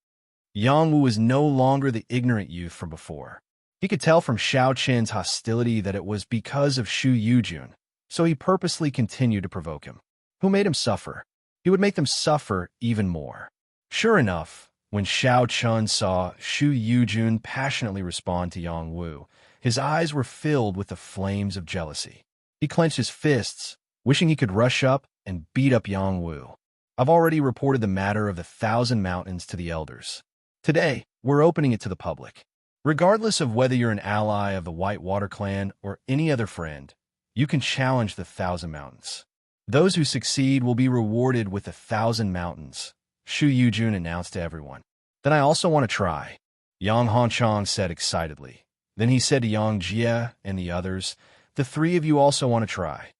Yang Wu was no longer the ignorant youth from before. He could tell from Xiao Qin's hostility that it was because of Shu Yujun, so he purposely continued to provoke him. Who made him suffer? He would make them suffer even more. Sure enough, when Xiao Chun saw Shu Yujun passionately respond to Yang Wu, his eyes were filled with the flames of jealousy. He clenched his fists, wishing he could rush up and beat up Yang Wu. I've already reported the matter of the 1,000 Mountains to the elders. Today, we're opening it to the public. Regardless of whether you're an ally of the White Water Clan or any other friend, you can challenge the 1,000 Mountains. Those who succeed will be rewarded with the 1,000 Mountains, Shu Yujun announced to everyone. Then I also want to try, Yang Hanchang said excitedly. Then he said to Yang Jie and the others, the three of you also want to try.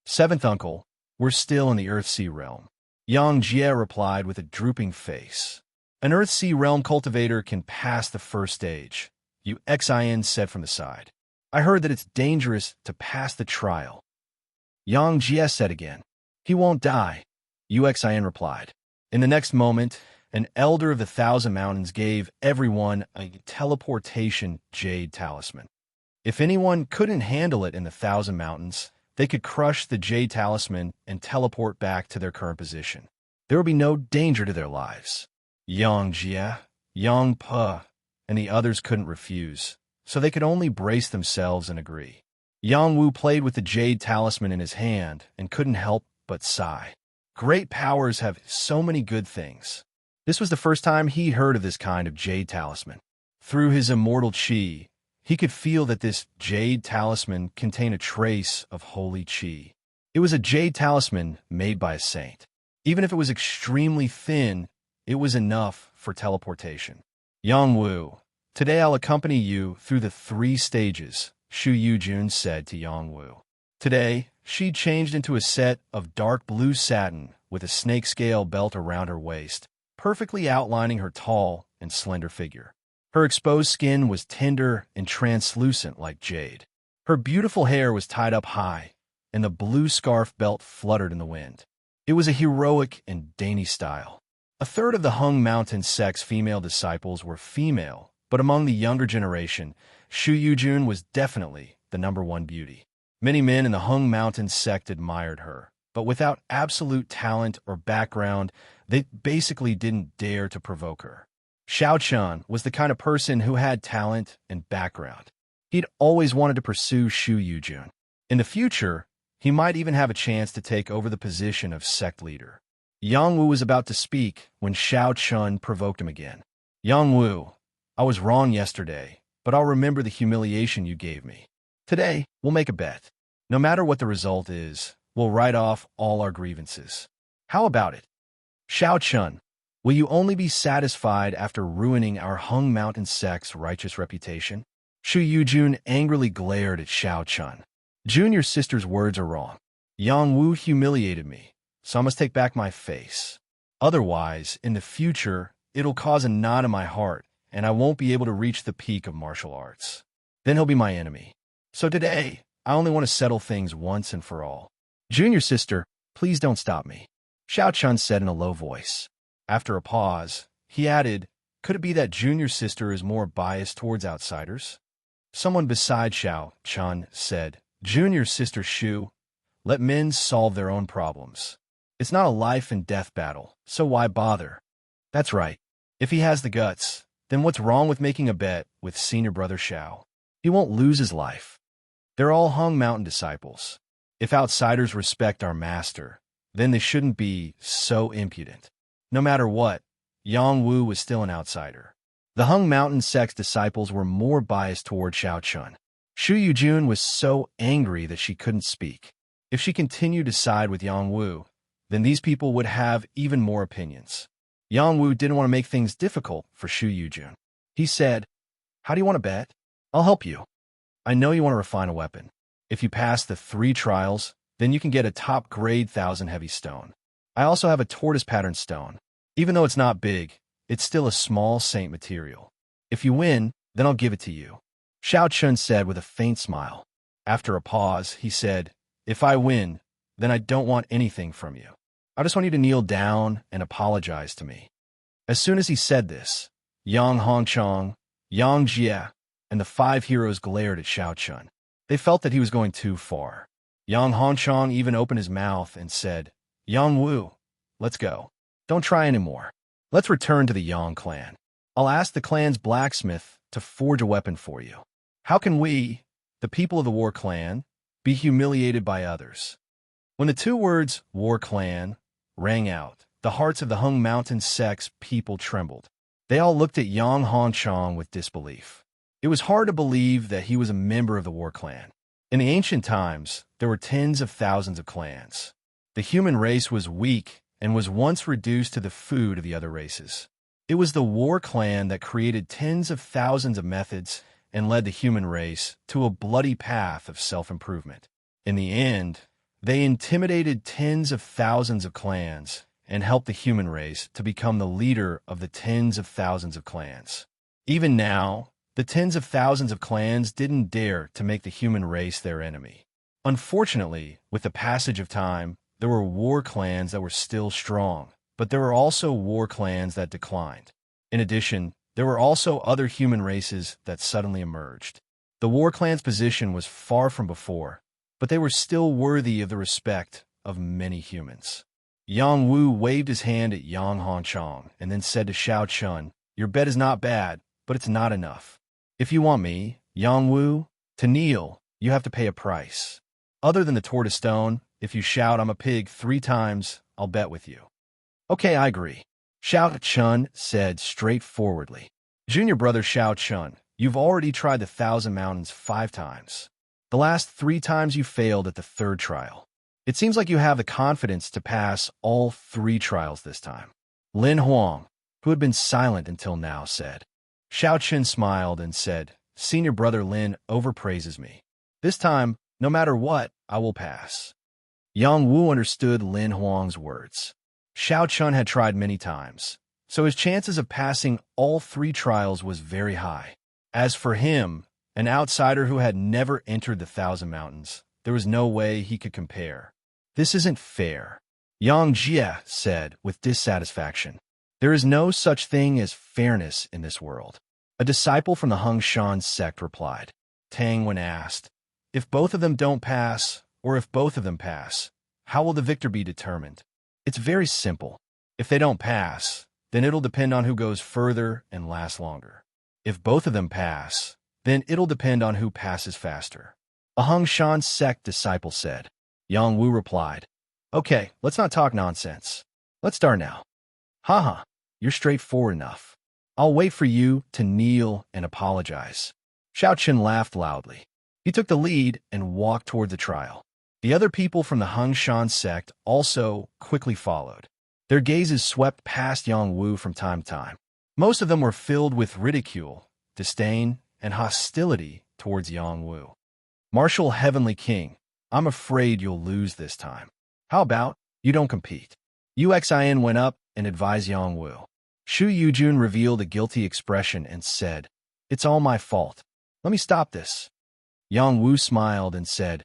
Seventh uncle, we're still in the Earth-Sea realm. Yang Jie replied with a drooping face. An Earth-Sea realm cultivator can pass the first stage, Yu Xin said from the side. I heard that it's dangerous to pass the trial. Yang Jie said again. He won't die, Yu Xin replied. In the next moment, an elder of the 1,000 Mountains gave everyone a teleportation jade talisman. If anyone couldn't handle it in the 1,000 Mountains, they could crush the jade talisman and teleport back to their current position. There would be no danger to their lives. Yang Jie, Yang Pe, and the others couldn't refuse, so they could only brace themselves and agree. Yang Wu played with the jade talisman in his hand and couldn't help but sigh. Great powers have so many good things. This was the first time he heard of this kind of jade talisman. Through his immortal qi, he could feel that this jade talisman contained a trace of holy qi. It was a jade talisman made by a saint. Even if it was extremely thin, it was enough for teleportation. Yang Wu, today I'll accompany you through the 3 stages, Shu Yujun said to Yang Wu. Today, she changed into a set of dark blue satin with a snakescale belt around her waist, perfectly outlining her tall and slender figure. Her exposed skin was tender and translucent like jade. Her beautiful hair was tied up high, and the blue scarf belt fluttered in the wind. It was a heroic and dainty style. A third of the Hung Mountain sect's female disciples were female, but among the younger generation, Shu Yujun was definitely the #1 beauty. Many men in the Hung Mountain sect admired her, but without absolute talent or background, they basically didn't dare to provoke her. Xiao Chun was the kind of person who had talent and background. He'd always wanted to pursue Shu Yujun. In the future, he might even have a chance to take over the position of sect leader. Yang Wu was about to speak when Xiao Chun provoked him again. Yang Wu, I was wrong yesterday, but I'll remember the humiliation you gave me. Today, we'll make a bet. No matter what the result is, we'll write off all our grievances. How about it? Xiao Chun, will you only be satisfied after ruining our Hung Mountain sect's righteous reputation? Shu Yujun angrily glared at Xiao Chun. Junior sister's words are wrong. Yang Wu humiliated me, so I must take back my face. Otherwise, in the future, it'll cause a knot in my heart, and I won't be able to reach the peak of martial arts. Then he'll be my enemy. So today, I only want to settle things once and for all. Junior sister, please don't stop me, Xiao Chun said in a low voice. After a pause, he added, could it be that Junior sister is more biased towards outsiders? Someone beside Xiao Chun said, Junior sister Shu, let men solve their own problems. It's not a life and death battle, so why bother? That's right. If he has the guts, then what's wrong with making a bet with senior brother Xiao? He won't lose his life. They're all Hung Mountain disciples. If outsiders respect our master, then they shouldn't be so impudent. No matter what, Yang Wu was still an outsider. The Hung Mountain sect's disciples were more biased toward Xiao Chun. Shu Yujun was so angry that she couldn't speak. If she continued to side with Yang Wu, then these people would have even more opinions. Yang Wu didn't want to make things difficult for Shu Yujun. He said, how do you want to bet? I'll help you. I know you want to refine a weapon. If you pass the 3 trials, then you can get a top-grade 1,000 heavy stone. I also have a tortoise pattern stone. Even though it's not big, it's still a small saint material. If you win, then I'll give it to you, Xiao Chun said with a faint smile. After a pause, he said, if I win, then I don't want anything from you. I just want you to kneel down and apologize to me." As soon as he said this, Yang Hongchong, Yang Jie, and the 5 heroes glared at Xiao Chun. They felt that he was going too far. Yang Hongchong even opened his mouth and said, "Yang Wu, let's go. Don't try anymore. Let's return to the Yang clan. I'll ask the clan's blacksmith to forge a weapon for you. How can we, the people of the War Clan, be humiliated by others?" When the two words War Clan rang out, the hearts of the Hung Mountain sect's people trembled. They all looked at Yang Hongchong with disbelief. It was hard to believe that he was a member of the War Clan. In the ancient times, there were tens of thousands of clans. The human race was weak and was once reduced to the food of the other races. It was the War Clan that created tens of thousands of methods and led the human race to a bloody path of self-improvement. In the end, they intimidated tens of thousands of clans and helped the human race to become the leader of the tens of thousands of clans. Even now, the tens of thousands of clans didn't dare to make the human race their enemy. Unfortunately, with the passage of time, there were war clans that were still strong, but there were also war clans that declined. In addition, there were also other human races that suddenly emerged. The war clan's position was far from before, but they were still worthy of the respect of many humans. Yang Wu waved his hand at Yang Hongchong and then said to Xiao Chun, "Your bet is not bad, but it's not enough. If you want me, Yang Wu, to kneel, you have to pay a price. Other than the tortoise stone, if you shout 'I'm a pig' 3 times, I'll bet with you." "Okay, I agree," Xiao Chun said straightforwardly. "Junior brother Xiao Chun, you've already tried the 1,000 Mountains 5 times. The last 3 times you failed at the 3rd trial. It seems like you have the confidence to pass all 3 trials this time." Lin Huang, who had been silent until now, said. Xiao Chun smiled and said, "Senior brother Lin overpraises me. This time, no matter what, I will pass." Yang Wu understood Lin Huang's words. Xiao Chun had tried many times, so his chances of passing all 3 trials was very high. As for him, an outsider who had never entered the 1,000 Mountains, there was no way he could compare. "This isn't fair," Yang Jie said with dissatisfaction. "There is no such thing as fairness in this world." A disciple from the Hung Shan sect replied. Tang, when asked, "If both of them don't pass, or if both of them pass, how will the victor be determined?" "It's very simple. If they don't pass, then it'll depend on who goes further and lasts longer. If both of them pass, then it'll depend on who passes faster," a Hung Shan sect disciple said. Yang Wu replied, "Okay, let's not talk nonsense. Let's start now." "Haha, you're straightforward enough. I'll wait for you to kneel and apologize." Xiao Chun laughed loudly. He took the lead and walked toward the trial. The other people from the Hung Shan sect also quickly followed. Their gazes swept past Yang Wu from time to time. Most of them were filled with ridicule, disdain, and hostility towards Yang Wu. "Martial Heavenly King, I'm afraid you'll lose this time. How about you don't compete?" Uxin went up and advised Yang Wu. Shu Yujun revealed a guilty expression and said, "It's all my fault. Let me stop this." Yang Wu smiled and said,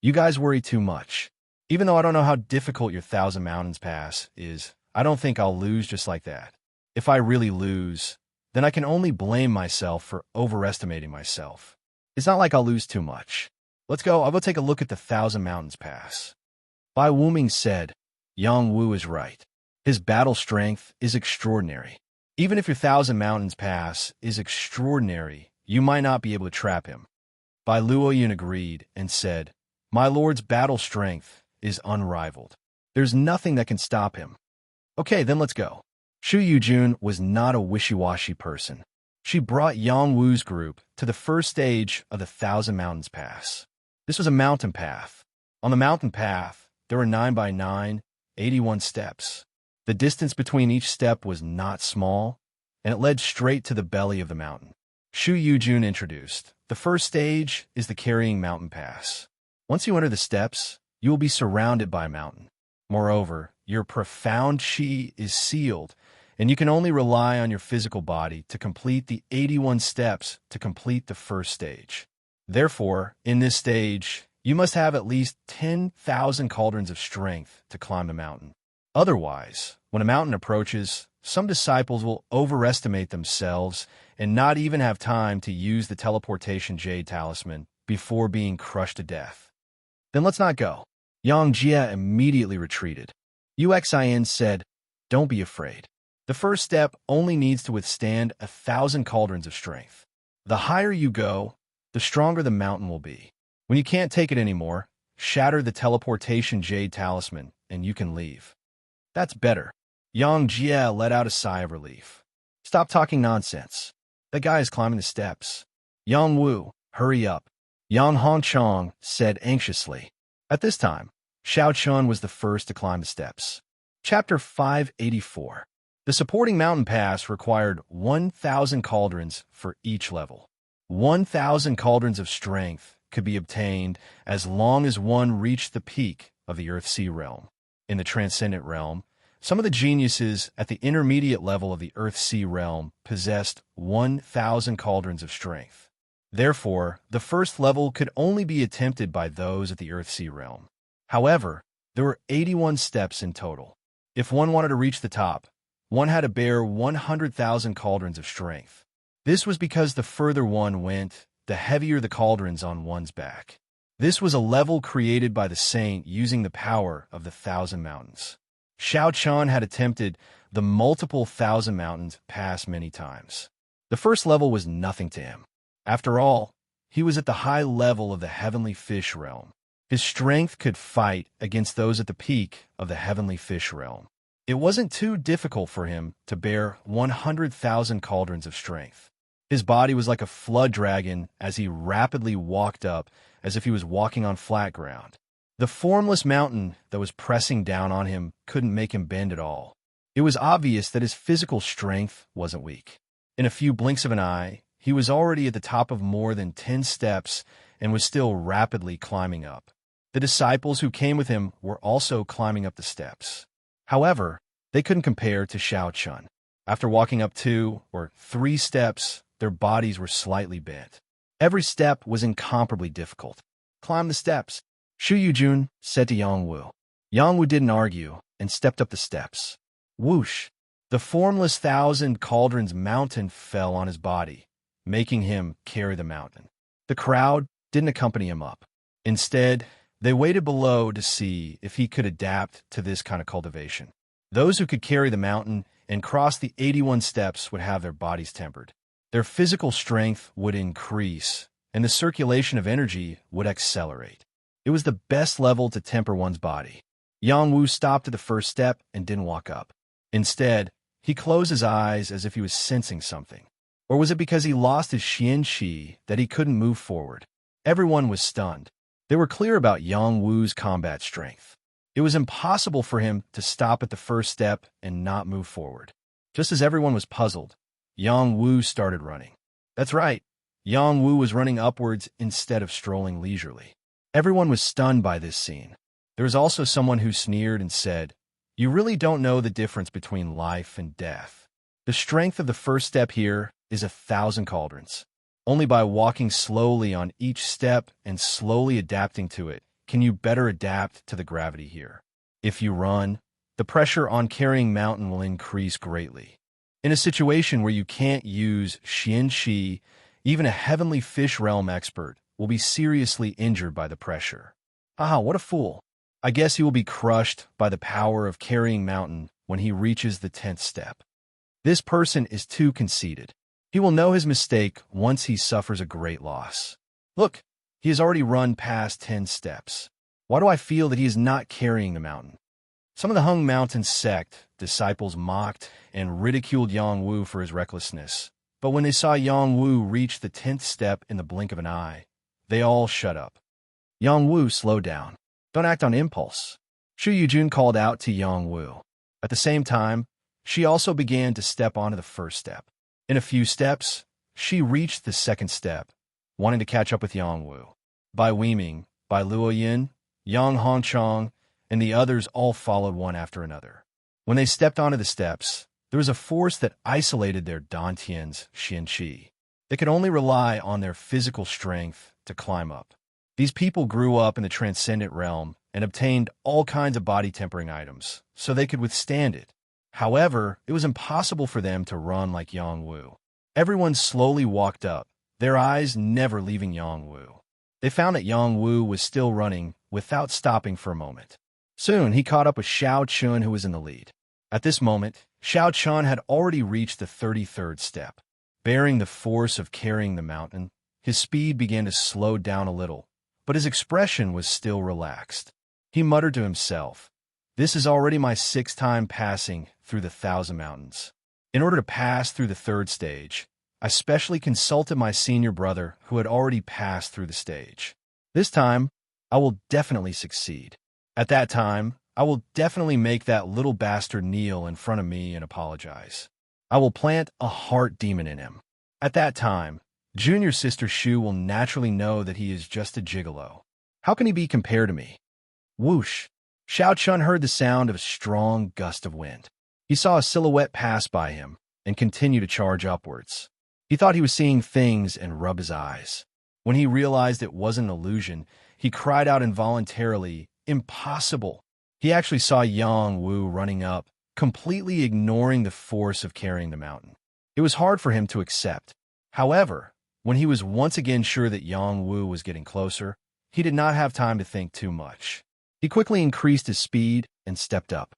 "You guys worry too much. Even though I don't know how difficult your 1,000 Mountains pass is, I don't think I'll lose just like that. If I really lose, then I can only blame myself for overestimating myself. It's not like I'll lose too much. Let's go, I'll go take a look at the 1,000 Mountains pass." Bai Wuming said, "Yang Wu is right. His battle strength is extraordinary. Even if your 1,000 Mountains pass is extraordinary, you might not be able to trap him." Bai Luoyun agreed and said, "My lord's battle strength is unrivaled. There's nothing that can stop him." "Okay, then let's go." Shu Yujun was not a wishy-washy person. She brought Yang Wu's group to the first stage of the 1,000 Mountains pass. This was a mountain path. On the mountain path, there were 9 by 9, 81 steps. The distance between each step was not small, and it led straight to the belly of the mountain. Shu Yujun introduced, "The first stage is the Carrying Mountain Pass. Once you enter the steps, you will be surrounded by a mountain. Moreover, your profound chi is sealed, and you can only rely on your physical body to complete the 81 steps to complete the first stage. Therefore, in this stage, you must have at least 10,000 cauldrons of strength to climb the mountain. Otherwise, when a mountain approaches, some disciples will overestimate themselves and not even have time to use the teleportation jade talisman before being crushed to death. Then let's not go. Yang Jia immediately retreated. Uxin said, "Don't be afraid. The first step only needs to withstand 1,000 cauldrons of strength. The higher you go, the stronger the mountain will be. When you can't take it anymore, shatter the teleportation jade talisman and you can leave." "That's better." Yang Jia let out a sigh of relief. "Stop talking nonsense. That guy is climbing the steps." "Yang Wu, hurry up," Yang Hongchong said anxiously. At this time, Xiao Chun was the first to climb the steps. Chapter 584. The supporting mountain pass required 1,000 cauldrons for each level. 1,000 cauldrons of strength could be obtained as long as one reached the peak of the Earth-Sea realm. In the Transcendent realm, some of the geniuses at the intermediate level of the Earth-Sea realm possessed 1,000 cauldrons of strength. Therefore, the first level could only be attempted by those at the Earth-Sea realm. However, there were 81 steps in total. If one wanted to reach the top, one had to bear 100,000 cauldrons of strength. This was because the further one went, the heavier the cauldrons on one's back. This was a level created by the saint using the power of the 1,000 mountains. Xiao Chun had attempted the multiple 1,000 mountains pass many times. The first level was nothing to him. After all, he was at the high level of the heavenly fish realm. His strength could fight against those at the peak of the heavenly fish realm. It wasn't too difficult for him to bear 100,000 cauldrons of strength. His body was like a flood dragon as he rapidly walked up as if he was walking on flat ground. The formless mountain that was pressing down on him couldn't make him bend at all. It was obvious that his physical strength wasn't weak. In a few blinks of an eye, he was already at the top of more than 10 steps and was still rapidly climbing up. The disciples who came with him were also climbing up the steps. However, they couldn't compare to Xiao Chun. After walking up 2 or 3 steps, their bodies were slightly bent. Every step was incomparably difficult. "Climb the steps," Shu Yujun said to Yang Wu. Yang Wu didn't argue and stepped up the steps. Whoosh! The formless 1,000 cauldrons mountain fell on his body, making him carry the mountain. The crowd didn't accompany him up. Instead, they waited below to see if he could adapt to this kind of cultivation. Those who could carry the mountain and cross the 81 steps would have their bodies tempered. Their physical strength would increase, and the circulation of energy would accelerate. It was the best level to temper one's body. Yang Wu stopped at the first step and didn't walk up. Instead, he closed his eyes as if he was sensing something. Or was it because he lost his Xian Qi that he couldn't move forward? Everyone was stunned. They were clear about Yang Wu's combat strength. It was impossible for him to stop at the first step and not move forward. Just as everyone was puzzled, Yang Wu started running. That's right, Yang Wu was running upwards instead of strolling leisurely. Everyone was stunned by this scene. There was also someone who sneered and said, "You really don't know the difference between life and death. The strength of the first step here is 1,000 cauldrons. Only by walking slowly on each step and slowly adapting to it can you better adapt to the gravity here. If you run, the pressure on carrying mountain will increase greatly. In a situation where you can't use Xian Qi, even a heavenly fish realm expert will be seriously injured by the pressure. Ah, what a fool. I guess he will be crushed by the power of carrying mountain when he reaches the 10th step. This person is too conceited. He will know his mistake once he suffers a great loss. Look, he has already run past 10 steps. Why do I feel that he is not carrying the mountain?" Some of the Hung Mountain sect disciples mocked and ridiculed Yang Wu for his recklessness. But when they saw Yang Wu reach the 10th step in the blink of an eye, they all shut up. "Yang Wu, slow down. Don't act on impulse," Shu Yujun called out to Yang Wu. At the same time, she also began to step onto the first step. In a few steps, she reached the 2nd step, wanting to catch up with Yang Wu. Bai Weiming, Bai Luoyin, Yang Hongchong, and the others all followed one after another. When they stepped onto the steps, there was a force that isolated their Dantian's Xian Qi. They could only rely on their physical strength to climb up. These people grew up in the transcendent realm and obtained all kinds of body-tempering items so they could withstand it. However, it was impossible for them to run like Yongwu. Everyone slowly walked up, their eyes never leaving Yongwu. They found that Yongwu was still running without stopping for a moment. Soon, he caught up with Xiao Chun, who was in the lead. At this moment, Xiao Chun had already reached the 33rd step. Bearing the force of carrying the mountain, his speed began to slow down a little, but his expression was still relaxed. He muttered to himself, "This is already my 6th time passing through the 1,000 mountains. In order to pass through the 3rd stage, I specially consulted my senior brother who had already passed through the stage. This time, I will definitely succeed. At that time, I will definitely make that little bastard kneel in front of me and apologize. I will plant a heart demon in him. At that time, junior sister Shu will naturally know that he is just a gigolo. How can he be compared to me?" Whoosh! Xiao Chun heard the sound of a strong gust of wind. He saw a silhouette pass by him and continue to charge upwards. He thought he was seeing things and rubbed his eyes. When he realized it wasn't an illusion, he cried out involuntarily, "Impossible!" He actually saw Yang Wu running up, completely ignoring the force of carrying the mountain. It was hard for him to accept. However, when he was once again sure that Yang Wu was getting closer, he did not have time to think too much. He quickly increased his speed and stepped up.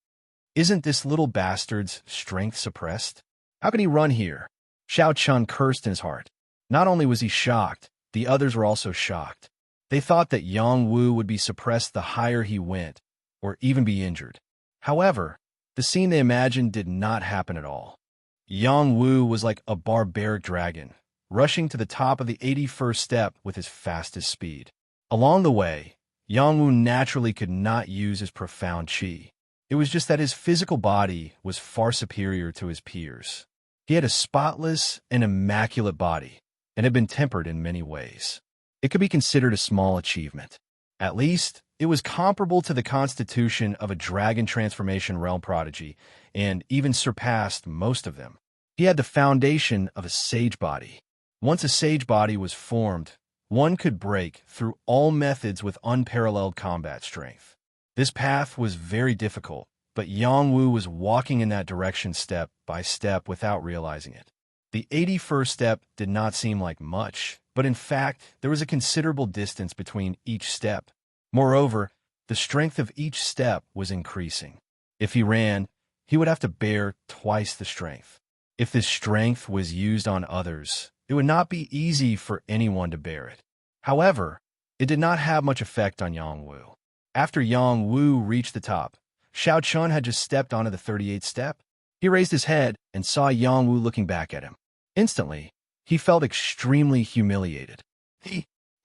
Isn't this little bastard's strength suppressed? How can he run here? Xiao Chun cursed in his heart. Not only was he shocked, the others were also shocked. They thought that Yang Wu would be suppressed the higher he went, or even be injured. However, the scene they imagined did not happen at all. Yang Wu was like a barbaric dragon, rushing to the top of the 81st step with his fastest speed. Along the way, Yang Wu naturally could not use his profound qi. It was just that his physical body was far superior to his peers. He had a spotless and immaculate body, and had been tempered in many ways. It could be considered a small achievement. At least, it was comparable to the constitution of a dragon transformation realm prodigy, and even surpassed most of them. He had the foundation of a sage body. Once a sage body was formed, one could break through all methods with unparalleled combat strength. This path was very difficult, but Yang Wu was walking in that direction step by step without realizing it. The 81st step did not seem like much, but in fact, there was a considerable distance between each step. Moreover, the strength of each step was increasing. If he ran, he would have to bear twice the strength. If this strength was used on others, it would not be easy for anyone to bear it. However, it did not have much effect on Yang Wu. After Yang Wu reached the top, Xiao Chun had just stepped onto the 38th step. He raised his head and saw Yang Wu looking back at him. Instantly, he felt extremely humiliated.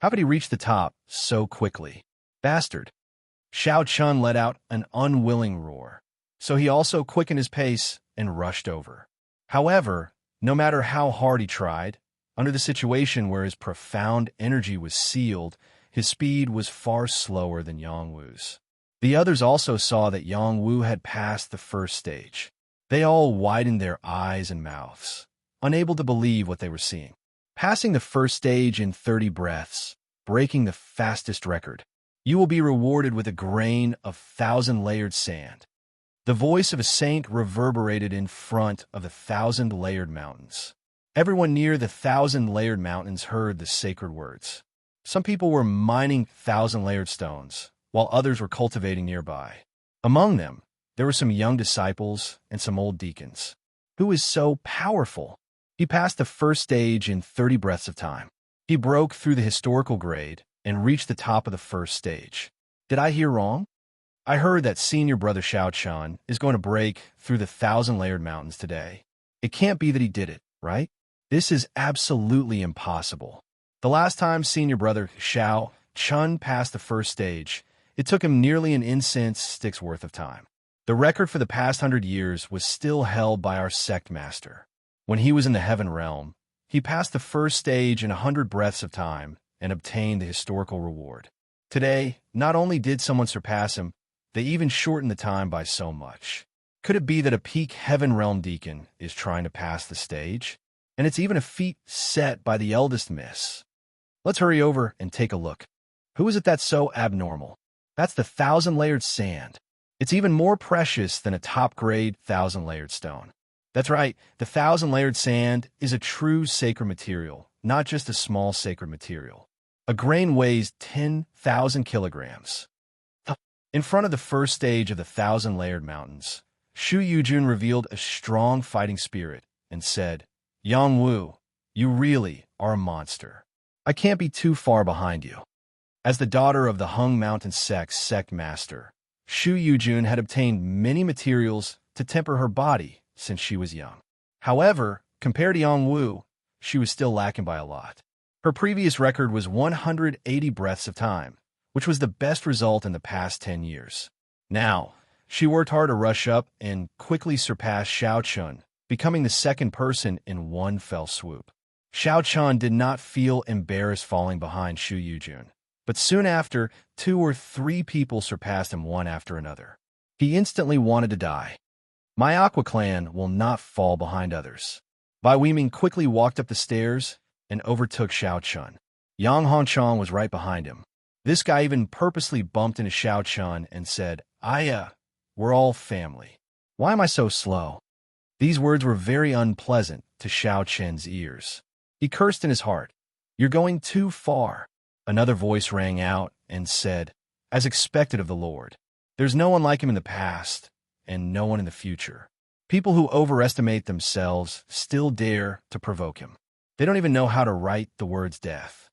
How could he reach the top so quickly? Bastard! Xiao Chun let out an unwilling roar, so he also quickened his pace and rushed over. However, no matter how hard he tried, under the situation where his profound energy was sealed, his speed was far slower than Yang Wu's. The others also saw that Yang Wu had passed the first stage. They all widened their eyes and mouths, unable to believe what they were seeing. Passing the first stage in 30 breaths, breaking the fastest record, you will be rewarded with a grain of 1,000-layered sand. The voice of a saint reverberated in front of the 1,000-layered mountains. Everyone near the 1,000-layered mountains heard the sacred words. Some people were mining 1,000-layered stones, while others were cultivating nearby. Among them, there were some young disciples and some old deacons. Who is so powerful? He passed the first stage in 30 breaths of time. He broke through the historical grade and reached the top of the first stage. Did I hear wrong? I heard that senior brother Xiao Chun is going to break through the 1,000-layered mountains today. It can't be that he did it, right? This is absolutely impossible. The last time senior brother Xiao Chun passed the first stage, it took him nearly an incense stick's worth of time. The record for the past 100 years was still held by our sect master. When he was in the heaven realm, he passed the first stage in 100 breaths of time and obtained the historical reward. Today, not only did someone surpass him, they even shortened the time by so much. Could it be that a peak heaven realm deacon is trying to pass the stage? And it's even a feat set by the eldest miss. Let's hurry over and take a look. Who is it that's so abnormal? That's the thousand-layered sand. It's even more precious than a top-grade thousand-layered stone. That's right, the thousand-layered sand is a true sacred material, not just a small sacred material. A grain weighs 10,000 kilograms. In front of the first stage of the thousand-layered mountains, Shu Yujun revealed a strong fighting spirit and said, Yang Wu, you really are a monster. I can't be too far behind you. As the daughter of the Hung Mountain sect master, Shu Yujun had obtained many materials to temper her body since she was young. However, compared to Yang Wu, she was still lacking by a lot. Her previous record was 180 breaths of time, which was the best result in the past 10 years. Now, she worked hard to rush up and quickly surpass Xiao Chun, becoming the second person in one fell swoop. Xiao Chun did not feel embarrassed falling behind Shu Yujun, but soon after, 2 or 3 people surpassed him one after another. He instantly wanted to die. My Aqua clan will not fall behind others. Bai Weiming quickly walked up the stairs and overtook Xiao Chun. Yang Hongchong was right behind him. This guy even purposely bumped into Xiao Chun and said, we're all family. Why am I so slow? These words were very unpleasant to Xiao Chen's ears. He cursed in his heart. You're going too far. Another voice rang out and said, as expected of the Lord. There's no one like him in the past, and no one in the future. People who overestimate themselves still dare to provoke him. They don't even know how to write the words death.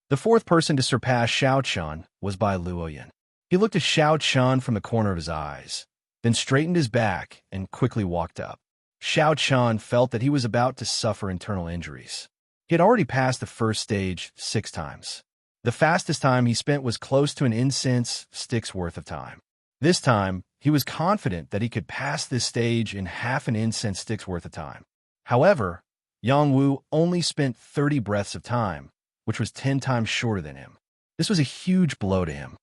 The fourth person to surpass Xiao Chun was Bai Luoyan. He looked at Xiao Chun from the corner of his eyes, then straightened his back and quickly walked up. Xiao Chun felt that he was about to suffer internal injuries. He had already passed the first stage 6 times. The fastest time he spent was close to an incense stick's worth of time. This time, he was confident that he could pass this stage in half an incense stick's worth of time. However, Yang Wu only spent 30 breaths of time, which was 10 times shorter than him. This was a huge blow to him.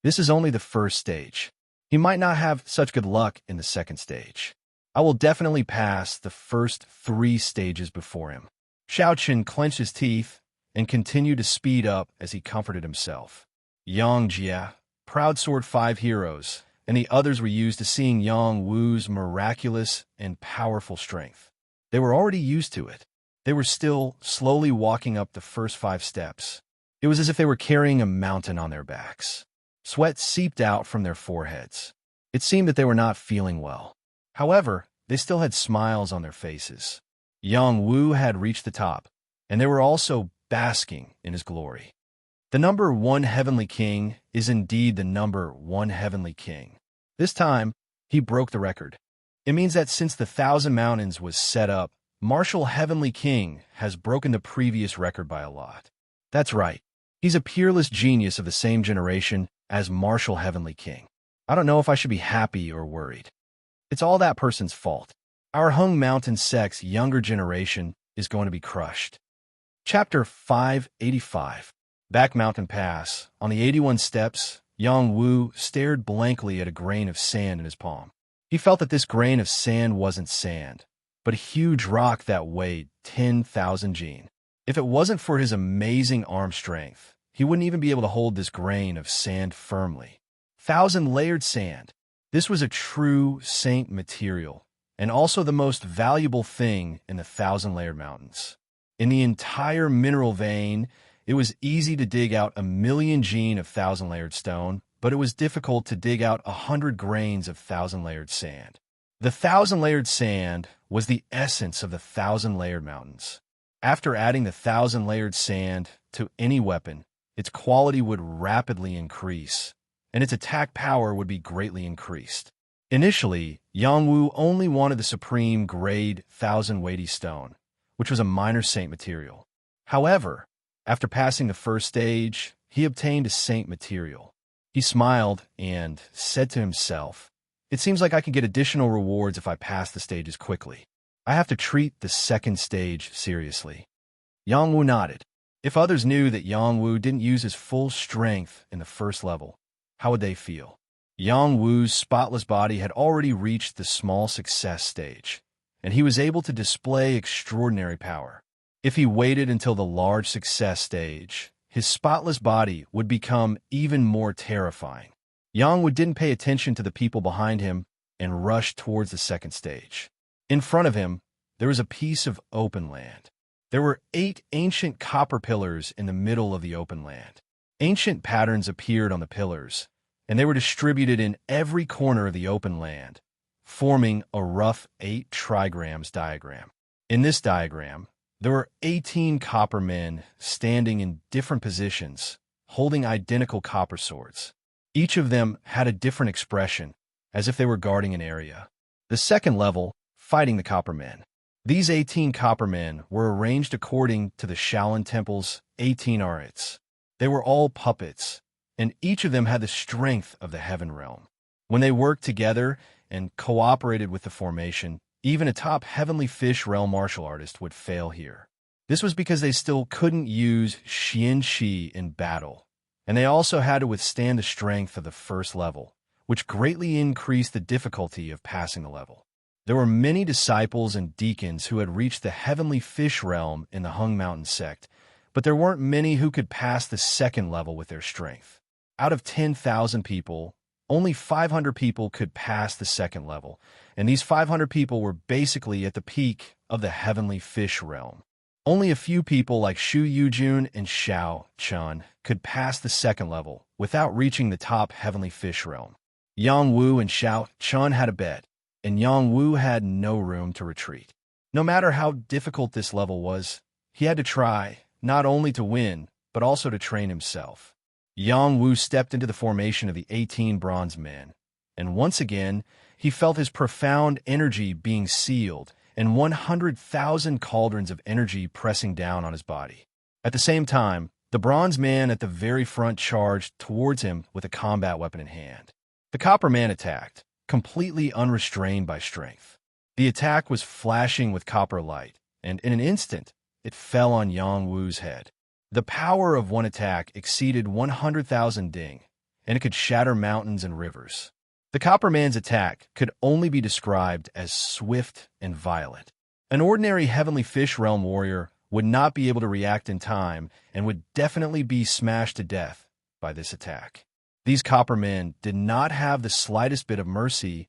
This is only the first stage. He might not have such good luck in the second stage. I will definitely pass the first 3 stages before him. Xiao Chen clenched his teeth and continued to speed up as he comforted himself. Yang Jia, Proud Sword 5 heroes, and the others were used to seeing Yang Wu's miraculous and powerful strength. They were already used to it. They were still slowly walking up the first 5 steps. It was as if they were carrying a mountain on their backs. Sweat seeped out from their foreheads. It seemed that they were not feeling well. However, they still had smiles on their faces. Yang Wu had reached the top, and they were also basking in his glory. The number 1 Heavenly King is indeed the number 1 Heavenly King. This time, he broke the record. It means that since the Thousand Mountains was set up, Martial Heavenly King has broken the previous record by a lot. That's right. He's a peerless genius of the same generation as Martial Heavenly King. I don't know if I should be happy or worried. It's all that person's fault. Our Hung Mountain sect's younger generation is going to be crushed. Chapter 585. Back Mountain Pass. On the 81 steps, Yang Wu stared blankly at a grain of sand in his palm. He felt that this grain of sand wasn't sand, but a huge rock that weighed 10,000 jin. If it wasn't for his amazing arm strength, he wouldn't even be able to hold this grain of sand firmly. 1,000-layered sand. This was a true saint material, and also the most valuable thing in the 1,000-layered mountains. In the entire mineral vein, it was easy to dig out 1,000,000 jin of 1,000-layered stone, but it was difficult to dig out 100 grains of 1,000-layered sand. The 1,000-layered sand was the essence of the 1,000-layered mountains. After adding the 1,000-layered sand to any weapon, its quality would rapidly increase, and its attack power would be greatly increased. Initially, Yang Wu only wanted the supreme grade 1,000 weighty stone, which was a minor saint material. However, after passing the first stage, he obtained a saint material. He smiled and said to himself, "It seems like I can get additional rewards if I pass the stages quickly. I have to treat the second stage seriously." Yang Wu nodded. If others knew that Yang Wu didn't use his full strength in the first level, how would they feel? Yang Wu's spotless body had already reached the small success stage, and he was able to display extraordinary power. If he waited until the large success stage, his spotless body would become even more terrifying. Yang Wu didn't pay attention to the people behind him and rushed towards the second stage. In front of him, there was a piece of open land. There were 8 ancient copper pillars in the middle of the open land. Ancient patterns appeared on the pillars, and they were distributed in every corner of the open land, forming a rough 8 trigrams diagram. In this diagram, there were 18 copper men standing in different positions, holding identical copper swords. Each of them had a different expression, as if they were guarding an area. The second level, fighting the copper men. These 18 copper men were arranged according to the Shaolin Temple's 18 arhats. They were all puppets, and each of them had the strength of the heaven realm. When they worked together and cooperated with the formation, even a top heavenly fish realm martial artist would fail here. This was because they still couldn't use Xian Shi in battle, and they also had to withstand the strength of the first level, which greatly increased the difficulty of passing the level. There were many disciples and deacons who had reached the heavenly fish realm in the Hung Mountain sect, but there weren't many who could pass the second level with their strength. Out of 10,000 people, only 500 people could pass the second level, and these 500 people were basically at the peak of the heavenly fish realm. Only a few people like Shu Yujun and Xiao Chun could pass the second level without reaching the top heavenly fish realm. Yang Wu and Xiao Chun had a bet, and Yang Wu had no room to retreat. No matter how difficult this level was, he had to try, not only to win, but also to train himself. Yang Wu stepped into the formation of the 18 bronze men, and once again, he felt his profound energy being sealed and 100,000 cauldrons of energy pressing down on his body. At the same time, the bronze man at the very front charged towards him with a combat weapon in hand. The copper man attacked, completely unrestrained by strength. The attack was flashing with copper light, and in an instant, it fell on Yang Wu's head. The power of one attack exceeded 100,000 ding, and it could shatter mountains and rivers. The copper man's attack could only be described as swift and violent. An ordinary heavenly fish realm warrior would not be able to react in time and would definitely be smashed to death by this attack. These copper men did not have the slightest bit of mercy,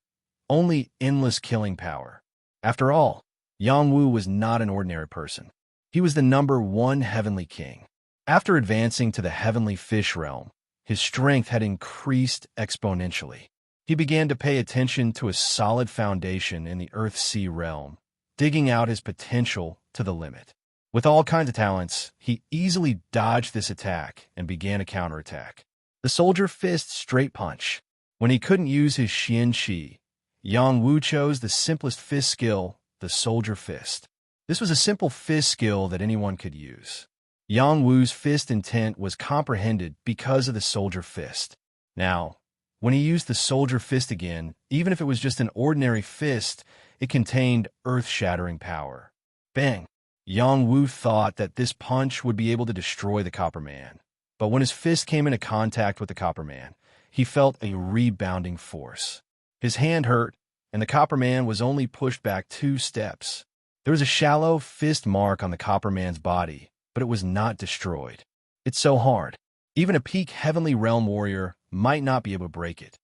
only endless killing power. After all, Yang Wu was not an ordinary person. He was the #1 heavenly king. After advancing to the heavenly fish realm, his strength had increased exponentially. He began to pay attention to a solid foundation in the Earth-Sea realm, digging out his potential to the limit. With all kinds of talents, he easily dodged this attack and began a counterattack. The soldier fist straight punch. When he couldn't use his Xian Shi, Yang Wu chose the simplest fist skill, the soldier fist. This was a simple fist skill that anyone could use. Yang Wu's fist intent was comprehended because of the soldier fist. Now, when he used the soldier fist again, even if it was just an ordinary fist, it contained earth-shattering power. Bang! Yang Wu thought that this punch would be able to destroy the copper man. But when his fist came into contact with the copper man, he felt a rebounding force. His hand hurt, and the copper man was only pushed back 2 steps. There was a shallow fist mark on the copper man's body, but it was not destroyed. It's so hard. Even a peak heavenly realm warrior might not be able to break it.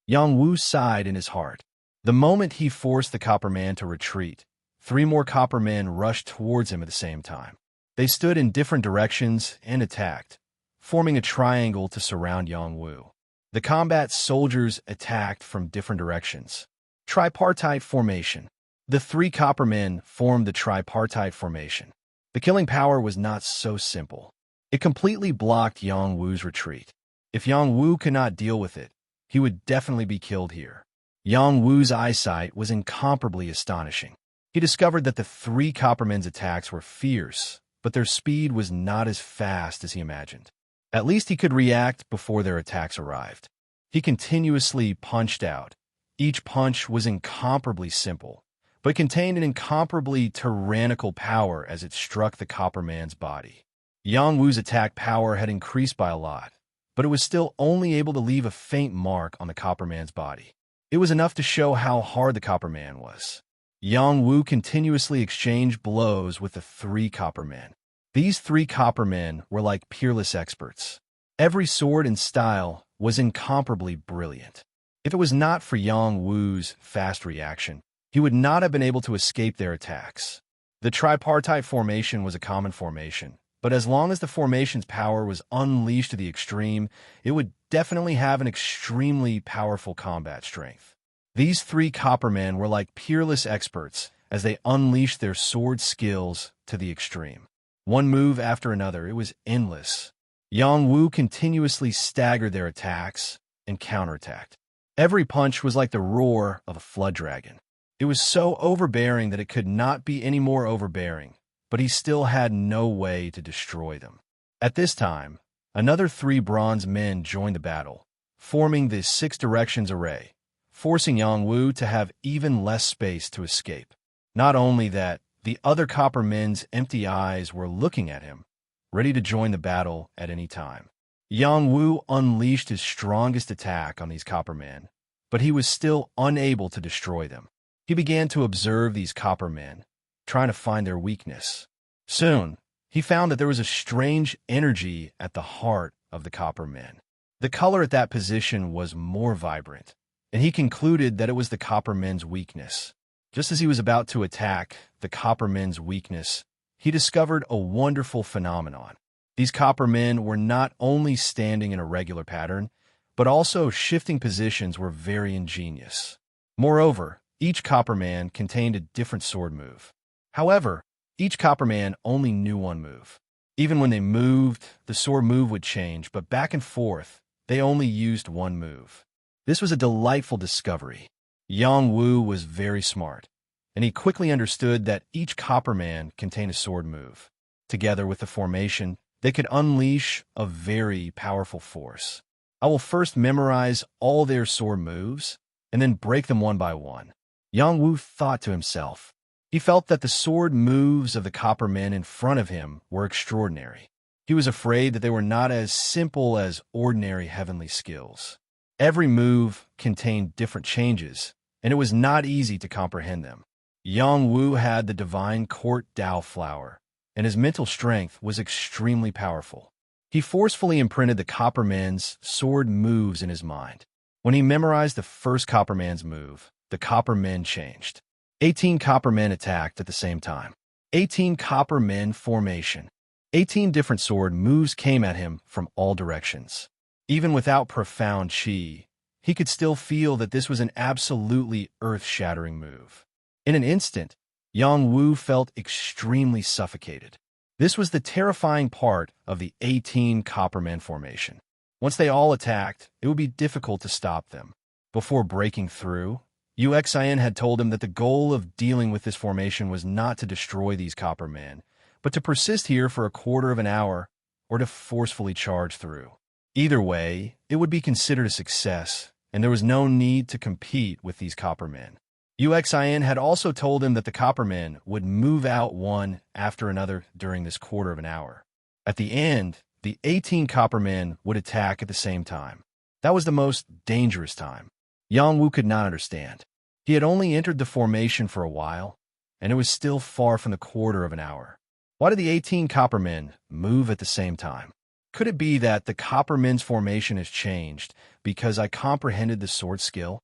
Yang Wu sighed in his heart. The moment he forced the copper man to retreat, 3 more copper men rushed towards him at the same time. They stood in different directions and attacked, forming a triangle to surround Yang Wu. The combat soldiers attacked from different directions. Tripartite formation. The 3 copper men formed the tripartite formation. The killing power was not so simple. It completely blocked Yang Wu's retreat. If Yang Wu could not deal with it, he would definitely be killed here. Yang Wu's eyesight was incomparably astonishing. He discovered that the 3 copper men's attacks were fierce, but their speed was not as fast as he imagined. At least he could react before their attacks arrived. He continuously punched out. Each punch was incomparably simple, but contained an incomparably tyrannical power as it struck the copper man's body. Yang Wu's attack power had increased by a lot, but it was still only able to leave a faint mark on the copper man's body. It was enough to show how hard the copper man was. Yang Wu continuously exchanged blows with the 3 copper men. These 3 copper men were like peerless experts. Every sword and style was incomparably brilliant. If it was not for Yang Wu's fast reaction, he would not have been able to escape their attacks. The tripartite formation was a common formation, but as long as the formation's power was unleashed to the extreme, it would definitely have an extremely powerful combat strength. These three copper men were like peerless experts as they unleashed their sword skills to the extreme. One move after another, it was endless. Yang Wu continuously staggered their attacks and counterattacked. Every punch was like the roar of a flood dragon. It was so overbearing that it could not be any more overbearing, but he still had no way to destroy them. At this time, another three bronze men joined the battle, forming the six directions array, forcing Yang Wu to have even less space to escape. Not only that, the other copper men's empty eyes were looking at him, ready to join the battle at any time. Yang Wu unleashed his strongest attack on these copper men, but he was still unable to destroy them. He began to observe these copper men, trying to find their weakness. Soon, he found that there was a strange energy at the heart of the copper men. The color at that position was more vibrant, and he concluded that it was the copper men's weakness. Just as he was about to attack the copper men's weakness, he discovered a wonderful phenomenon. These copper men were not only standing in a regular pattern, but also shifting positions were very ingenious. Moreover, each copper man contained a different sword move. However, each copper man only knew one move. Even when they moved, the sword move would change, but back and forth, they only used one move. This was a delightful discovery. Yang Wu was very smart, and he quickly understood that each copper man contained a sword move. Together with the formation, they could unleash a very powerful force. I will first memorize all their sword moves, and then break them one by one. Yang Wu thought to himself. He felt that the sword moves of the copper men in front of him were extraordinary. He was afraid that they were not as simple as ordinary heavenly skills. Every move contained different changes, and it was not easy to comprehend them. Yang Wu had the divine court Dao flower, and his mental strength was extremely powerful. He forcefully imprinted the copper man's sword moves in his mind. When he memorized the first copper man's move, the copper men changed. 18 copper men attacked at the same time. 18 copper men formation. 18 different sword moves came at him from all directions. Even without profound qi, he could still feel that this was an absolutely earth-shattering move. In an instant, Yang Wu felt extremely suffocated. This was the terrifying part of the 18 copper men formation. Once they all attacked, it would be difficult to stop them. Before breaking through, Uxin had told him that the goal of dealing with this formation was not to destroy these copper men, but to persist here for a quarter of an hour or to forcefully charge through. Either way, it would be considered a success, and there was no need to compete with these copper men. Uxin had also told him that the copper men would move out one after another during this quarter of an hour. At the end, the 18 copper men would attack at the same time. That was the most dangerous time. Yang Wu could not understand. He had only entered the formation for a while, and it was still far from the quarter of an hour. Why did the 18 copper men move at the same time? Could it be that the copper men's formation has changed because I comprehended the sword skill?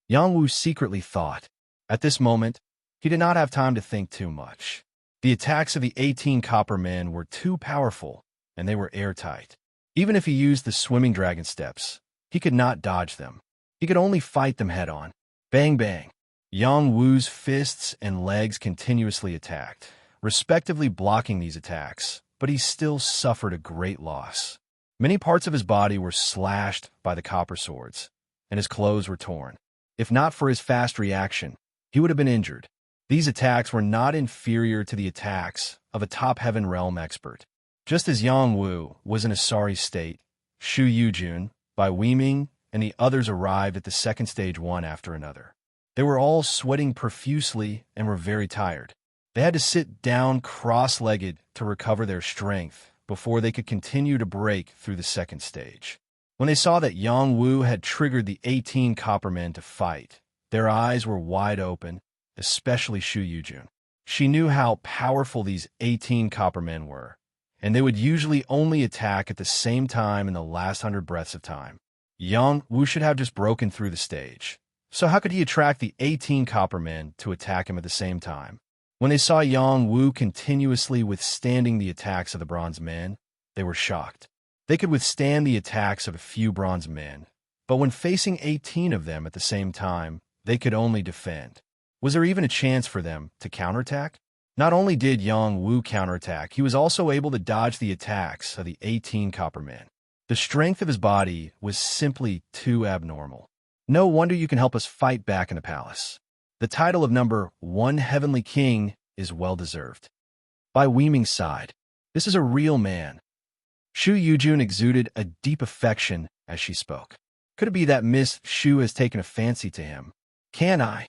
Yang Wu secretly thought. At this moment, he did not have time to think too much. The attacks of the 18 copper men were too powerful, and they were airtight. Even if he used the swimming dragon steps, he could not dodge them. He could only fight them head-on. Bang, bang. Yang Wu's fists and legs continuously attacked, respectively blocking these attacks, but he still suffered a great loss. Many parts of his body were slashed by the copper swords, and his clothes were torn. If not for his fast reaction, he would have been injured. These attacks were not inferior to the attacks of a top heaven realm expert. Just as Yang Wu was in a sorry state, Shu Yujun, Bai Weiming, and the others arrived at the second stage one after another. They were all sweating profusely and were very tired. They had to sit down cross-legged to recover their strength before they could continue to break through the second stage. When they saw that Yang Wu had triggered the 18 copper men to fight, their eyes were wide open, especially Shu Yujun. She knew how powerful these 18 copper men were, and they would usually only attack at the same time in the last 100 breaths of time. Yang Wu should have just broken through the stage. So how could he attract the 18 copper men to attack him at the same time? When they saw Yang Wu continuously withstanding the attacks of the bronze men, they were shocked. They could withstand the attacks of a few bronze men, but when facing 18 of them at the same time, they could only defend. Was there even a chance for them to counterattack? Not only did Yang Wu counterattack, he was also able to dodge the attacks of the 18 copper men. The strength of his body was simply too abnormal. No wonder you can help us fight back in the palace. The title of number 1 Heavenly King is well-deserved. Bai Weiming sighed. This is a real man. Shu Yujun exuded a deep affection as she spoke. Could it be that Miss Shu has taken a fancy to him? Can I?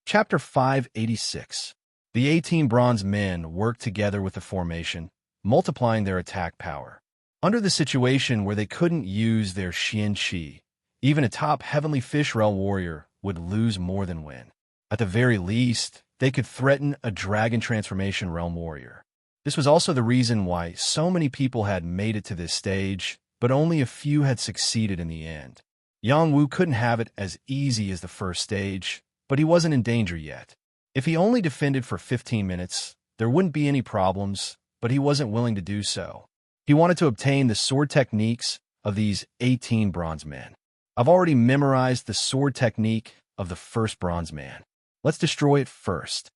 Chapter 586. The 18 bronze men worked together with the formation, multiplying their attack power. Under the situation where they couldn't use their Xian Qi, even a top heavenly fish realm warrior would lose more than win. At the very least, they could threaten a dragon transformation realm warrior. This was also the reason why so many people had made it to this stage, but only a few had succeeded in the end. Yang Wu couldn't have it as easy as the first stage, but he wasn't in danger yet. If he only defended for 15 minutes, there wouldn't be any problems, but he wasn't willing to do so. He wanted to obtain the sword techniques of these 18 bronze men. I've already memorized the sword technique of the first bronze man. Let's destroy it first.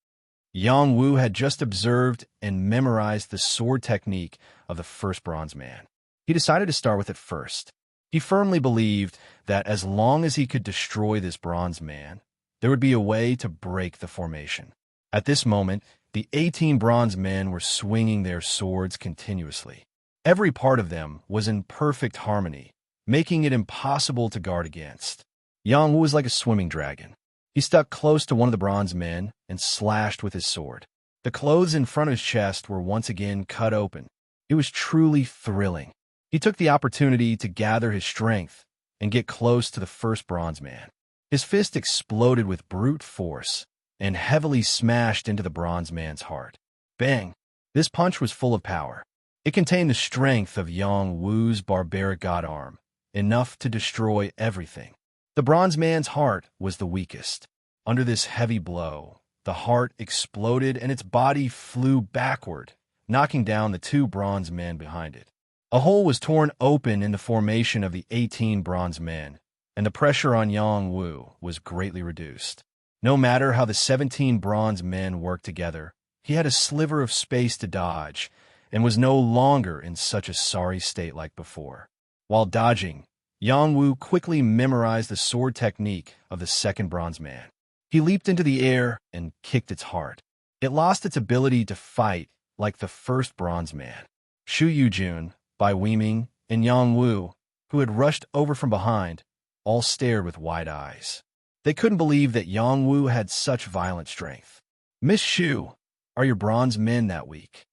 Yang Wu had just observed and memorized the sword technique of the first bronze man. He decided to start with it first. He firmly believed that as long as he could destroy this bronze man, there would be a way to break the formation. At this moment, the 18 bronze men were swinging their swords continuously. Every part of them was in perfect harmony, making it impossible to guard against. Yang Wu was like a swimming dragon. He stuck close to one of the bronze men and slashed with his sword. The clothes in front of his chest were once again cut open. It was truly thrilling. He took the opportunity to gather his strength and get close to the first bronze man. His fist exploded with brute force and heavily smashed into the bronze man's heart. Bang! This punch was full of power. It contained the strength of Yang Wu's barbaric god arm, enough to destroy everything. The bronze man's heart was the weakest. Under this heavy blow, the heart exploded and its body flew backward, knocking down the 2 bronze men behind it. A hole was torn open in the formation of the 18 bronze men, and the pressure on Yang Wu was greatly reduced. No matter how the 17 bronze men worked together, he had a sliver of space to dodge and was no longer in such a sorry state like before. While dodging, Yang Wu quickly memorized the sword technique of the second bronze man. He leaped into the air and kicked its heart. It lost its ability to fight like the first bronze man. Shu Yujun, Bai Weiming, and Yang Wu, who had rushed over from behind, all stared with wide eyes. They couldn't believe that Yang Wu had such violent strength. Miss Shu, are your bronze men that weak?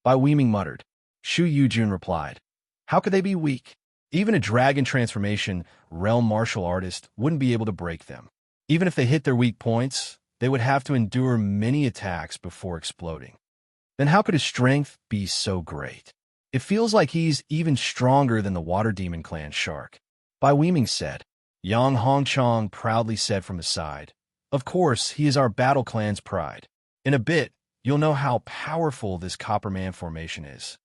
Bai Weiming muttered. Shu Yujun replied, how could they be weak? Even a dragon transformation realm martial artist wouldn't be able to break them. Even if they hit their weak points, they would have to endure many attacks before exploding. Then how could his strength be so great? It feels like he's even stronger than the Water Demon Clan shark. Bai Weiming said. Yang Hongchong proudly said from the side, of course, he is our battle clan's pride. In a bit, you'll know how powerful this Copper Man formation is.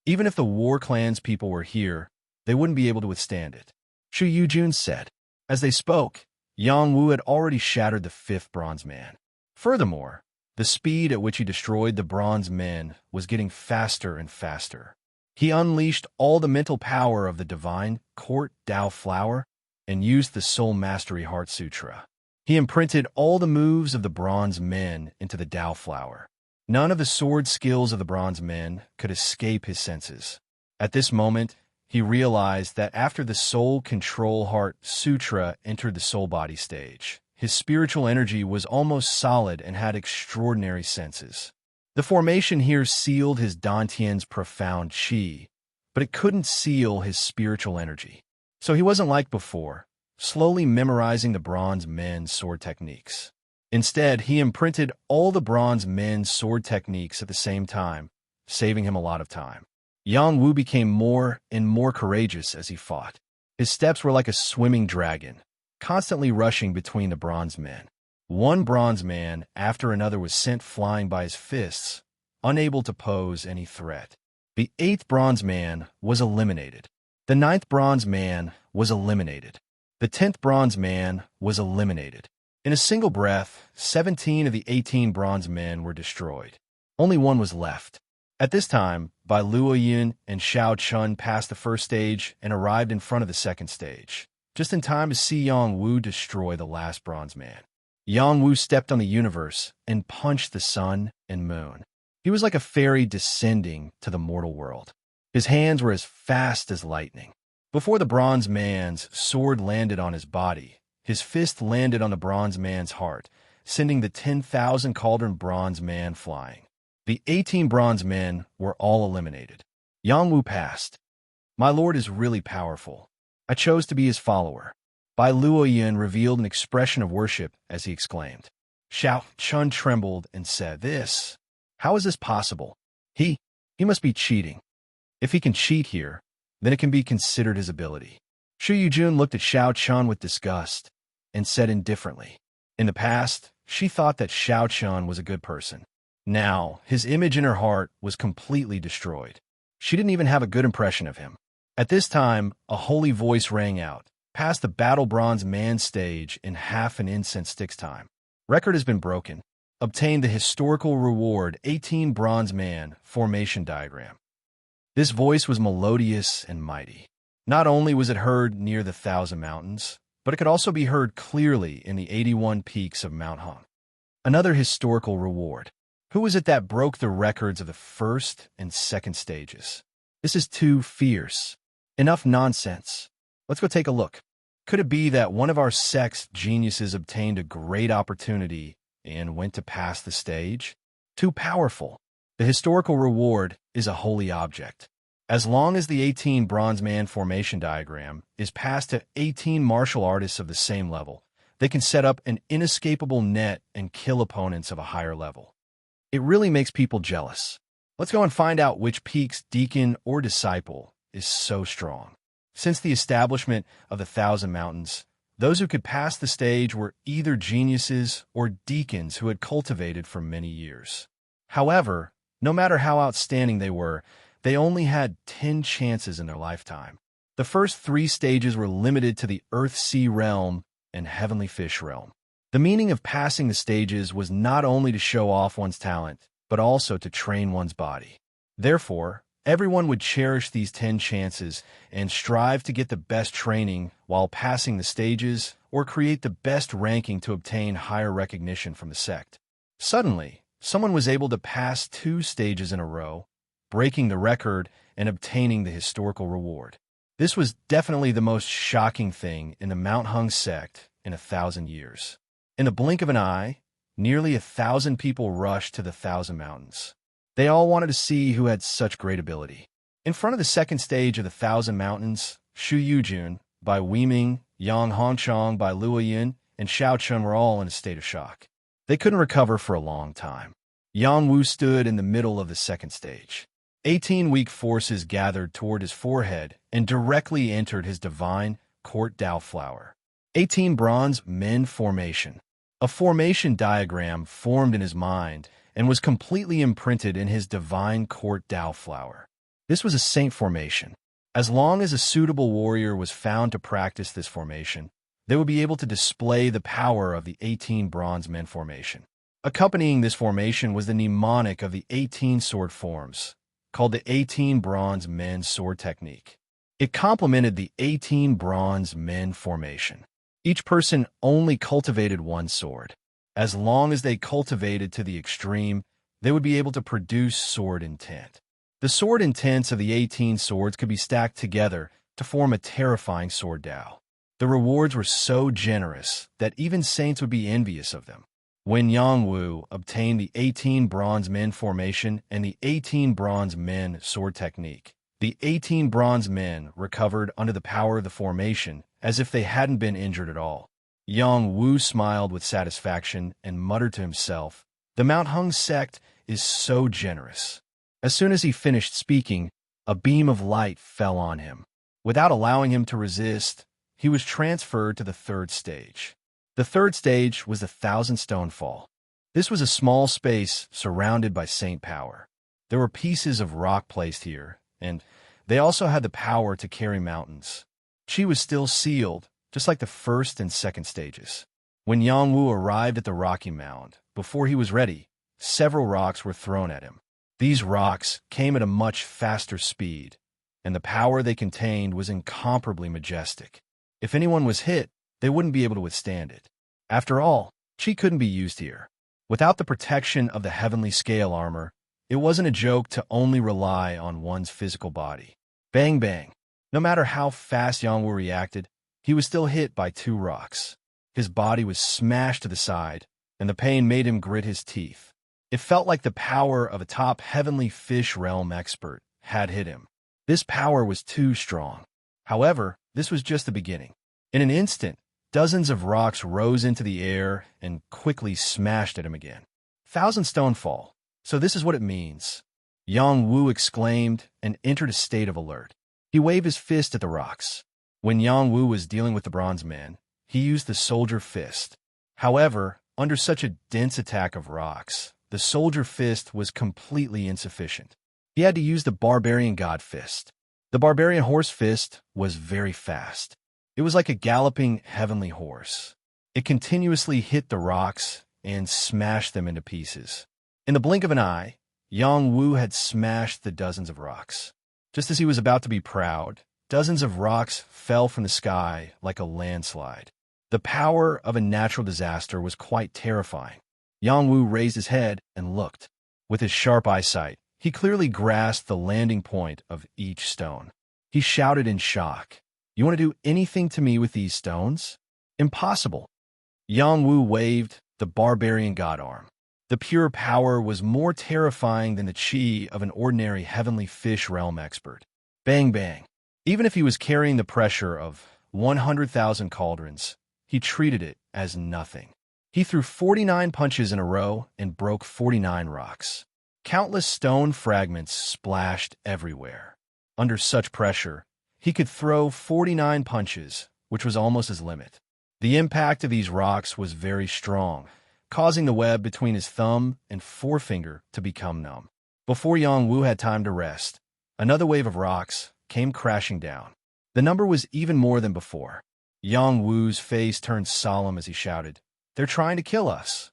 Even if the War Clan's people were here, they wouldn't be able to withstand it. Shu Yujun said. As they spoke, Yang Wu had already shattered the 5th bronze man. Furthermore, the speed at which he destroyed the bronze men was getting faster and faster. He unleashed all the mental power of the divine Court Dao Flower and used the Soul Mastery Heart Sutra. He imprinted all the moves of the bronze men into the Dao Flower. None of the sword skills of the bronze men could escape his senses. At this moment, he realized that after the Soul Control Heart Sutra entered the soul body stage, his spiritual energy was almost solid and had extraordinary senses. The formation here sealed his Dantian's profound qi, but it couldn't seal his spiritual energy. So he wasn't like before, slowly memorizing the bronze men's sword techniques. Instead, he imprinted all the bronze men's sword techniques at the same time, saving him a lot of time. Yang Wu became more and more courageous as he fought. His steps were like a swimming dragon, constantly rushing between the bronze men. One bronze man after another was sent flying by his fists, unable to pose any threat. The 8th bronze man was eliminated. The 9th bronze man was eliminated. The 10th bronze man was eliminated. In a single breath, 17 of the 18 bronze men were destroyed. Only one was left. At this time, Bai Luoyun and Xiao Chun passed the first stage and arrived in front of the second stage, just in time to see Yang Wu destroy the last bronze man. Yang Wu stepped on the universe and punched the sun and moon. He was like a fairy descending to the mortal world. His hands were as fast as lightning. Before the bronze man's sword landed on his body, his fist landed on the bronze man's heart, sending the 10,000 cauldron bronze man flying. The 18 bronze men were all eliminated. Yang Wu passed. My lord is really powerful. I chose to be his follower. Bai Luoyun revealed an expression of worship as he exclaimed. Xiao Chun trembled and said, "This? How is this possible? He must be cheating. If he can cheat here, then it can be considered his ability." Shu Yujun looked at Xiao Chun with disgust and said indifferently. In the past, she thought that Xiao Chun was a good person. Now, his image in her heart was completely destroyed. She didn't even have a good impression of him. At this time, a holy voice rang out, past the battle bronze man stage in half an incense stick's time. Record has been broken. Obtain the historical reward 18 bronze man formation diagram. This voice was melodious and mighty. Not only was it heard near the 1,000 mountains, but it could also be heard clearly in the 81 peaks of Mount Hung. Another historical reward. Who was it that broke the records of the first and second stages? This is too fierce. Enough nonsense. Let's go take a look. Could it be that one of our sect's geniuses obtained a great opportunity and went to pass the stage? Too powerful. The historical reward is a holy object. As long as the 18 bronze man formation diagram is passed to 18 martial artists of the same level, they can set up an inescapable net and kill opponents of a higher level. It really makes people jealous. Let's go and find out which peak's deacon or disciple is so strong. Since the establishment of the 1,000 mountains, those who could pass the stage were either geniuses or deacons who had cultivated for many years. However, no matter how outstanding they were, they only had 10 chances in their lifetime. The first 3 stages were limited to the Earth-Sea realm and Heavenly Fish realm. The meaning of passing the stages was not only to show off one's talent, but also to train one's body. Therefore, everyone would cherish these 10 chances and strive to get the best training while passing the stages or create the best ranking to obtain higher recognition from the sect. Suddenly, someone was able to pass 2 stages in a row, breaking the record and obtaining the historical reward. This was definitely the most shocking thing in the Mount Hung sect in 1,000 years. In the blink of an eye, nearly 1,000 people rushed to the 1,000 mountains. They all wanted to see who had such great ability. In front of the second stage of the 1,000 mountains, Shu Yujun, Bai Weiming, Yang Hongchong, Bai Luoyun, and Xiao Chun were all in a state of shock. They couldn't recover for a long time. Yang Wu stood in the middle of the second stage. 18 weak forces gathered toward his forehead and directly entered his divine court Dao flower. 18 bronze men formation. A formation diagram formed in his mind and was completely imprinted in his divine court Dao flower. This was a saint formation. As long as a suitable warrior was found to practice this formation, they would be able to display the power of the 18 bronze men formation. Accompanying this formation was the mnemonic of the 18 sword forms, called the 18 bronze men sword technique. It complemented the 18 bronze men formation. Each person only cultivated one sword. As long as they cultivated to the extreme, they would be able to produce sword intent. The sword intents of the 18 swords could be stacked together to form a terrifying sword Dao. The rewards were so generous that even saints would be envious of them. When Yang Wu obtained the 18 bronze men formation and the 18 bronze men sword technique, the 18 bronze men recovered under the power of the formation as if they hadn't been injured at all. Yang Wu smiled with satisfaction and muttered to himself, "The Mount Hung sect is so generous." As soon as he finished speaking, A beam of light fell on him. Without allowing him to resist, he was transferred to the third stage. The third stage was the Thousand Stone Fall. This was a small space surrounded by saint power. There were pieces of rock placed here, and they also had the power to carry mountains. Qi was still sealed, just like the first and second stages. When Yang Wu arrived at the rocky mound, before he was ready, several rocks were thrown at him. These rocks came at a much faster speed, and the power they contained was incomparably majestic. If anyone was hit, they wouldn't be able to withstand it. After all, Qi couldn't be used here. Without the protection of the heavenly scale armor, it wasn't a joke to only rely on one's physical body. Bang bang. No matter how fast Yang Wu reacted, he was still hit by 2 rocks. His body was smashed to the side, and the pain made him grit his teeth. It felt like the power of a top heavenly fish realm expert had hit him. This power was too strong. However, this was just the beginning. In an instant, dozens of rocks rose into the air and quickly smashed at him again. Thousand Stone Fall. So this is what it means. Yang Wu exclaimed and entered a state of alert. He waved his fist at the rocks. When Yang Wu was dealing with the bronze man, he used the soldier fist. However, under such a dense attack of rocks, the soldier fist was completely insufficient. He had to use the barbarian god fist. The barbarian horse fist was very fast. It was like a galloping heavenly horse. It continuously hit the rocks and smashed them into pieces. In the blink of an eye, Yang Wu had smashed the dozens of rocks. Just as he was about to be proud, dozens of rocks fell from the sky like a landslide. The power of a natural disaster was quite terrifying. Yang Wu raised his head and looked. With his sharp eyesight, he clearly grasped the landing point of each stone. He shouted in shock, "You want to do anything to me with these stones? Impossible." Yang Wu waved the barbarian god arm. The pure power was more terrifying than the qi of an ordinary heavenly fish realm expert. Bang bang. Even if he was carrying the pressure of 100,000 cauldrons, he treated it as nothing. He threw 49 punches in a row and broke 49 rocks. Countless stone fragments splashed everywhere. Under such pressure, he could throw 49 punches, which was almost his limit. The impact of these rocks was very strong, causing the web between his thumb and forefinger to become numb. Before Yang Wu had time to rest, another wave of rocks came crashing down. The number was even more than before. Yang Wu's face turned solemn as he shouted, "They're trying to kill us."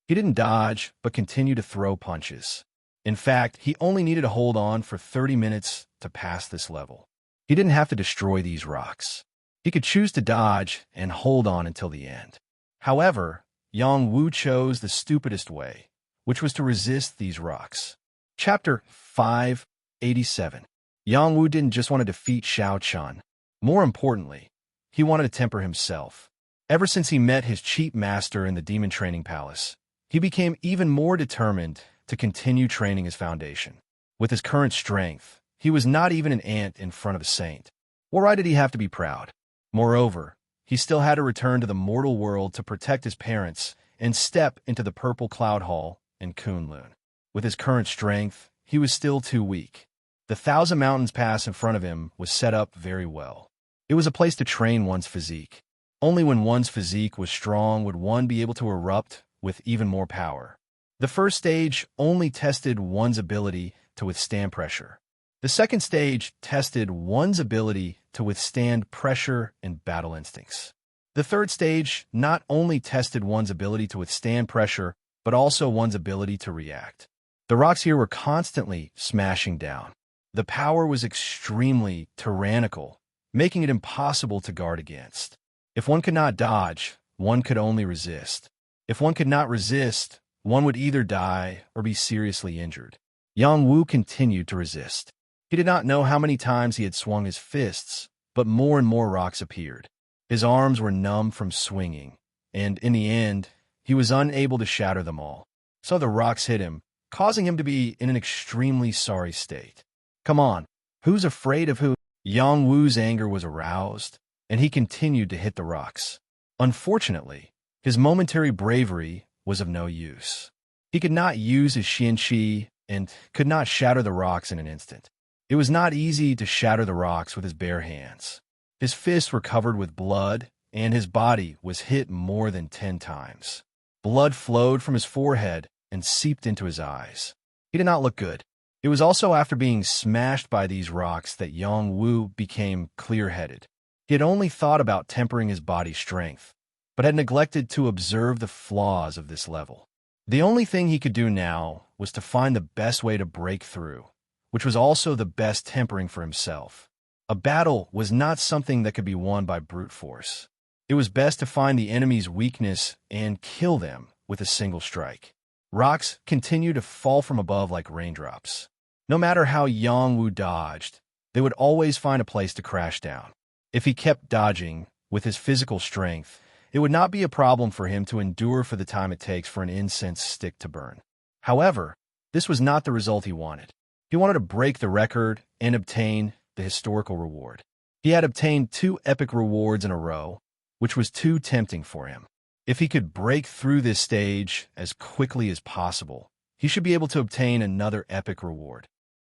He didn't dodge, but continued to throw punches. In fact, he only needed to hold on for 30 minutes to pass this level. He didn't have to destroy these rocks. He could choose to dodge and hold on until the end. However, Yang Wu chose the stupidest way, which was to resist these rocks. Chapter 587. Yang Wu didn't just want to defeat Xiao Chun. More importantly, he wanted to temper himself. Ever since he met his cheat master in the demon training palace, he became even more determined to continue training his foundation. With his current strength, he was not even an ant in front of a saint. Well, why did he have to be proud? Moreover, he still had to return to the mortal world to protect his parents and step into the purple cloud hall in Kunlun. With his current strength, he was still too weak. The 1,000 Mountains Pass in front of him was set up very well. It was a place to train one's physique. Only when one's physique was strong would one be able to erupt with even more power. The first stage only tested one's ability to withstand pressure. The second stage tested one's ability to withstand pressure and battle instincts. The third stage not only tested one's ability to withstand pressure, but also one's ability to react. The rocks here were constantly smashing down. The power was extremely tyrannical, making it impossible to guard against. If one could not dodge, one could only resist. If one could not resist, one would either die or be seriously injured. Yang Wu continued to resist. He did not know how many times he had swung his fists, but more and more rocks appeared. His arms were numb from swinging, and in the end, he was unable to shatter them all. So the rocks hit him, causing him to be in an extremely sorry state. Come on, who's afraid of who? Yang Wu's anger was aroused, and he continued to hit the rocks. Unfortunately, his momentary bravery was of no use. He could not use his Xian Qi and could not shatter the rocks in an instant. It was not easy to shatter the rocks with his bare hands. His fists were covered with blood, and his body was hit more than 10 times. Blood flowed from his forehead and seeped into his eyes. He did not look good. It was also after being smashed by these rocks that Yang Wu became clear-headed. He had only thought about tempering his body's strength, but had neglected to observe the flaws of this level. The only thing he could do now was to find the best way to break through, which was also the best tempering for himself. A battle was not something that could be won by brute force. It was best to find the enemy's weakness and kill them with a single strike. Rocks continued to fall from above like raindrops. No matter how Yang Wu dodged, they would always find a place to crash down. If he kept dodging with his physical strength, it would not be a problem for him to endure for the time it takes for an incense stick to burn. However, this was not the result he wanted. He wanted to break the record and obtain the historical reward. He had obtained 2 epic rewards in a row, which was too tempting for him. If he could break through this stage as quickly as possible, he should be able to obtain another epic reward.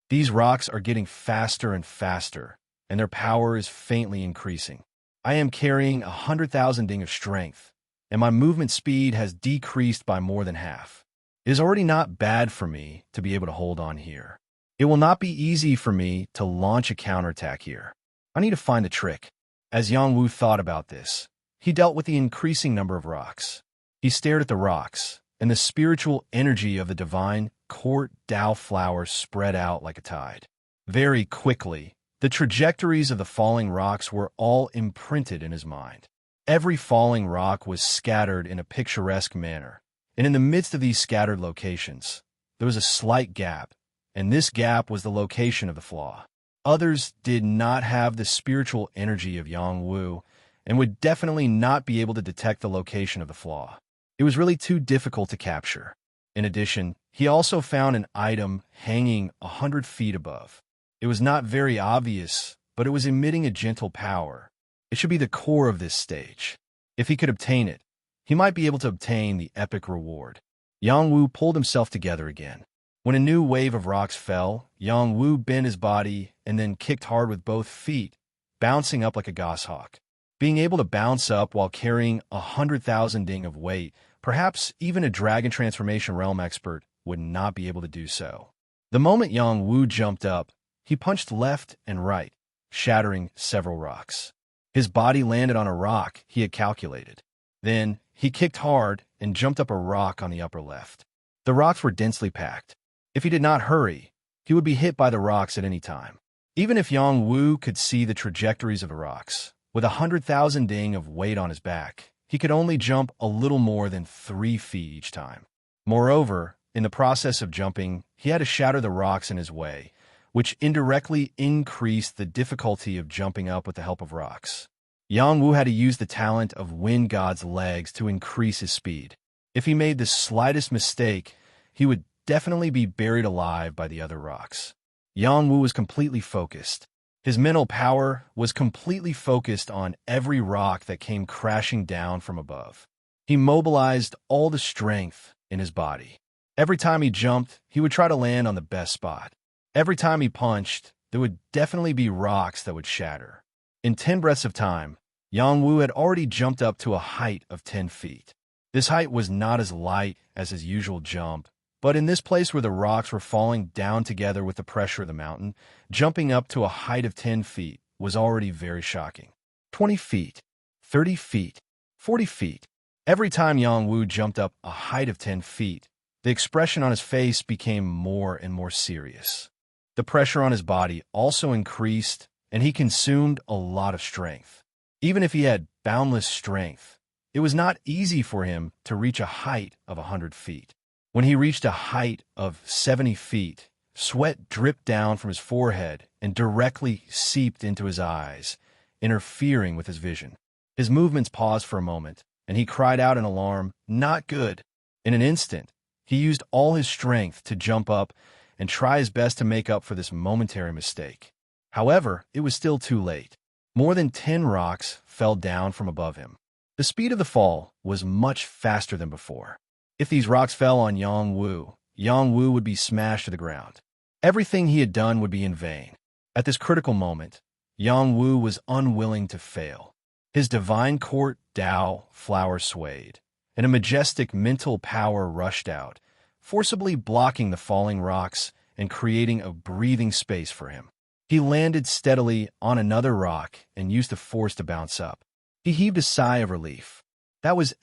These rocks are getting faster and faster, and their power is faintly increasing. I am carrying 100,000 ding of strength, and my movement speed has decreased by more than half. It is already not bad for me to be able to hold on here. It will not be easy for me to launch a counterattack here. I need to find the trick. As Yang Wu thought about this, he dealt with the increasing number of rocks. He stared at the rocks, and the spiritual energy of the divine court Dao flower spread out like a tide. Very quickly, the trajectories of the falling rocks were all imprinted in his mind. Every falling rock was scattered in a picturesque manner, and in the midst of these scattered locations, there was a slight gap, and this gap was the location of the flaw. Others did not have the spiritual energy of Yang Wu, and would definitely not be able to detect the location of the flaw. It was really too difficult to capture. In addition, he also found an item hanging 100 feet above. It was not very obvious, but it was emitting a gentle power. It should be the core of this stage. If he could obtain it, he might be able to obtain the epic reward. Yang Wu pulled himself together again. When a new wave of rocks fell, Yang Wu bent his body and then kicked hard with both feet, bouncing up like a goshawk. Being able to bounce up while carrying 100,000 ding of weight, perhaps even a Dragon Transformation Realm expert would not be able to do so. The moment Yang Wu jumped up, he punched left and right, shattering several rocks. His body landed on a rock he had calculated. Then, he kicked hard and jumped up a rock on the upper left. The rocks were densely packed. If he did not hurry, he would be hit by the rocks at any time. Even if Yang Wu could see the trajectories of the rocks, with 100,000 ding of weight on his back, he could only jump a little more than 3 feet each time. Moreover, in the process of jumping, he had to shatter the rocks in his way, which indirectly increased the difficulty of jumping up with the help of rocks. Yang Wu had to use the talent of Wind God's legs to increase his speed. If he made the slightest mistake, he would definitely be buried alive by the other rocks. Yang Wu was completely focused. His mental power was completely focused on every rock that came crashing down from above. He mobilized all the strength in his body. Every time he jumped, he would try to land on the best spot. Every time he punched, there would definitely be rocks that would shatter. In 10 breaths of time, Yang Wu had already jumped up to a height of 10 feet. This height was not as light as his usual jump, but in this place where the rocks were falling down together with the pressure of the mountain, jumping up to a height of 10 feet was already very shocking. 20 feet, 30 feet, 40 feet. Every time Yang Wu jumped up a height of 10 feet, the expression on his face became more and more serious. The pressure on his body also increased, and he consumed a lot of strength. Even if he had boundless strength, it was not easy for him to reach a height of 100 feet. When he reached a height of 70 feet, sweat dripped down from his forehead and directly seeped into his eyes, interfering with his vision. His movements paused for a moment, and he cried out in alarm, "Not good!" In an instant, he used all his strength to jump up and try his best to make up for this momentary mistake. However, it was still too late. More than 10 rocks fell down from above him. The speed of the fall was much faster than before. If these rocks fell on Yang Wu would be smashed to the ground. Everything he had done would be in vain. At this critical moment, Yang Wu was unwilling to fail. His divine court Dao flower swayed, and a majestic mental power rushed out, forcibly blocking the falling rocks and creating a breathing space for him. He landed steadily on another rock and used the force to bounce up. He heaved a sigh of relief. That was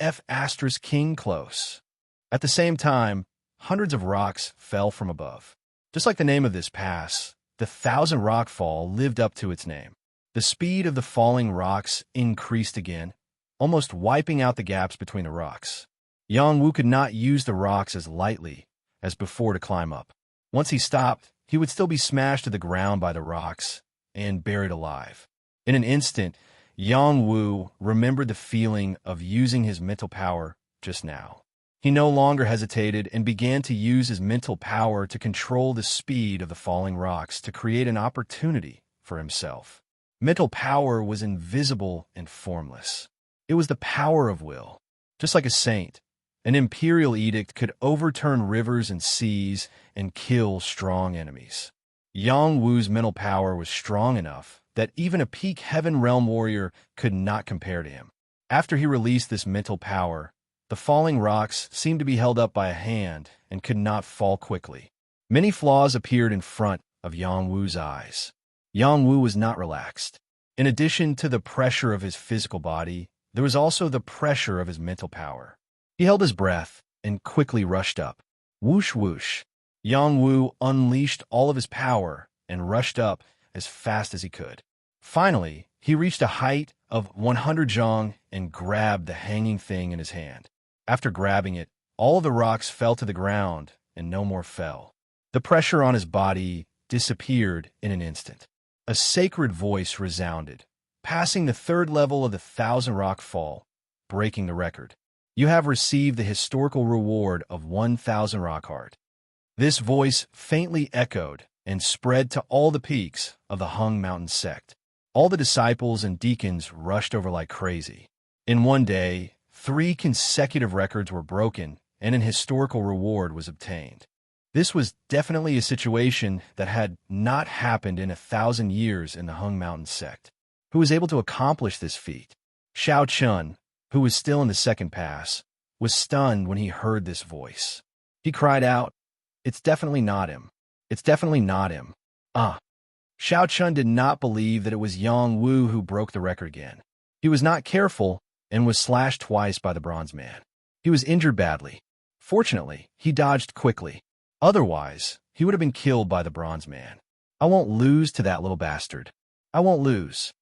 King close. At the same time, hundreds of rocks fell from above. Just like the name of this pass, the 1,000 Rock Fall lived up to its name. The speed of the falling rocks increased again, almost wiping out the gaps between the rocks. Yang Wu could not use the rocks as lightly as before to climb up. Once he stopped, he would still be smashed to the ground by the rocks and buried alive. In an instant, Yang Wu remembered the feeling of using his mental power just now. He no longer hesitated and began to use his mental power to control the speed of the falling rocks to create an opportunity for himself. Mental power was invisible and formless. It was the power of will. Just like a saint, an imperial edict could overturn rivers and seas and kill strong enemies. Yang Wu's mental power was strong enough that even a peak Heaven Realm warrior could not compare to him. After he released this mental power, the falling rocks seemed to be held up by a hand and could not fall quickly. Many flaws appeared in front of Yang Wu's eyes. Yang Wu was not relaxed. In addition to the pressure of his physical body, there was also the pressure of his mental power. He held his breath and quickly rushed up. Whoosh whoosh. Yang Wu unleashed all of his power and rushed up as fast as he could. Finally, he reached a height of 100 zhang and grabbed the hanging thing in his hand. After grabbing it, all of the rocks fell to the ground and no more fell. The pressure on his body disappeared in an instant. A sacred voice resounded, passing the 3rd level of the 1,000 Rock Fall, breaking the record. You have received the historical reward of 1,000 rock heart. This voice faintly echoed and spread to all the peaks of the Hung Mountain sect. All the disciples and deacons rushed over like crazy. In one day, 3 consecutive records were broken and an historical reward was obtained. This was definitely a situation that had not happened in 1,000 years in the Hung Mountain sect. Who was able to accomplish this feat? Xiao Chun, who was still in the 2nd pass, was stunned when he heard this voice. He cried out, "It's definitely not him. It's definitely not him." Xiao Chun did not believe that it was Yang Wu who broke the record again. He was not careful and was slashed twice by the bronze man. He was injured badly. Fortunately, he dodged quickly. Otherwise, he would have been killed by the bronze man. I won't lose to that little bastard. I won't lose.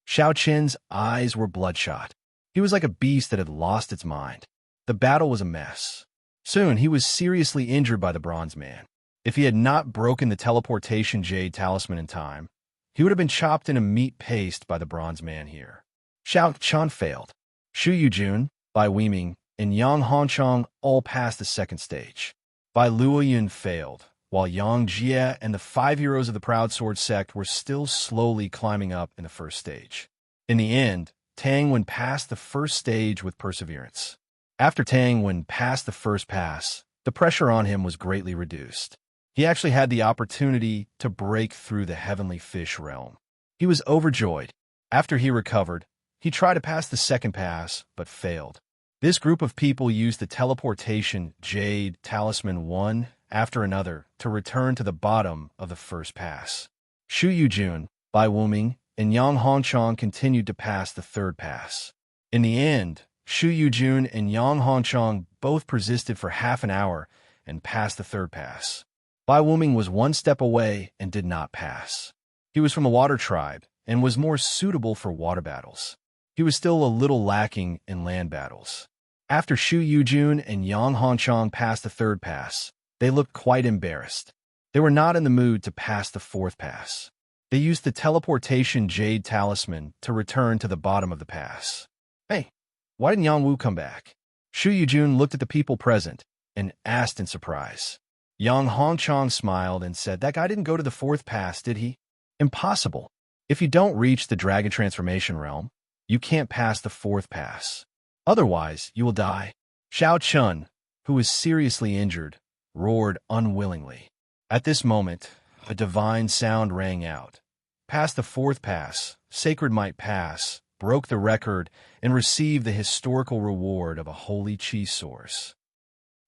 Xiao Chen's eyes were bloodshot. He was like a beast that had lost its mind. The battle was a mess. Soon, he was seriously injured by the bronze man. If he had not broken the teleportation jade talisman in time, he would have been chopped into meat paste by the bronze man here. Xiao Chan failed. Shu Yujun, Bai Weiming, and Yang Hongchong all passed the 2nd stage. Bai Luoyun failed, while Yang Jie and the 5 heroes of the Proud Sword sect were still slowly climbing up in the 1st stage. In the end, Tang Wen passed the 1st stage with perseverance. After Tang Wen passed the 1st pass, the pressure on him was greatly reduced. He actually had the opportunity to break through the heavenly fish realm. He was overjoyed. After he recovered, he tried to pass the 2nd pass, but failed. This group of people used the teleportation jade talisman one after another to return to the bottom of the 1st pass. Shu Yujun, Bai Wuming, and Yang Hongchong continued to pass the 3rd pass. In the end, Shu Yujun and Yang Hongchong both persisted for half an hour and passed the 3rd pass. Bai Wuming was 1 step away and did not pass. He was from a water tribe and was more suitable for water battles. He was still a little lacking in land battles. After Shu Yujun and Yang Hongchong passed the 3rd pass, they looked quite embarrassed. They were not in the mood to pass the 4th pass. They used the teleportation jade talisman to return to the bottom of the pass. Hey, why didn't Yang Wu come back? Shu Yujun looked at the people present and asked in surprise. Yang Hongchong smiled and said, "That guy didn't go to the 4th pass, did he? Impossible. If you don't reach the Dragon Transformation Realm, you can't pass the 4th pass. Otherwise, you will die." Xiao Chun, who was seriously injured, roared unwillingly. At this moment, a divine sound rang out, passed the fourth pass, Sacred Might Pass, broke the record, and received the historical reward of a holy cheese source.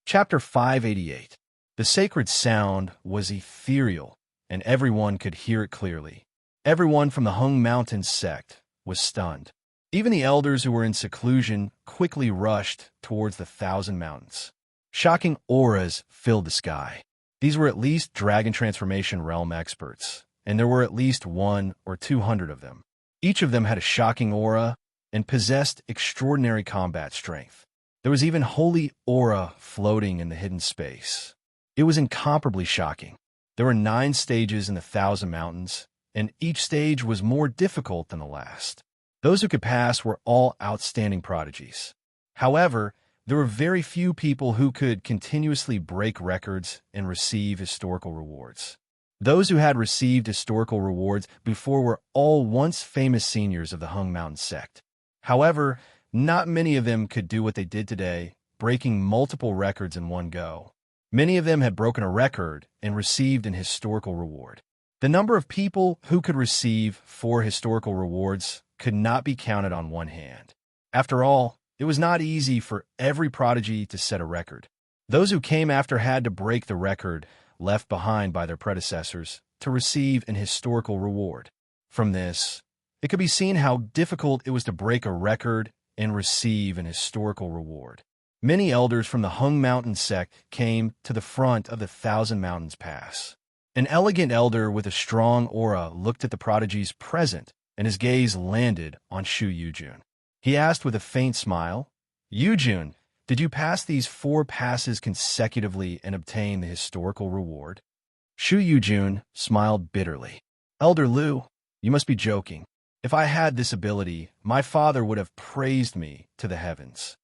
Chapter 588. The sacred sound was ethereal, and everyone could hear it clearly. Everyone from the Hung Mountain sect was stunned. Even the elders who were in seclusion quickly rushed towards the Thousand Mountains. Shocking auras filled the sky. These were at least Dragon Transformation Realm experts, and there were at least 100 or 200 of them. Each of them had a shocking aura and possessed extraordinary combat strength. There was even holy aura floating in the hidden space. It was incomparably shocking. There were 9 stages in the Thousand Mountains, and each stage was more difficult than the last. Those who could pass were all outstanding prodigies. However, there were very few people who could continuously break records and receive historical rewards. Those who had received historical rewards before were all once famous seniors of the Hung Mountain sect. However, not many of them could do what they did today, breaking multiple records in one go. Many of them had broken a record and received an historical reward. The number of people who could receive 4 historical rewards could not be counted on one hand. After all, it was not easy for every prodigy to set a record. Those who came after had to break the record left behind by their predecessors to receive an historical reward. From this, it could be seen how difficult it was to break a record and receive an historical reward. Many elders from the Hung Mountain sect came to the front of the Thousand Mountains Pass. An elegant elder with a strong aura looked at the prodigies present, and his gaze landed on Shu Yujun. He asked with a faint smile, "Yujun, did you pass these 4 passes consecutively and obtain the historical reward?" Shu Yujun smiled bitterly. "Elder Lu, you must be joking. If I had this ability, my father would have praised me to the heavens."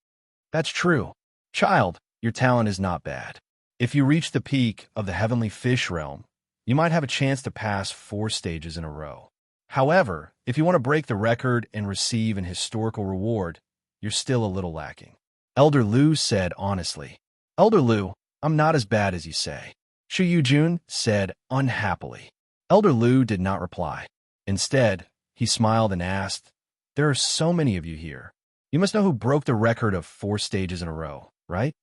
"That's true. Child, your talent is not bad. If you reach the peak of the heavenly fish realm, you might have a chance to pass 4 stages in a row. However, if you want to break the record and receive an historical reward, you're still a little lacking." Elder Lu said honestly. "Elder Lu, I'm not as bad as you say," Shu Yujun said unhappily. Elder Lu did not reply. Instead, he smiled and asked, "There are so many of you here. You must know who broke the record of 4 stages in a row, right?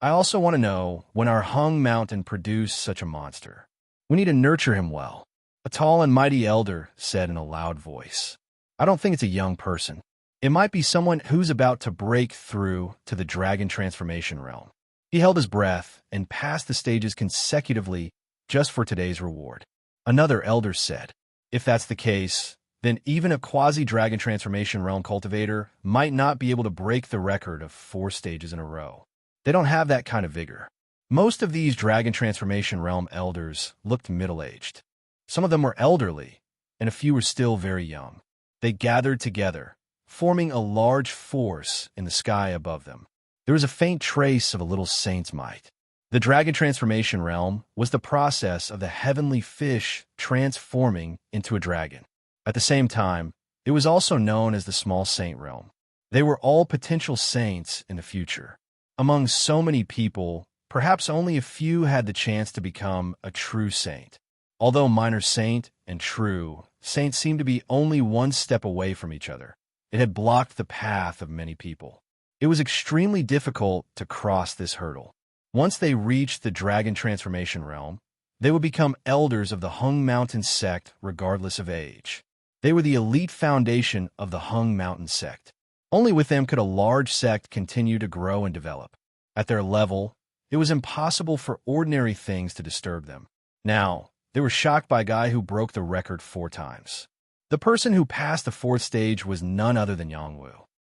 I also want to know when our Hung Mountain produced such a monster. We need to nurture him well." A tall and mighty elder said in a loud voice. "I don't think it's a young person. It might be someone who's about to break through to the Dragon Transformation Realm." He held his breath and passed the stages consecutively just for today's reward. Another elder said, "If that's the case, then even a quasi-Dragon Transformation Realm cultivator might not be able to break the record of 4 stages in a row. They don't have that kind of vigor." Most of these Dragon Transformation Realm elders looked middle-aged. Some of them were elderly, and a few were still very young. They gathered together, forming a large force in the sky above them. There was a faint trace of a little saint's might. The Dragon Transformation Realm was the process of the heavenly fish transforming into a dragon. At the same time, it was also known as the Small Saint Realm. They were all potential saints in the future. Among so many people, perhaps only a few had the chance to become a true saint. Although minor saint and true saint seemed to be only one step away from each other, it had blocked the path of many people. It was extremely difficult to cross this hurdle. Once they reached the Dragon Transformation Realm, they would become elders of the Hung Mountain sect regardless of age. They were the elite foundation of the Hung Mountain sect. Only with them could a large sect continue to grow and develop. At their level, it was impossible for ordinary things to disturb them. Now, they were shocked by a guy who broke the record 4 times. The person who passed the 4th stage was none other than Yang Wu.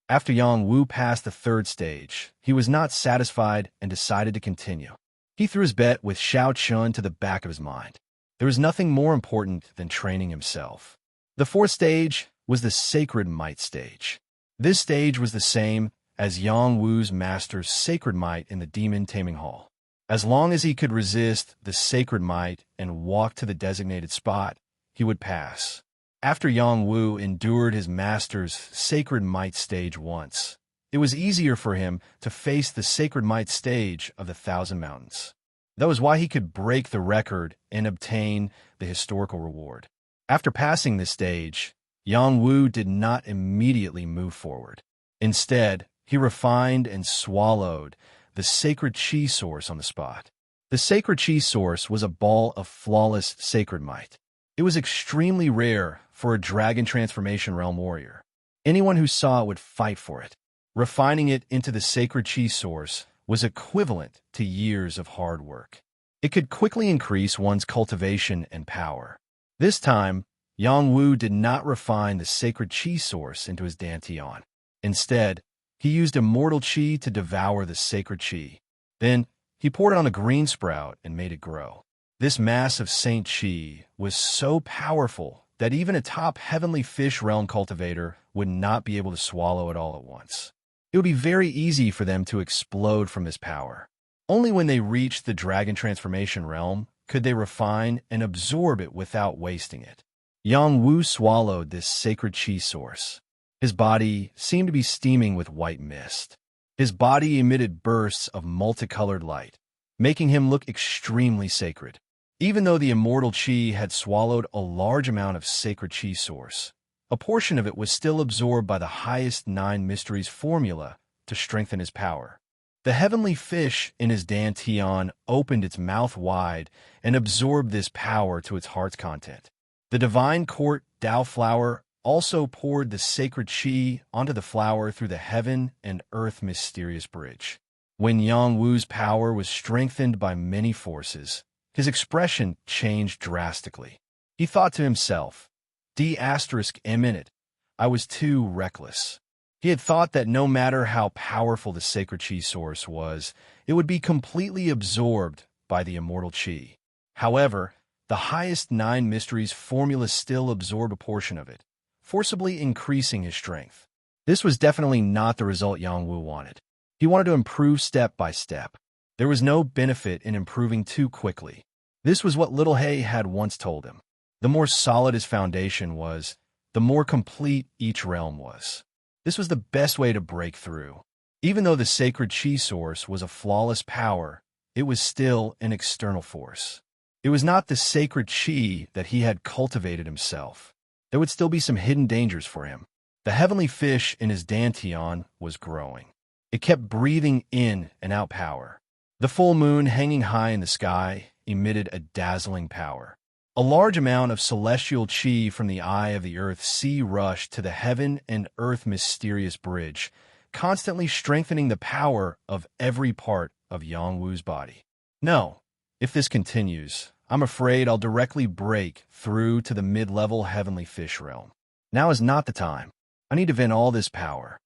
After Yang Wu passed the 3rd stage, he was not satisfied and decided to continue. He threw his bet with Xiao Chun to the back of his mind. There was nothing more important than training himself. The 4th stage was the Sacred Might stage. This stage was the same as Yang Wu's master's Sacred Might in the Demon Taming Hall. As long as he could resist the Sacred Might and walk to the designated spot, he would pass. After Yang Wu endured his master's Sacred Might stage once, it was easier for him to face the Sacred Might stage of the Thousand Mountains. That was why he could break the record and obtain the historical reward. After passing this stage, Yang Wu did not immediately move forward. Instead, he refined and swallowed the sacred chi source on the spot. The sacred chi source was a ball of flawless sacred might. It was extremely rare for a dragon transformation realm warrior. Anyone who saw it would fight for it. Refining it into the sacred chi source was equivalent to years of hard work. It could quickly increase one's cultivation and power. This time, Yang Wu did not refine the sacred chi source into his dantian. Instead, he used immortal chi to devour the sacred chi. Then, he poured it on a green sprout and made it grow. This mass of saint chi was so powerful that even a top heavenly fish realm cultivator would not be able to swallow it all at once. It would be very easy for them to explode from this power. Only when they reached the dragon transformation realm could they refine and absorb it without wasting it. Yang Wu swallowed this sacred chi source. His body seemed to be steaming with white mist. His body emitted bursts of multicolored light, making him look extremely sacred. Even though the immortal chi had swallowed a large amount of sacred chi source, a portion of it was still absorbed by the highest 9 mysteries formula to strengthen his power. The heavenly fish in his dantian opened its mouth wide and absorbed this power to its heart's content. The divine court Dao flower also poured the sacred chi onto the flower through the heaven and earth mysterious bridge. When Yang Wu's power was strengthened by many forces, his expression changed drastically. He thought to himself, D***, I was too reckless. He had thought that no matter how powerful the sacred chi source was, it would be completely absorbed by the immortal chi. However, the highest 9 mysteries formula still absorbed a portion of it, forcibly increasing his strength. This was definitely not the result Yang Wu wanted. He wanted to improve step by step. There was no benefit in improving too quickly. This was what Little Hay had once told him. The more solid his foundation was, the more complete each realm was. This was the best way to break through. Even though the sacred chi source was a flawless power, it was still an external force. It was not the sacred chi that he had cultivated himself. There would still be some hidden dangers for him. The heavenly fish in his dantian was growing. It kept breathing in and out power. The full moon hanging high in the sky emitted a dazzling power. A large amount of celestial chi from the eye of the earth sea rushed to the heaven and earth mysterious bridge, constantly strengthening the power of every part of Yang Wu's body. No, if this continues, I'm afraid I'll directly break through to the mid-level heavenly fish realm. Now is not the time. I need to vent all this power.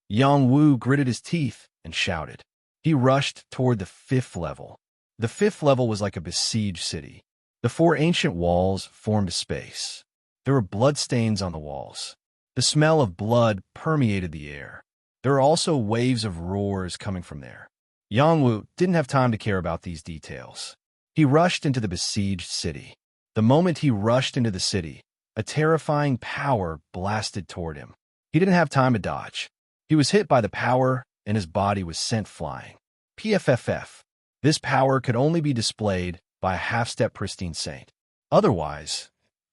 Yang Wu gritted his teeth and shouted. He rushed toward the 5th level. The 5th level was like a besieged city. The 4 ancient walls formed a space. There were bloodstains on the walls. The smell of blood permeated the air. There were also waves of roars coming from there. Yang Wu didn't have time to care about these details. He rushed into the besieged city. The moment he rushed into the city, a terrifying power blasted toward him. He didn't have time to dodge. He was hit by the power, and his body was sent flying. PFFF. This power could only be displayed by a half-step pristine saint. Otherwise,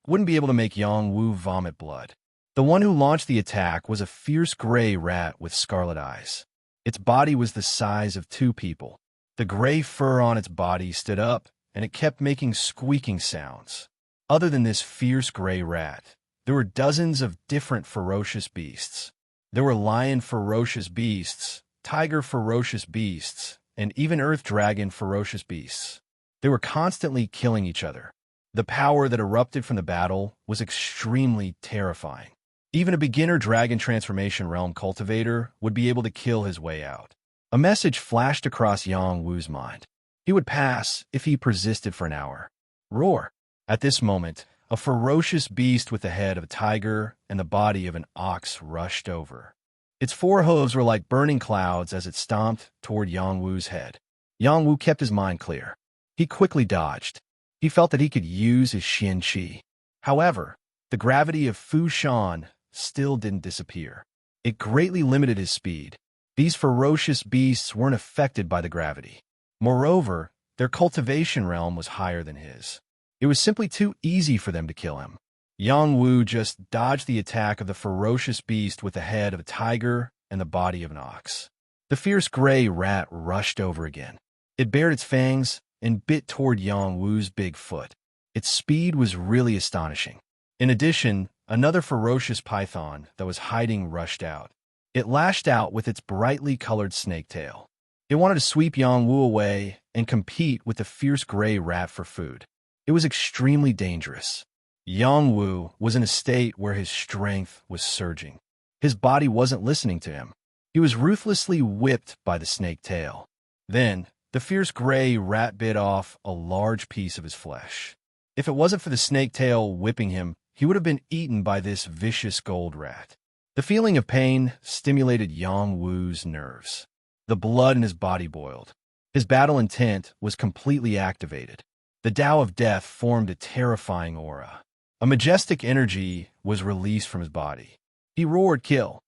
wouldn't be able to make Yang Wu vomit blood. The one who launched the attack was a fierce gray rat with scarlet eyes. Its body was the size of 2 people. The gray fur on its body stood up, and it kept making squeaking sounds. Other than this fierce gray rat, there were dozens of different ferocious beasts. There were lion ferocious beasts, tiger ferocious beasts, and even earth dragon ferocious beasts. They were constantly killing each other. The power that erupted from the battle was extremely terrifying. Even a beginner dragon transformation realm cultivator would be able to kill his way out. A message flashed across Yang Wu's mind. He would pass if he persisted for an hour. Roar! At this moment, a ferocious beast with the head of a tiger and the body of an ox rushed over. Its 4 hooves were like burning clouds as it stomped toward Yang Wu's head. Yang Wu kept his mind clear. He quickly dodged. He felt that he could use his Xian Qi. However, the gravity of Fu Shan still didn't disappear. It greatly limited his speed. These ferocious beasts weren't affected by the gravity. Moreover, their cultivation realm was higher than his. It was simply too easy for them to kill him. Yang Wu just dodged the attack of the ferocious beast with the head of a tiger and the body of an ox. The fierce gray rat rushed over again. It bared its fangs and bit toward Yang Wu's big foot. Its speed was really astonishing. In addition, another ferocious python that was hiding rushed out. It lashed out with its brightly colored snake tail. It wanted to sweep Yang Wu away and compete with the fierce gray rat for food. It was extremely dangerous. Yang Wu was in a state where his strength was surging. His body wasn't listening to him. He was ruthlessly whipped by the snake tail. Then, the fierce gray rat bit off a large piece of his flesh. If it wasn't for the snake tail whipping him, he would have been eaten by this vicious gold rat. The feeling of pain stimulated Yang Wu's nerves. The blood in his body boiled. His battle intent was completely activated. The Tao of Death formed a terrifying aura. A majestic energy was released from his body. He roared, "Kill!"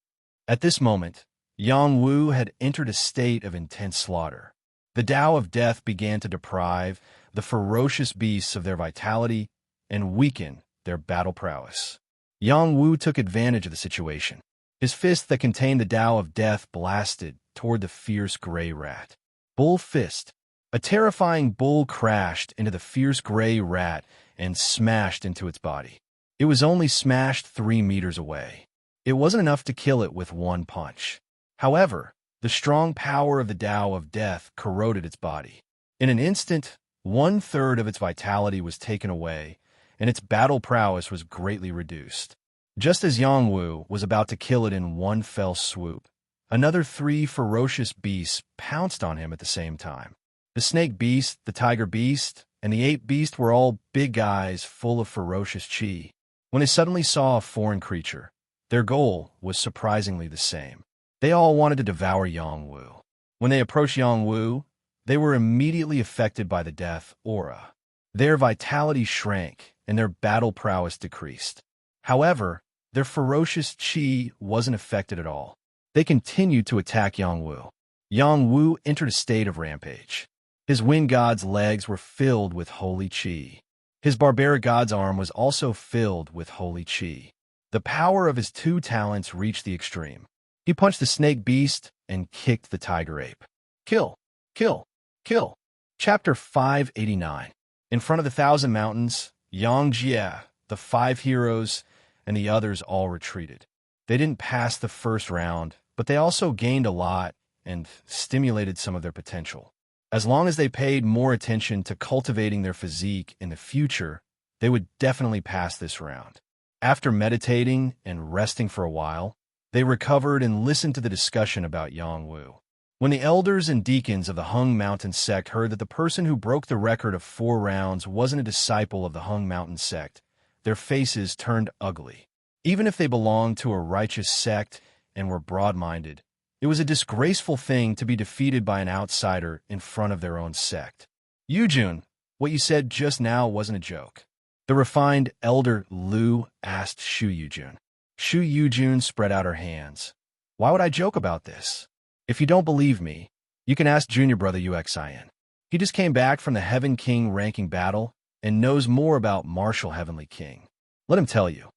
At this moment, Yang Wu had entered a state of intense slaughter. The Tao of Death began to deprive the ferocious beasts of their vitality and weaken their battle prowess. Yang Wu took advantage of the situation. His fist that contained the Tao of Death blasted toward the fierce gray rat. Bull fist. A terrifying bull crashed into the fierce gray rat and smashed into its body. It was only smashed 3 meters away. It wasn't enough to kill it with one punch. However, the strong power of the Tao of Death corroded its body. In an instant, 1/3 of its vitality was taken away, and its battle prowess was greatly reduced. Just as Yang Wu was about to kill it in one fell swoop, another 3 ferocious beasts pounced on him at the same time. The snake beast, the tiger beast, and the ape beast were all big guys full of ferocious chi. When they suddenly saw a foreign creature, their goal was surprisingly the same. They all wanted to devour Yang Wu. When they approached Yang Wu, they were immediately affected by the death aura. Their vitality shrank, and their battle prowess decreased. However, their ferocious chi wasn't affected at all. They continued to attack Yang Wu. Yang Wu entered a state of rampage. His wind god's legs were filled with holy chi. His barbaric god's arm was also filled with holy chi. The power of his 2 talents reached the extreme. He punched the snake beast and kicked the tiger ape. Kill! Kill! Kill! Chapter 589. In front of the 1,000 mountains, Yang Jie, the 5 heroes, and the others all retreated. They didn't pass the first round, but they also gained a lot and stimulated some of their potential. As long as they paid more attention to cultivating their physique in the future, they would definitely pass this round. After meditating and resting for a while, they recovered and listened to the discussion about Yang Wu. When the elders and deacons of the Hung Mountain sect heard that the person who broke the record of 4 rounds wasn't a disciple of the Hung Mountain sect, their faces turned ugly. Even if they belonged to a righteous sect and were broad-minded, it was a disgraceful thing to be defeated by an outsider in front of their own sect. Yujun, what you said just now wasn't a joke. The refined elder Lu asked Shu Yujun. Shu Yujun spread out her hands. Why would I joke about this? If you don't believe me, you can ask junior brother Uxin. He just came back from the Heaven King ranking battle and knows more about Martial Heavenly King. Let him tell you.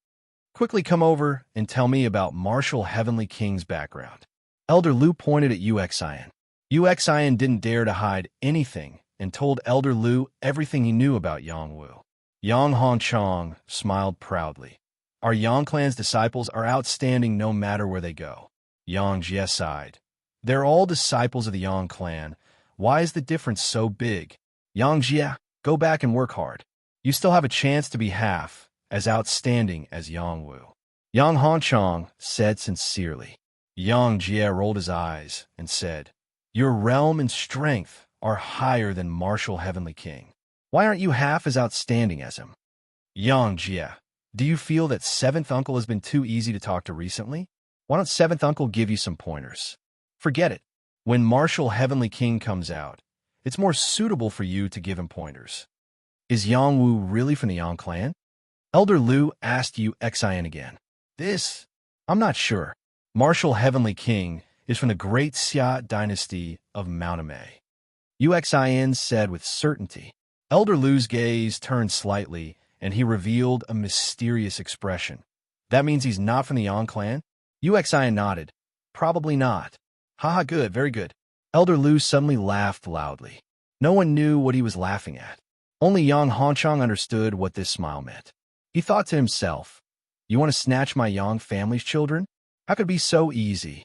Quickly come over and tell me about Martial Heavenly King's background. Elder Lu pointed at Uxin. Uxin didn't dare to hide anything and told Elder Lu everything he knew about Yang Wu. Yang Hanchong smiled proudly. Our Yang clan's disciples are outstanding no matter where they go. Yang Jie sighed. They're all disciples of the Yang clan. Why is the difference so big? Yang Jie, go back and work hard. You still have a chance to be half as outstanding as Yang Wu. Yang Hanchong said sincerely. Yang Jie rolled his eyes and said, Your realm and strength are higher than Martial Heavenly King. Why aren't you half as outstanding as him? Yang Jie, do you feel that 7th Uncle has been too easy to talk to recently? Why don't 7th Uncle give you some pointers? Forget it. When Martial Heavenly King comes out, it's more suitable for you to give him pointers. Is Yang Wu really from the Yang clan? Elder Lu asked Uxin again. This? I'm not sure. Martial Heavenly King is from the Great Xia dynasty of Mount Uxin said with certainty. Elder Lu's gaze turned slightly, and he revealed a mysterious expression. That means he's not from the Yang clan? Uxian nodded. Probably not. Haha, good, very good. Elder Lu suddenly laughed loudly. No one knew what he was laughing at. Only Yang Honchang understood what this smile meant. He thought to himself, you want to snatch my Yang family's children? How could it be so easy?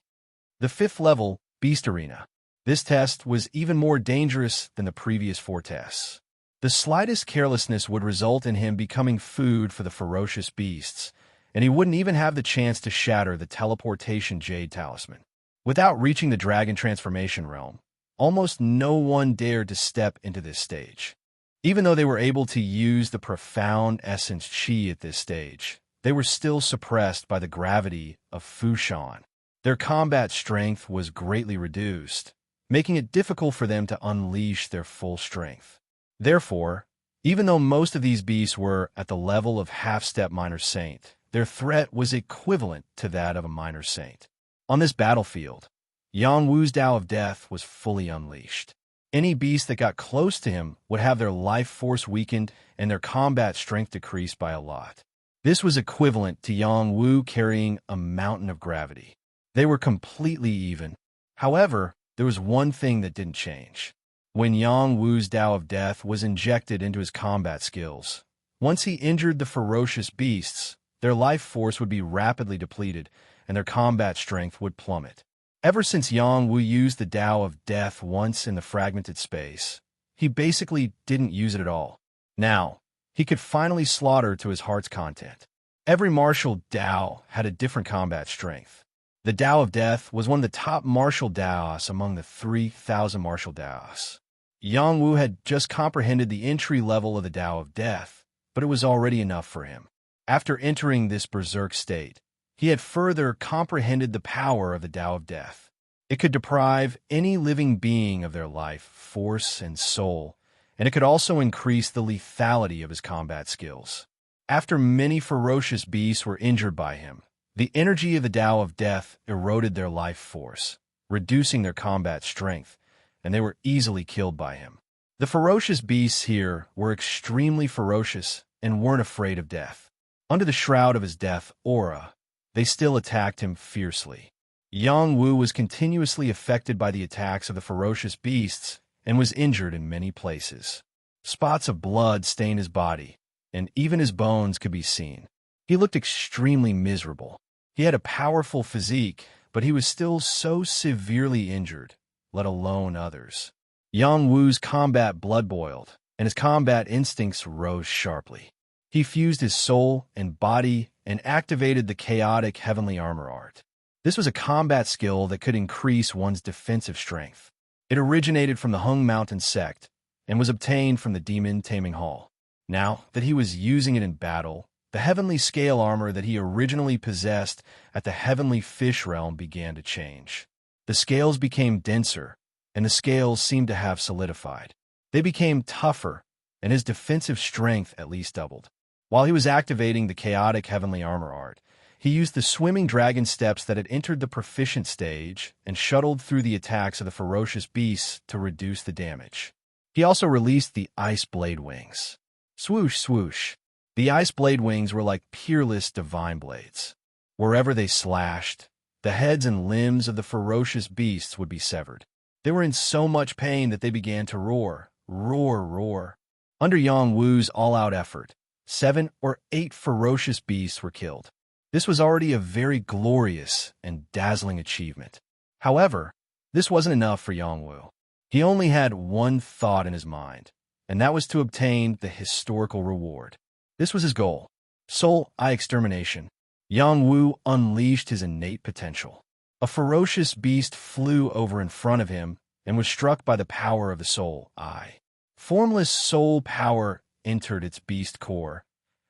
The 5th level, Beast Arena. This test was even more dangerous than the previous 4 tests. The slightest carelessness would result in him becoming food for the ferocious beasts, and he wouldn't even have the chance to shatter the teleportation jade talisman. Without reaching the dragon transformation realm, almost no one dared to step into this stage. Even though they were able to use the profound essence Qi at this stage, they were still suppressed by the gravity of Fushan. Their combat strength was greatly reduced, making it difficult for them to unleash their full strength. Therefore, even though most of these beasts were at the level of half-step minor saint, their threat was equivalent to that of a minor saint. On this battlefield, Yang Wu's Tao of Death was fully unleashed. Any beast that got close to him would have their life force weakened and their combat strength decreased by a lot. This was equivalent to Yang Wu carrying a mountain of gravity. They were completely even. However, there was one thing that didn't change. When Yang Wu's Tao of Death was injected into his combat skills, once he injured the ferocious beasts, their life force would be rapidly depleted and their combat strength would plummet. Ever since Yang Wu used the Tao of Death once in the fragmented space, he basically didn't use it at all. Now, he could finally slaughter to his heart's content. Every martial Tao had a different combat strength. The Tao of Death was one of the top martial Taos among the 3,000 martial Taos. Yang Wu had just comprehended the entry level of the Tao of Death, but it was already enough for him. After entering this berserk state, he had further comprehended the power of the Tao of Death. It could deprive any living being of their life, force, and soul, and it could also increase the lethality of his combat skills. After many ferocious beasts were injured by him, the energy of the Tao of Death eroded their life force, reducing their combat strength, and they were easily killed by him. The ferocious beasts here were extremely ferocious and weren't afraid of death. Under the shroud of his death aura, they still attacked him fiercely. Yang Wu was continuously affected by the attacks of the ferocious beasts and was injured in many places. Spots of blood stained his body, and even his bones could be seen. He looked extremely miserable. He had a powerful physique, but he was still so severely injured, let alone others. Yang Wu's combat blood boiled, and his combat instincts rose sharply. He fused his soul and body and activated the chaotic heavenly armor art. This was a combat skill that could increase one's defensive strength. It originated from the Hung Mountain sect and was obtained from the Demon Taming Hall. Now that he was using it in battle, the heavenly scale armor that he originally possessed at the heavenly fish realm began to change. The scales became denser, and the scales seemed to have solidified. They became tougher, and his defensive strength at least doubled. While he was activating the chaotic heavenly armor art, he used the swimming dragon steps that had entered the proficient stage and shuttled through the attacks of the ferocious beasts to reduce the damage. He also released the ice blade wings. Swoosh, swoosh. The ice blade wings were like peerless divine blades. Wherever they slashed, the heads and limbs of the ferocious beasts would be severed. They were in so much pain that they began to roar, roar, roar. Under Yang Wu's all-out effort, 7 or 8 ferocious beasts were killed. This was already a very glorious and dazzling achievement. However, this wasn't enough for Yang Wu. He only had one thought in his mind, and that was to obtain the historical reward. This was his goal. Soul Eye Extermination. Yang Wu unleashed his innate potential. A ferocious beast flew over in front of him and was struck by the power of the Soul Eye. Formless soul power entered its beast core,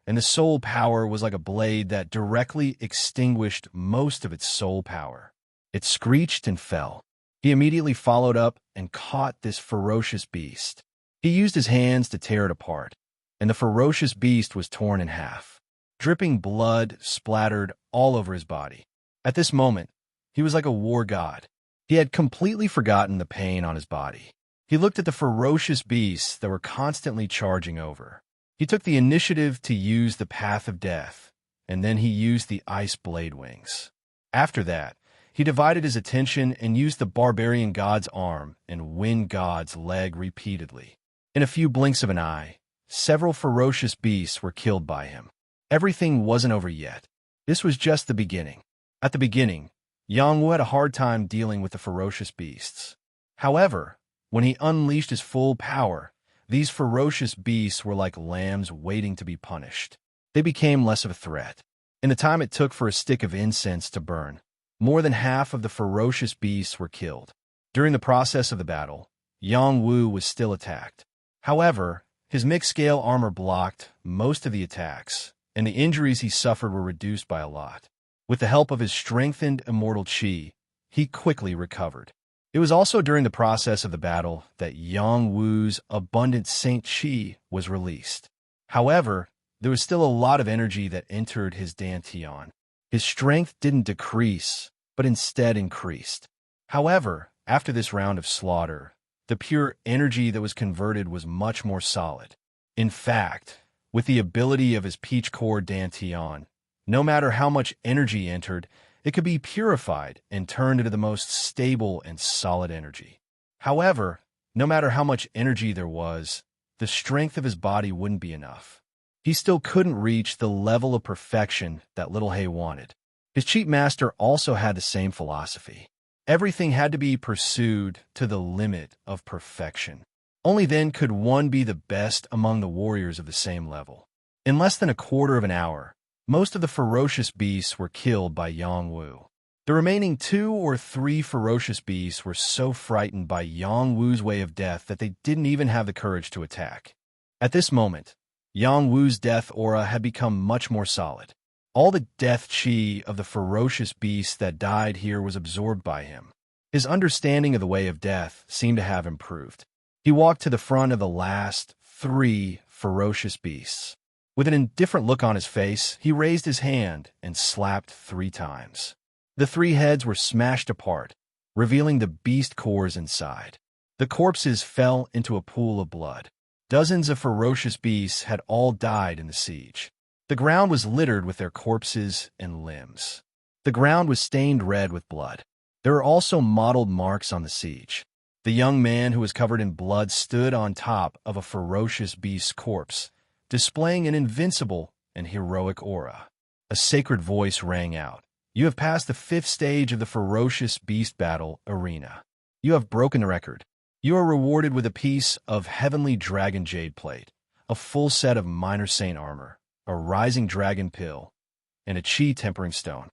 and the soul power was like a blade that directly extinguished most of its soul power. It screeched and fell. He immediately followed up and caught this ferocious beast. He used his hands to tear it apart, and the ferocious beast was torn in half. Dripping blood splattered all over his body. At this moment, he was like a war god. He had completely forgotten the pain on his body. He looked at the ferocious beasts that were constantly charging over. He took the initiative to use the Path of Death, and then he used the Ice Blade Wings. After that, he divided his attention and used the Barbarian God's arm and Wind God's leg repeatedly. In a few blinks of an eye, several ferocious beasts were killed by him. Everything wasn't over yet. This was just the beginning. At the beginning, Yang Wu had a hard time dealing with the ferocious beasts. However, when he unleashed his full power, these ferocious beasts were like lambs waiting to be punished. They became less of a threat. In the time it took for a stick of incense to burn, more than half of the ferocious beasts were killed. During the process of the battle, Yang Wu was still attacked. However, his mixed-scale armor blocked most of the attacks, and the injuries he suffered were reduced by a lot. With the help of his strengthened immortal qi, he quickly recovered. It was also during the process of the battle that Yang Wu's abundant saint qi was released. However, there was still a lot of energy that entered his dantian. His strength didn't decrease, but instead increased. However, after this round of slaughter, the pure energy that was converted was much more solid. In fact, with the ability of his peach core dantian, no matter how much energy entered, it could be purified and turned into the most stable and solid energy. However, no matter how much energy there was, the strength of his body wouldn't be enough. He still couldn't reach the level of perfection that Little Hay wanted. His chief master also had the same philosophy. Everything had to be pursued to the limit of perfection. Only then could one be the best among the warriors of the same level. In less than a quarter of an hour, most of the ferocious beasts were killed by Yang Wu. The remaining 2 or 3 ferocious beasts were so frightened by Yang Wu's way of death that they didn't even have the courage to attack. At this moment, Yang Wu's death aura had become much more solid. All the death qi of the ferocious beasts that died here was absorbed by him. His understanding of the way of death seemed to have improved. He walked to the front of the last 3 ferocious beasts. With an indifferent look on his face, he raised his hand and slapped 3 times. The 3 heads were smashed apart, revealing the beast cores inside. The corpses fell into a pool of blood. Dozens of ferocious beasts had all died in the siege. The ground was littered with their corpses and limbs. The ground was stained red with blood. There were also mottled marks on the siege. The young man who was covered in blood stood on top of a ferocious beast's corpse, displaying an invincible and heroic aura. A sacred voice rang out. "You have passed the 5th stage of the ferocious beast battle arena. You have broken the record. You are rewarded with a piece of heavenly dragon jade plate, a full set of minor saint armor, a rising dragon pill, and a chi tempering stone."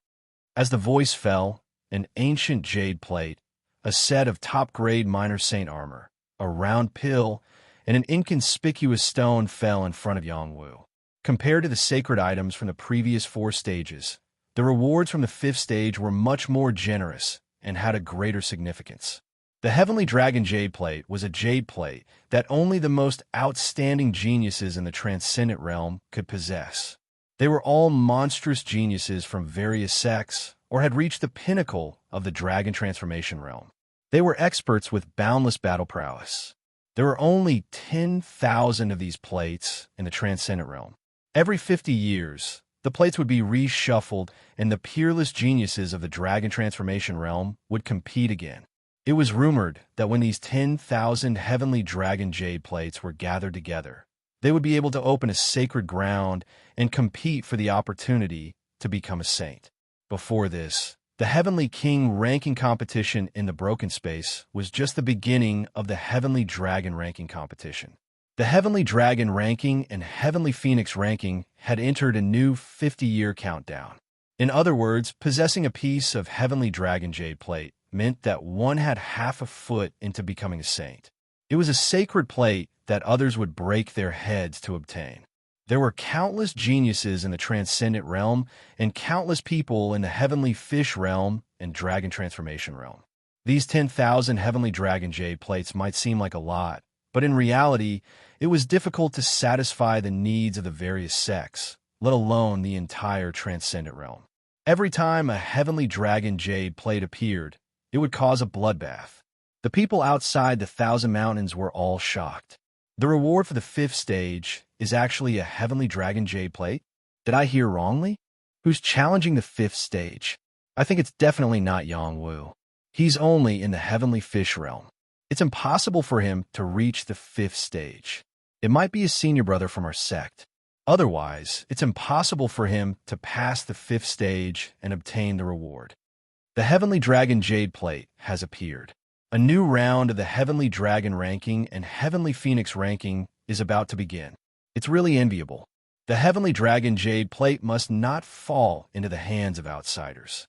As the voice fell, an ancient jade plate, a set of top-grade minor saint armor, a round pill, and an inconspicuous stone fell in front of Yang Wu. Compared to the sacred items from the previous 4 stages, the rewards from the 5th stage were much more generous and had a greater significance. The Heavenly Dragon Jade Plate was a jade plate that only the most outstanding geniuses in the Transcendent Realm could possess. They were all monstrous geniuses from various sects or had reached the pinnacle of the Dragon Transformation Realm. They were experts with boundless battle prowess. There were only 10,000 of these plates in the Transcendent Realm. Every 50 years, the plates would be reshuffled and the peerless geniuses of the Dragon Transformation Realm would compete again. It was rumored that when these 10,000 heavenly dragon jade plates were gathered together, they would be able to open a sacred ground and compete for the opportunity to become a saint. Before this, the Heavenly King ranking competition in the Broken Space was just the beginning of the Heavenly Dragon ranking competition. The Heavenly Dragon ranking and Heavenly Phoenix ranking had entered a new 50-year countdown. In other words, possessing a piece of Heavenly Dragon Jade Plate meant that one had half a foot into becoming a saint. It was a sacred plate that others would break their heads to obtain. There were countless geniuses in the Transcendent Realm and countless people in the Heavenly Fish Realm and Dragon Transformation Realm. These 10,000 Heavenly Dragon Jade Plates might seem like a lot, but in reality, it was difficult to satisfy the needs of the various sects, let alone the entire Transcendent Realm. Every time a Heavenly Dragon Jade Plate appeared, it would cause a bloodbath. The people outside the 1,000 Mountains were all shocked. The reward for the 5th stage, is actually a heavenly dragon jade plate? Did I hear wrongly? Who's challenging the 5th stage? I think it's definitely not Yangwu. He's only in the heavenly fish realm. It's impossible for him to reach the 5th stage. It might be his senior brother from our sect. Otherwise, it's impossible for him to pass the 5th stage and obtain the reward. The Heavenly Dragon Jade Plate has appeared. A new round of the Heavenly Dragon ranking and Heavenly Phoenix ranking is about to begin. It's really enviable. The Heavenly Dragon Jade Plate must not fall into the hands of outsiders.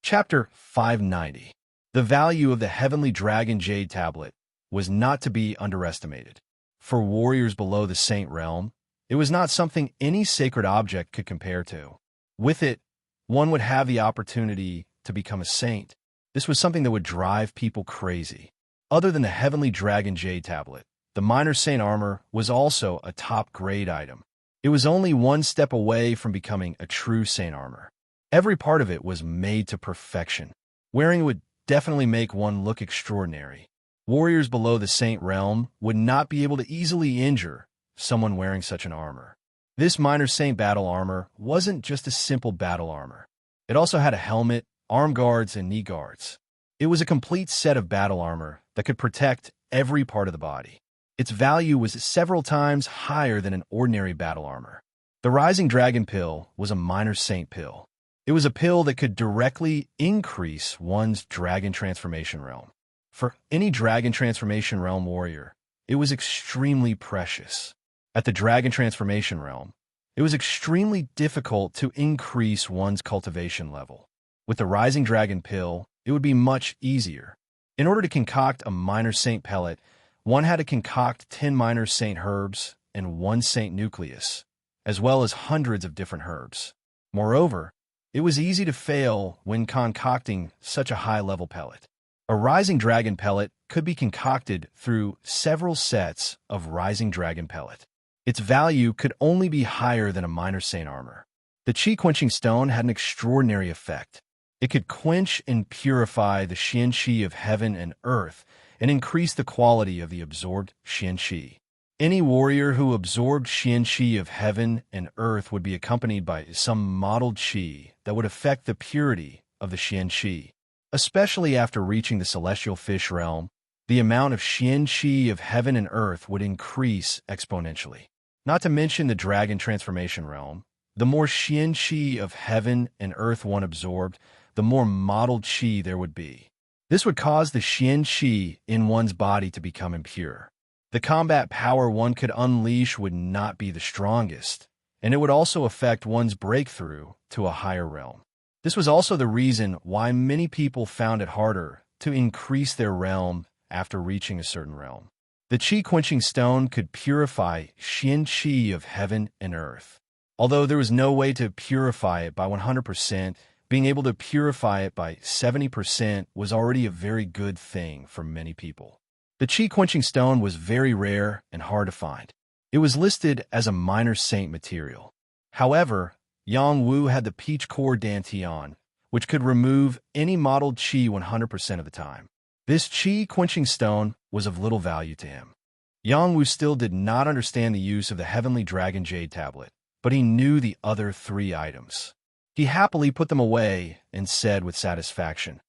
Chapter 590. The value of the Heavenly Dragon Jade Tablet was not to be underestimated. For warriors below the Saint Realm, it was not something any sacred object could compare to. With it, one would have the opportunity to become a saint. This was something that would drive people crazy. Other than the Heavenly Dragon Jade Tablet, the Minor Saint Armor was also a top-grade item. It was only one step away from becoming a true Saint Armor. Every part of it was made to perfection. Wearing it would definitely make one look extraordinary. Warriors below the Saint Realm would not be able to easily injure someone wearing such an armor. This Minor Saint battle armor wasn't just a simple battle armor. It also had a helmet, arm guards, and knee guards. It was a complete set of battle armor that could protect every part of the body. Its value was several times higher than an ordinary battle armor. The Rising Dragon Pill was a Minor Saint pill. It was a pill that could directly increase one's dragon transformation realm. For any dragon transformation realm warrior, it was extremely precious. At the dragon transformation realm, it was extremely difficult to increase one's cultivation level. With the Rising Dragon Pill, it would be much easier. In order to concoct a Minor Saint pellet, one had to concoct 10 Minor Saint herbs and 1 Saint nucleus, as well as hundreds of different herbs. Moreover, it was easy to fail when concocting such a high-level pellet. A Rising Dragon pellet could be concocted through several sets of Rising Dragon pellet. Its value could only be higher than a Minor Saint armor. The Qi-quenching stone had an extraordinary effect. It could quench and purify the Qian-Qi of heaven and earth and increase the quality of the absorbed Qian-Qi. Any warrior who absorbed Qian-Qi of heaven and earth would be accompanied by some mottled Qi that would affect the purity of the Qian-Qi. Especially after reaching the celestial fish realm, the amount of Qian-Qi of heaven and earth would increase exponentially. Not to mention the dragon transformation realm, the more Qian-Qi of heaven and earth one absorbed, the more mottled Qi there would be. This would cause the Qian-Qi in one's body to become impure. The combat power one could unleash would not be the strongest, and it would also affect one's breakthrough to a higher realm. This was also the reason why many people found it harder to increase their realm after reaching a certain realm. The Qi-quenching stone could purify Qian-Qi of heaven and earth. Although there was no way to purify it by 100%, being able to purify it by 70% was already a very good thing for many people. The Qi-quenching stone was very rare and hard to find. It was listed as a Minor Saint material. However, Yang Wu had the Peach Core Dantian, which could remove any mottled Qi 100% of the time. This Qi-quenching stone was of little value to him. Yang Wu still did not understand the use of the Heavenly Dragon Jade Tablet, but he knew the other 3 items. He happily put them away and said with satisfaction,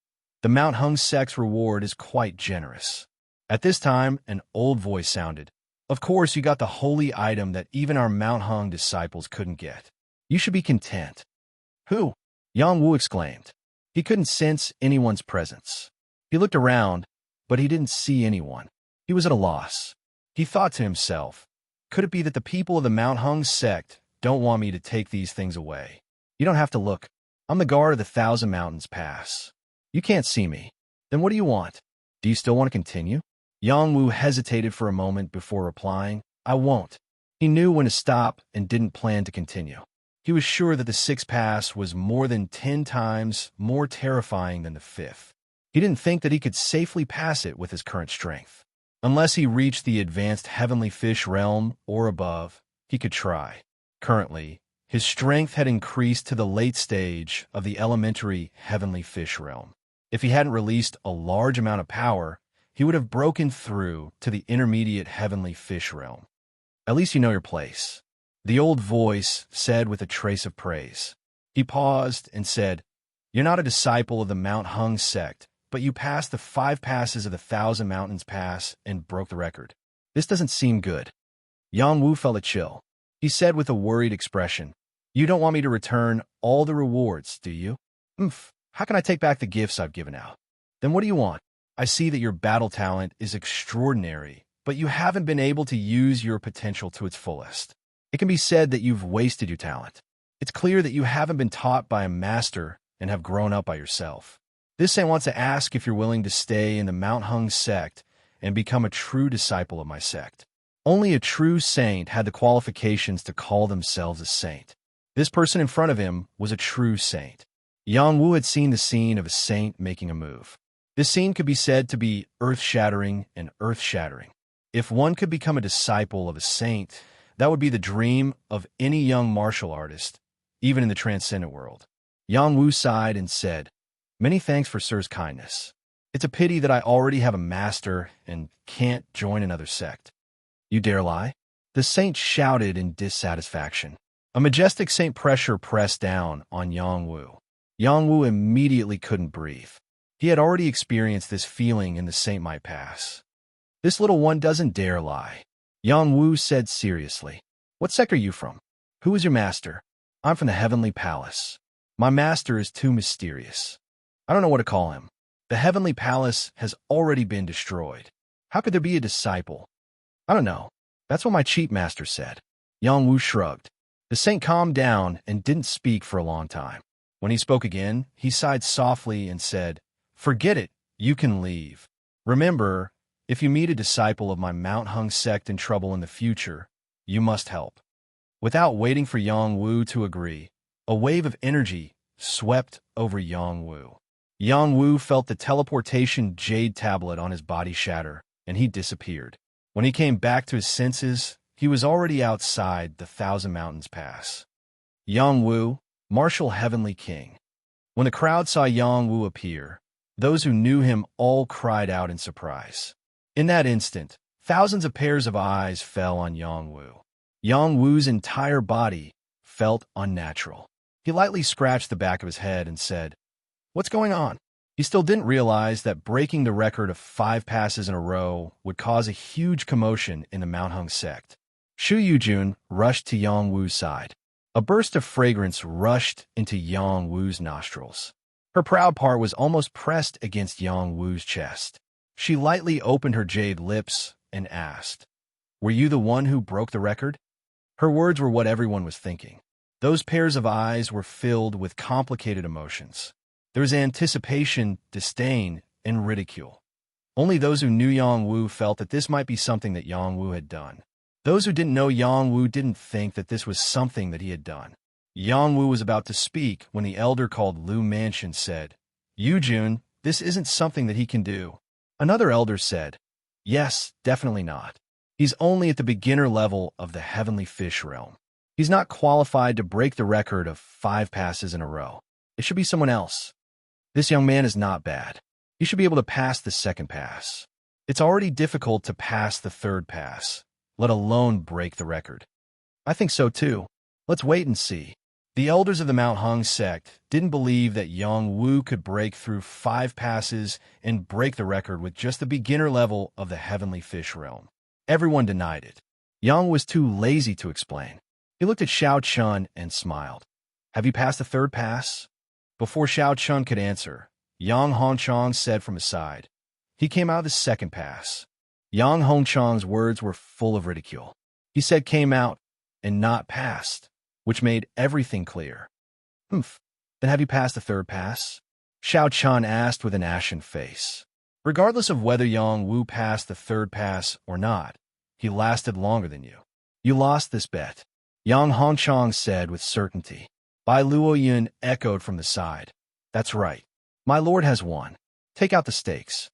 "The Mount Hung sect's reward is quite generous." At this time, an old voice sounded, "Of course, you got the holy item that even our Mount Hung disciples couldn't get. You should be content." "Who?" Yang Wu exclaimed. He couldn't sense anyone's presence. He looked around, but he didn't see anyone. He was at a loss. He thought to himself, could it be that the people of the Mount Hung sect don't want me to take these things away? You don't have to look. I'm the guard of the 1,000 Mountains Pass. You can't see me. Then what do you want? Do you still want to continue? Yang Wu hesitated for a moment before replying, "I won't." He knew when to stop and didn't plan to continue. He was sure that the 6th pass was more than 10 times more terrifying than the 5th. He didn't think that he could safely pass it with his current strength. Unless he reached the advanced heavenly fish realm or above, he could try. Currently, his strength had increased to the late stage of the elementary heavenly fish realm. If he hadn't released a large amount of power, he would have broken through to the intermediate heavenly fish realm. At least you know your place. The old voice said with a trace of praise. He paused and said, You're not a disciple of the Mount Hung sect, but you passed the 5 passes of the 1,000 Mountains Pass and broke the record. This doesn't seem good. Yang Wu felt a chill. He said with a worried expression, You don't want me to return all the rewards, do you? How can I take back the gifts I've given out? Then what do you want? I see that your battle talent is extraordinary, but you haven't been able to use your potential to its fullest. It can be said that you've wasted your talent. It's clear that you haven't been taught by a master and have grown up by yourself. This saint wants to ask if you're willing to stay in the Mount Hung sect and become a true disciple of my sect. Only a true saint had the qualifications to call themselves a saint. This person in front of him was a true saint. Yang Wu had seen the scene of a saint making a move. This scene could be said to be earth-shattering and earth-shattering. If one could become a disciple of a saint, that would be the dream of any young martial artist, even in the transcendent world. Yang Wu sighed and said, Many thanks for Sir's kindness. It's a pity that I already have a master and can't join another sect. You dare lie? The saint shouted in dissatisfaction. A majestic saint pressure pressed down on Yang Wu. Yang Wu immediately couldn't breathe. He had already experienced this feeling in the saint might pass. This little one doesn't dare lie. Yang Wu said seriously. What sect are you from? Who is your master? I'm from the Heavenly Palace. My master is too mysterious. I don't know what to call him. The Heavenly Palace has already been destroyed. How could there be a disciple? I don't know. That's what my chief master said. Yang Wu shrugged. The saint calmed down and didn't speak for a long time. When he spoke again, he sighed softly and said, Forget it, you can leave. Remember, if you meet a disciple of my Mount Hung sect in trouble in the future, you must help. Without waiting for Yang Wu to agree, a wave of energy swept over Yang Wu. Yang Wu felt the teleportation jade tablet on his body shatter, and he disappeared. When he came back to his senses, he was already outside the 1,000 Mountains Pass. Yang Wu, martial heavenly king. When the crowd saw Yang Wu appear, those who knew him all cried out in surprise. In that instant, thousands of pairs of eyes fell on Yang Wu. Yang Wu's entire body felt unnatural. He lightly scratched the back of his head and said, What's going on? He still didn't realize that breaking the record of 5 passes in a row would cause a huge commotion in the Mount Hung sect. Shu Yujun rushed to Yang Wu's side. A burst of fragrance rushed into Yang Wu's nostrils. Her proud part was almost pressed against Yang Wu's chest. She lightly opened her jade lips and asked, Were you the one who broke the record? Her words were what everyone was thinking. Those pairs of eyes were filled with complicated emotions. There was anticipation, disdain, and ridicule. Only those who knew Yang Wu felt that this might be something that Yang Wu had done. Those who didn't know Yang Wu didn't think that this was something that he had done. Yang Wu was about to speak when the elder called Lu Mansion said, Yujun, this isn't something that he can do. Another elder said, Yes, definitely not. He's only at the beginner level of the heavenly fish realm. He's not qualified to break the record of 5 passes in a row. It should be someone else. This young man is not bad. He should be able to pass the 2nd pass. It's already difficult to pass the 3rd pass, let alone break the record. I think so too. Let's wait and see. The elders of the Mount Hung sect didn't believe that Yang Wu could break through 5 passes and break the record with just the beginner level of the heavenly fish realm. Everyone denied it. Yang was too lazy to explain. He looked at Xiao Chun and smiled. Have you passed the 3rd pass? Before Xiao Chun could answer, Yang Hongchong said from his side, He came out of the 2nd pass. Yang Hongchong's words were full of ridicule. He said came out and not passed, which made everything clear. Then have you passed the 3rd pass? Xiao Chun asked with an ashen face. Regardless of whether Yang Wu passed the 3rd pass or not, he lasted longer than you. You lost this bet. Yang Hongchong said with certainty. Bai Luoyun echoed from the side. That's right. My lord has won. Take out the stakes.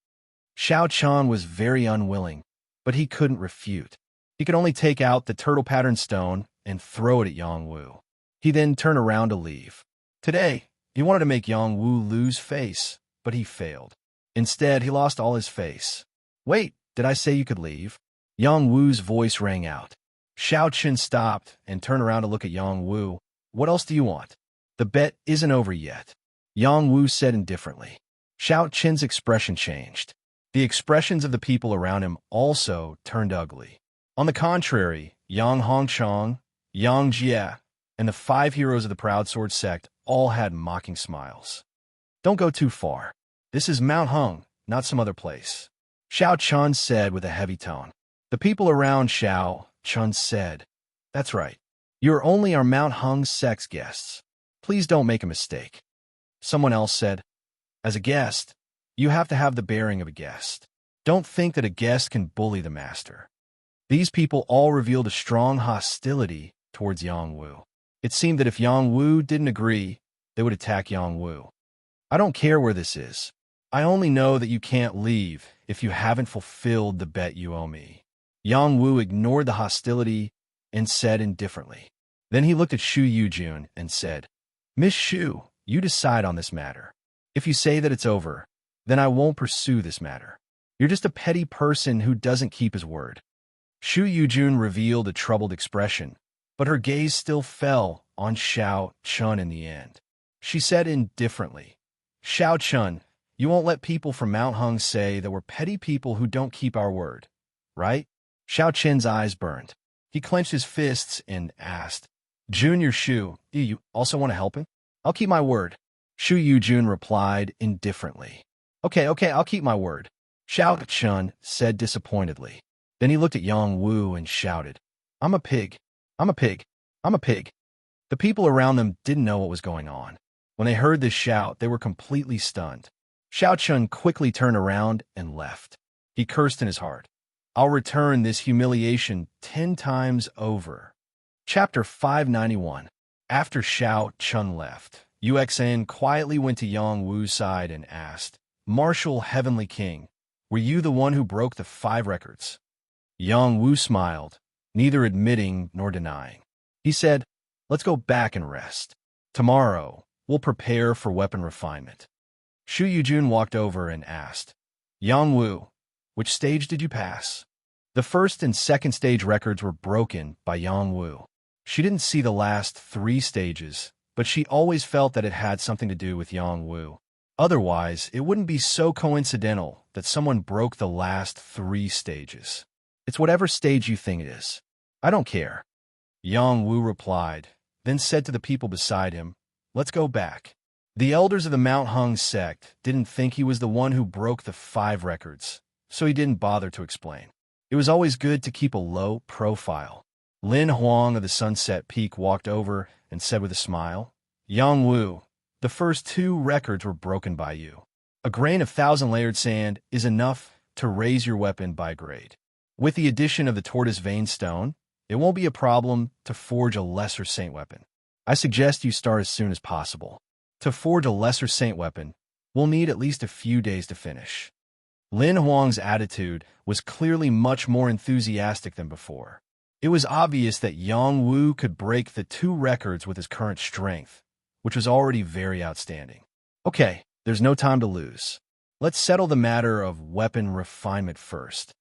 Xiao Chun was very unwilling, but he couldn't refute. He could only take out the turtle pattern stone and throw it at Yang Wu. He then turned around to leave. Today, he wanted to make Yang Wu lose face, but he failed. Instead, he lost all his face. Wait, did I say you could leave? Yang Wu's voice rang out. Xiao Qin stopped and turned around to look at Yang Wu. What else do you want? The bet isn't over yet, Yang Wu said indifferently. Xiao Qin's expression changed. The expressions of the people around him also turned ugly. On the contrary, Yang Hongchang, Yang Jie, and the 5 heroes of the Proud Sword sect all had mocking smiles. Don't go too far. This is Mount Hung, not some other place, Xiao Chun said with a heavy tone. The people around Xiao Chun said, That's right. You're only our Mount Hung sect's guests. Please don't make a mistake. Someone else said, As a guest, you have to have the bearing of a guest. Don't think that a guest can bully the master. These people all revealed a strong hostility towards Yang Wu. It seemed that if Yang Wu didn't agree, they would attack Yang Wu. I don't care where this is. I only know that you can't leave if you haven't fulfilled the bet you owe me. Yang Wu ignored the hostility and said indifferently. Then he looked at Xu Yujun and said, Miss Xu, you decide on this matter. If you say that it's over, then I won't pursue this matter. You're just a petty person who doesn't keep his word. Xu Yujun revealed a troubled expression, but her gaze still fell on Xiao Chun in the end. She said indifferently, Xiao Chun, you won't let people from Mount Hung say that we're petty people who don't keep our word, right? Xiao Chen's eyes burned. He clenched his fists and asked, Junior Xu, do you also want to help him? I'll keep my word. Xu Yujun replied indifferently. Okay, I'll keep my word, Xiao Chun said disappointedly. Then he looked at Yang Wu and shouted, I'm a pig. I'm a pig. I'm a pig. The people around them didn't know what was going on. When they heard this shout, they were completely stunned. Xiao Chun quickly turned around and left. He cursed in his heart. I'll return this humiliation 10 times over. Chapter 591. After Xiao Chun left, Yuexan quietly went to Yang Wu's side and asked, Martial Heavenly King, were you the one who broke the 5 records? Yang Wu smiled, neither admitting nor denying. He said, Let's go back and rest. Tomorrow, we'll prepare for weapon refinement. Xu Yujun walked over and asked, Yang Wu, which stage did you pass? The first and second stage records were broken by Yang Wu. She didn't see the last 3 stages, but she always felt that it had something to do with Yang Wu. Otherwise, it wouldn't be so coincidental that someone broke the last 3 stages. It's whatever stage you think it is. I don't care. Yang Wu replied, then said to the people beside him, Let's go back. The elders of the Mount Hung sect didn't think he was the one who broke the 5 records, so he didn't bother to explain. It was always good to keep a low profile. Lin Huang of the Sunset Peak walked over and said with a smile, Yang Wu, the first 2 records were broken by you. A grain of 1,000-layered sand is enough to raise your weapon by grade. With the addition of the tortoise vein stone, it won't be a problem to forge a lesser saint weapon. I suggest you start as soon as possible. To forge a lesser saint weapon, we'll need at least a few days to finish. Lin Huang's attitude was clearly much more enthusiastic than before. It was obvious that Yang Wu could break the 2 records with his current strength, which was already very outstanding. Okay, there's no time to lose. Let's settle the matter of weapon refinement first.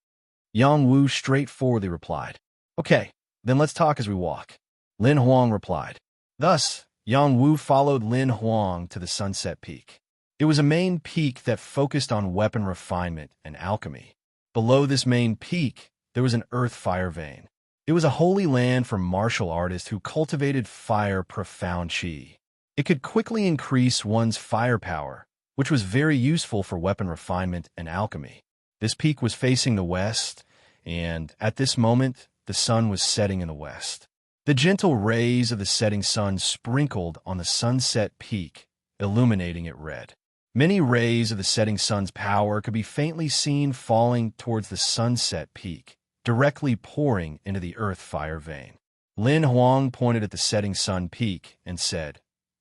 Yang Wu straightforwardly replied, Okay, then let's talk as we walk. Lin Huang replied. Thus, Yang Wu followed Lin Huang to the Sunset Peak. It was a main peak that focused on weapon refinement and alchemy. Below this main peak, there was an earth fire vein. It was a holy land for martial artists who cultivated fire profound qi. It could quickly increase one's firepower, which was very useful for weapon refinement and alchemy. This peak was facing the west, and at this moment, the sun was setting in the west. The gentle rays of the setting sun sprinkled on the sunset peak, illuminating it red. Many rays of the setting sun's power could be faintly seen falling towards the sunset peak, directly pouring into the earth fire vein. Lin Huang pointed at the setting sun peak and said,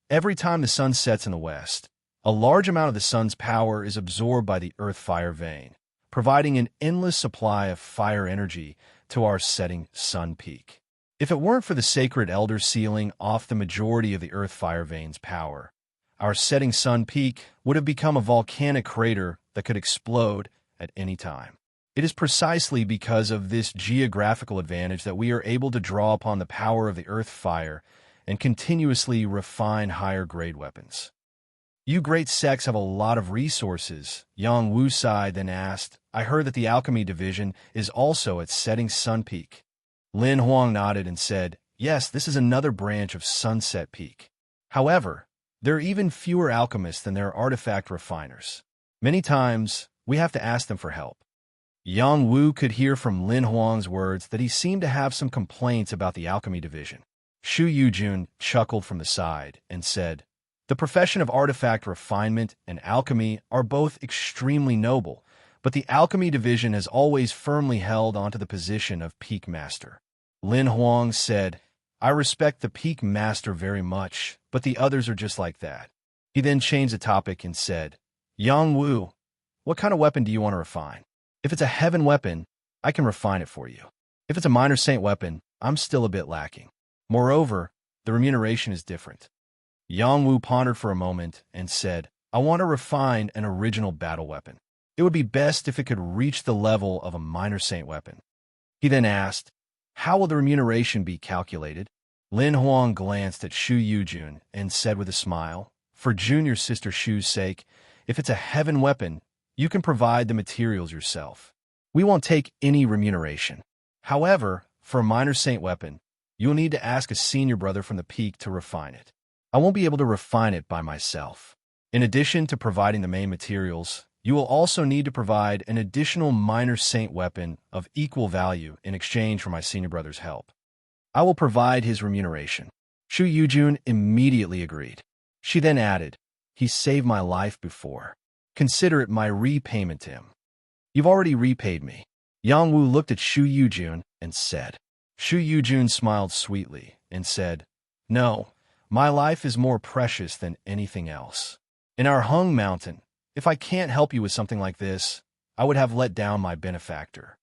Every time the sun sets in the west, a large amount of the sun's power is absorbed by the earth fire vein, providing an endless supply of fire energy to our setting sun peak. If it weren't for the sacred elder sealing off the majority of the earth fire vein's power, our setting sun peak would have become a volcanic crater that could explode at any time. It is precisely because of this geographical advantage that we are able to draw upon the power of the earth fire and continuously refine higher-grade weapons. You great sects have a lot of resources, Yang Wu sighed, then asked. I heard that the alchemy division is also at Setting Sun Peak. Lin Huang nodded and said, yes, this is another branch of Sunset Peak. However, there are even fewer alchemists than there are artifact refiners. Many times, we have to ask them for help. Yang Wu could hear from Lin Huang's words that he seemed to have some complaints about the alchemy division. Shu Yujun chuckled from the side and said, the profession of artifact refinement and alchemy are both extremely noble, but the alchemy division has always firmly held onto the position of peak master. Lin Huang said, I respect the peak master very much, but the others are just like that. He then changed the topic and said, Yang Wu, what kind of weapon do you want to refine? If it's a heaven weapon, I can refine it for you. If it's a minor saint weapon, I'm still a bit lacking. Moreover, the remuneration is different. Yang Wu pondered for a moment and said, I want to refine an original battle weapon. It would be best if it could reach the level of a minor saint weapon. He then asked, how will the remuneration be calculated? Lin Huang glanced at Shu Yujun and said with a smile, for junior sister Shu's sake, if it's a heaven weapon, you can provide the materials yourself. We won't take any remuneration. However, for a minor saint weapon, you'll need to ask a senior brother from the peak to refine it. I won't be able to refine it by myself. In addition to providing the main materials, you will also need to provide an additional minor saint weapon of equal value in exchange for my senior brother's help. I will provide his remuneration. Shu Yujun immediately agreed. She then added, he saved my life before. Consider it my repayment to him. You've already repaid me. Yang Wu looked at Shu Yujun and said. Shu Yujun smiled sweetly and said, no, my life is more precious than anything else. In our Hung Mountain, if I can't help you with something like this, I would have let down my benefactor.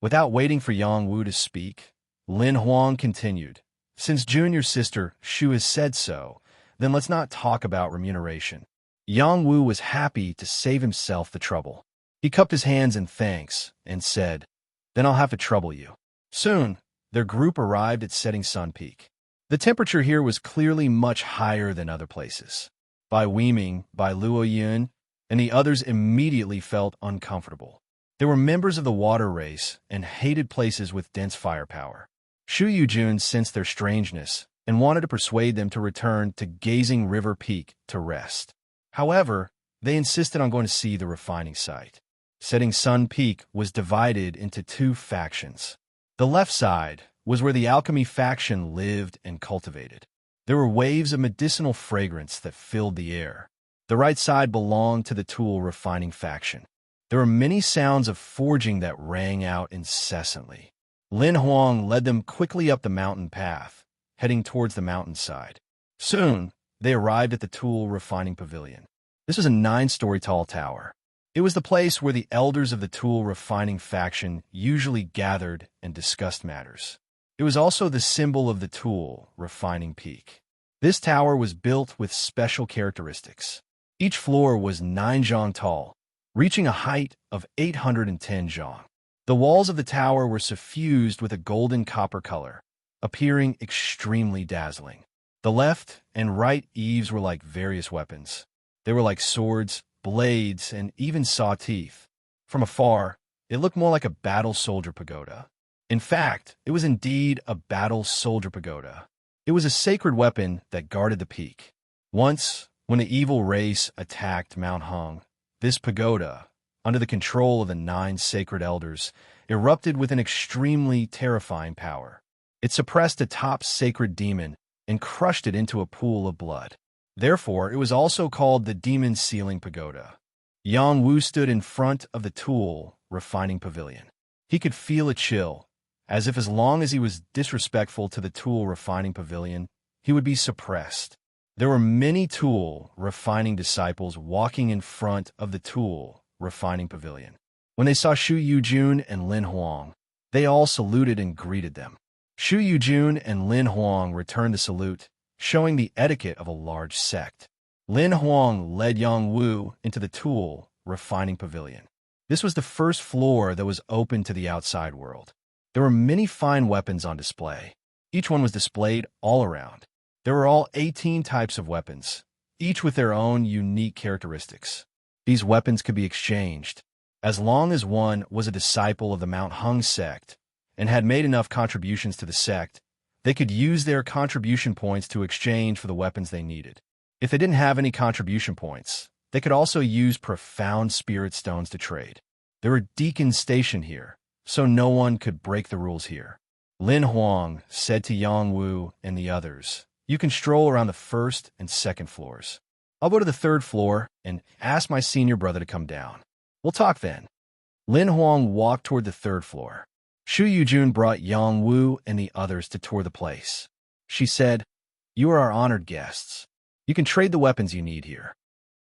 Without waiting for Yang Wu to speak, Lin Huang continued, since junior sister Shu has said so, then let's not talk about remuneration. Yang Wu was happy to save himself the trouble. He cupped his hands in thanks and said, then I'll have to trouble you. Soon, their group arrived at Setting Sun Peak. The temperature here was clearly much higher than other places. Bai Weiming, Bai Luoyun, and the others immediately felt uncomfortable. They were members of the water race and hated places with dense firepower. Shu Yujun sensed their strangeness and wanted to persuade them to return to Gazing River Peak to rest. However, they insisted on going to see the refining site. Setting Sun Peak was divided into two factions. The left side was where the alchemy faction lived and cultivated. There were waves of medicinal fragrance that filled the air. The right side belonged to the tool refining faction. There were many sounds of forging that rang out incessantly. Lin Huang led them quickly up the mountain path, heading towards the mountainside. Soon, they arrived at the tool refining pavilion. This was a 9-story tall tower. It was the place where the elders of the tool refining faction usually gathered and discussed matters. It was also the symbol of the tool refining peak. This tower was built with special characteristics. Each floor was 9 zhang tall, reaching a height of 810 zhang. The walls of the tower were suffused with a golden copper color, appearing extremely dazzling. The left and right eaves were like various weapons. They were like swords, blades, and even saw teeth. From afar, it looked more like a battle soldier pagoda. In fact, it was indeed a battle soldier pagoda. It was a sacred weapon that guarded the peak. Once, when the evil race attacked Mount Hung, this pagoda, under the control of the 9 sacred elders, erupted with an extremely terrifying power. It suppressed a top sacred demon and crushed it into a pool of blood. Therefore, it was also called the Demon Sealing Pagoda. Yang Wu stood in front of the tool refining pavilion. He could feel a chill, as if as long as he was disrespectful to the tool refining pavilion, he would be suppressed. There were many tool refining disciples walking in front of the tool refining pavilion. When they saw Shu Yujun and Lin Huang, they all saluted and greeted them. Shu Yujun and Lin Huang returned the salute, showing the etiquette of a large sect. Lin Huang led Yang Wu into the tool refining pavilion. This was the first floor that was open to the outside world. There were many fine weapons on display. Each one was displayed all around. There were all 18 types of weapons, each with their own unique characteristics. These weapons could be exchanged, as long as one was a disciple of the Mount Hung sect and had made enough contributions to the sect. They could use their contribution points to exchange for the weapons they needed. If they didn't have any contribution points, they could also use profound spirit stones to trade. There were deacons stationed here, so no one could break the rules here. Lin Huang said to Yang Wu and the others, "You can stroll around the first and second floors. I'll go to the third floor and ask my senior brother to come down. We'll talk then." Lin Huang walked toward the third floor. Shu Yujun brought Yang Wu and the others to tour the place. She said, "You are our honored guests. You can trade the weapons you need here."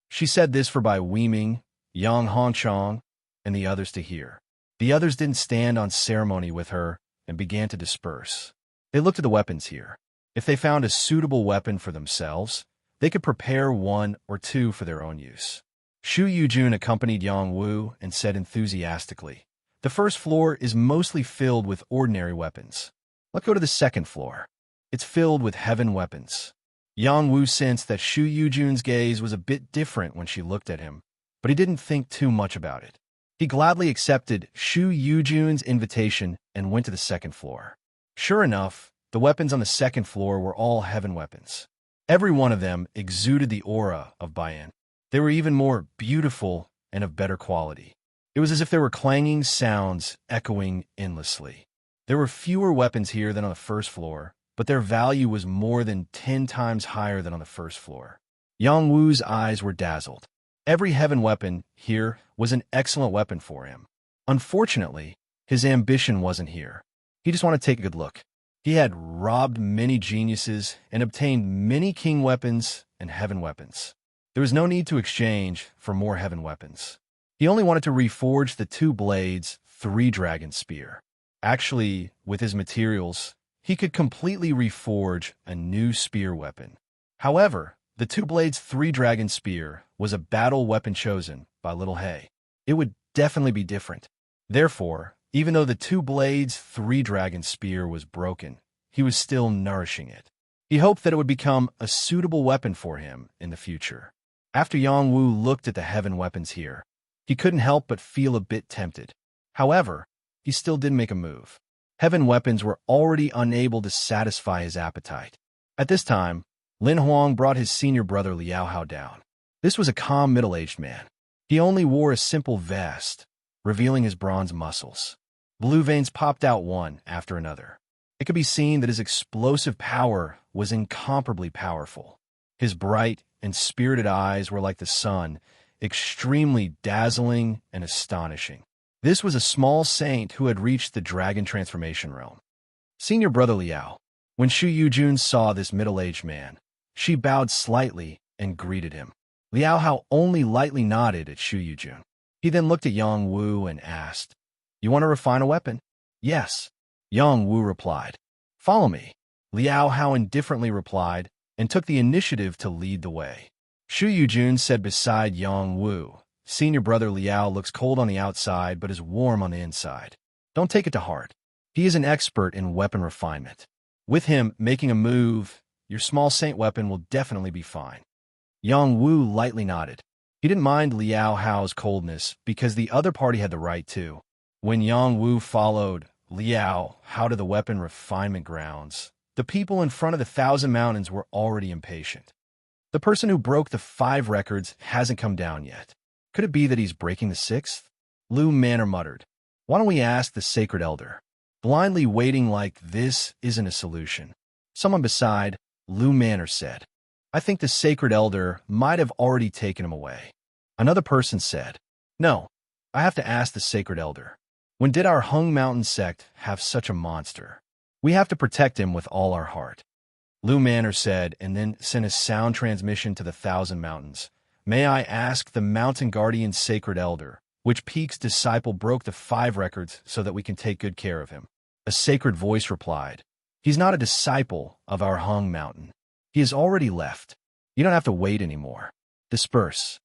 She said this for Bai Weiming, Yang Hongchong, and the others to hear. The others didn't stand on ceremony with her and began to disperse. They looked at the weapons here. If they found a suitable weapon for themselves, they could prepare one or two for their own use. Shu Yujun accompanied Yang Wu and said enthusiastically, "The first floor is mostly filled with ordinary weapons. Let's go to the second floor. It's filled with heaven weapons." Yang Wu sensed that Shu Yujun's gaze was a bit different when she looked at him, but he didn't think too much about it. He gladly accepted Shu Yujun's invitation and went to the second floor. Sure enough, the weapons on the second floor were all heaven weapons. Every one of them exuded the aura of Bayan. They were even more beautiful and of better quality. It was as if there were clanging sounds echoing endlessly. There were fewer weapons here than on the first floor, but their value was more than 10 times higher than on the first floor. Yang Wu's eyes were dazzled. Every heaven weapon here was an excellent weapon for him. Unfortunately, his ambition wasn't here. He just wanted to take a good look. He had robbed many geniuses and obtained many king weapons and heaven weapons. There was no need to exchange for more heaven weapons. He only wanted to reforge the 2 blades, 3-dragon spear. Actually, with his materials, he could completely reforge a new spear weapon. However, the 2 blades 3-dragon spear was a battle weapon chosen by Little Hay. It would definitely be different. Therefore, even though the 2 blades 3-dragon spear was broken, he was still nourishing it. He hoped that it would become a suitable weapon for him in the future. After Yang Wu looked at the heaven weapons here, he couldn't help but feel a bit tempted. However, he still didn't make a move. Heaven weapons were already unable to satisfy his appetite. At this time, Lin Huang brought his senior brother Liao Hao down. This was a calm middle-aged man. He only wore a simple vest, revealing his bronze muscles. Blue veins popped out one after another. It could be seen that his explosive power was incomparably powerful. His bright and spirited eyes were like the sun, extremely dazzling and astonishing. This was a small saint who had reached the dragon transformation realm. Senior brother Liao. When Shu Yujun saw this middle-aged man, she bowed slightly and greeted him. Liao Hao only lightly nodded at Shu Yujun. He then looked at Yang Wu and asked, "You want to refine a weapon?" "Yes," Yang Wu replied. "Follow me." Liao Hao indifferently replied and took the initiative to lead the way. Shu Yujun said beside Yang Wu, "Senior brother Liao looks cold on the outside but is warm on the inside. Don't take it to heart. He is an expert in weapon refinement. With him making a move, your small saint weapon will definitely be fine." Yang Wu lightly nodded. He didn't mind Liao Hao's coldness because the other party had the right to. When Yang Wu followed Liao Hao to the weapon refinement grounds, the people in front of the 1,000 Mountains were already impatient. The person who broke the 5 records hasn't come down yet. Could it be that he's breaking the 6th? Lu Manor muttered. "Why don't we ask the Sacred Elder? Blindly waiting like this isn't a solution." Someone beside Lu Manor said, "I think the Sacred Elder might have already taken him away." Another person said, "No, I have to ask the Sacred Elder. When did our Hung Mountain sect have such a monster? We have to protect him with all our heart." Lu Manor said, and then sent a sound transmission to the 1,000 Mountains. "May I ask the Mountain Guardian Sacred Elder, which peak's disciple broke the 5 records so that we can take good care of him?" A sacred voice replied, "He's not a disciple of our Hung Mountain. He has already left. You don't have to wait anymore. Disperse."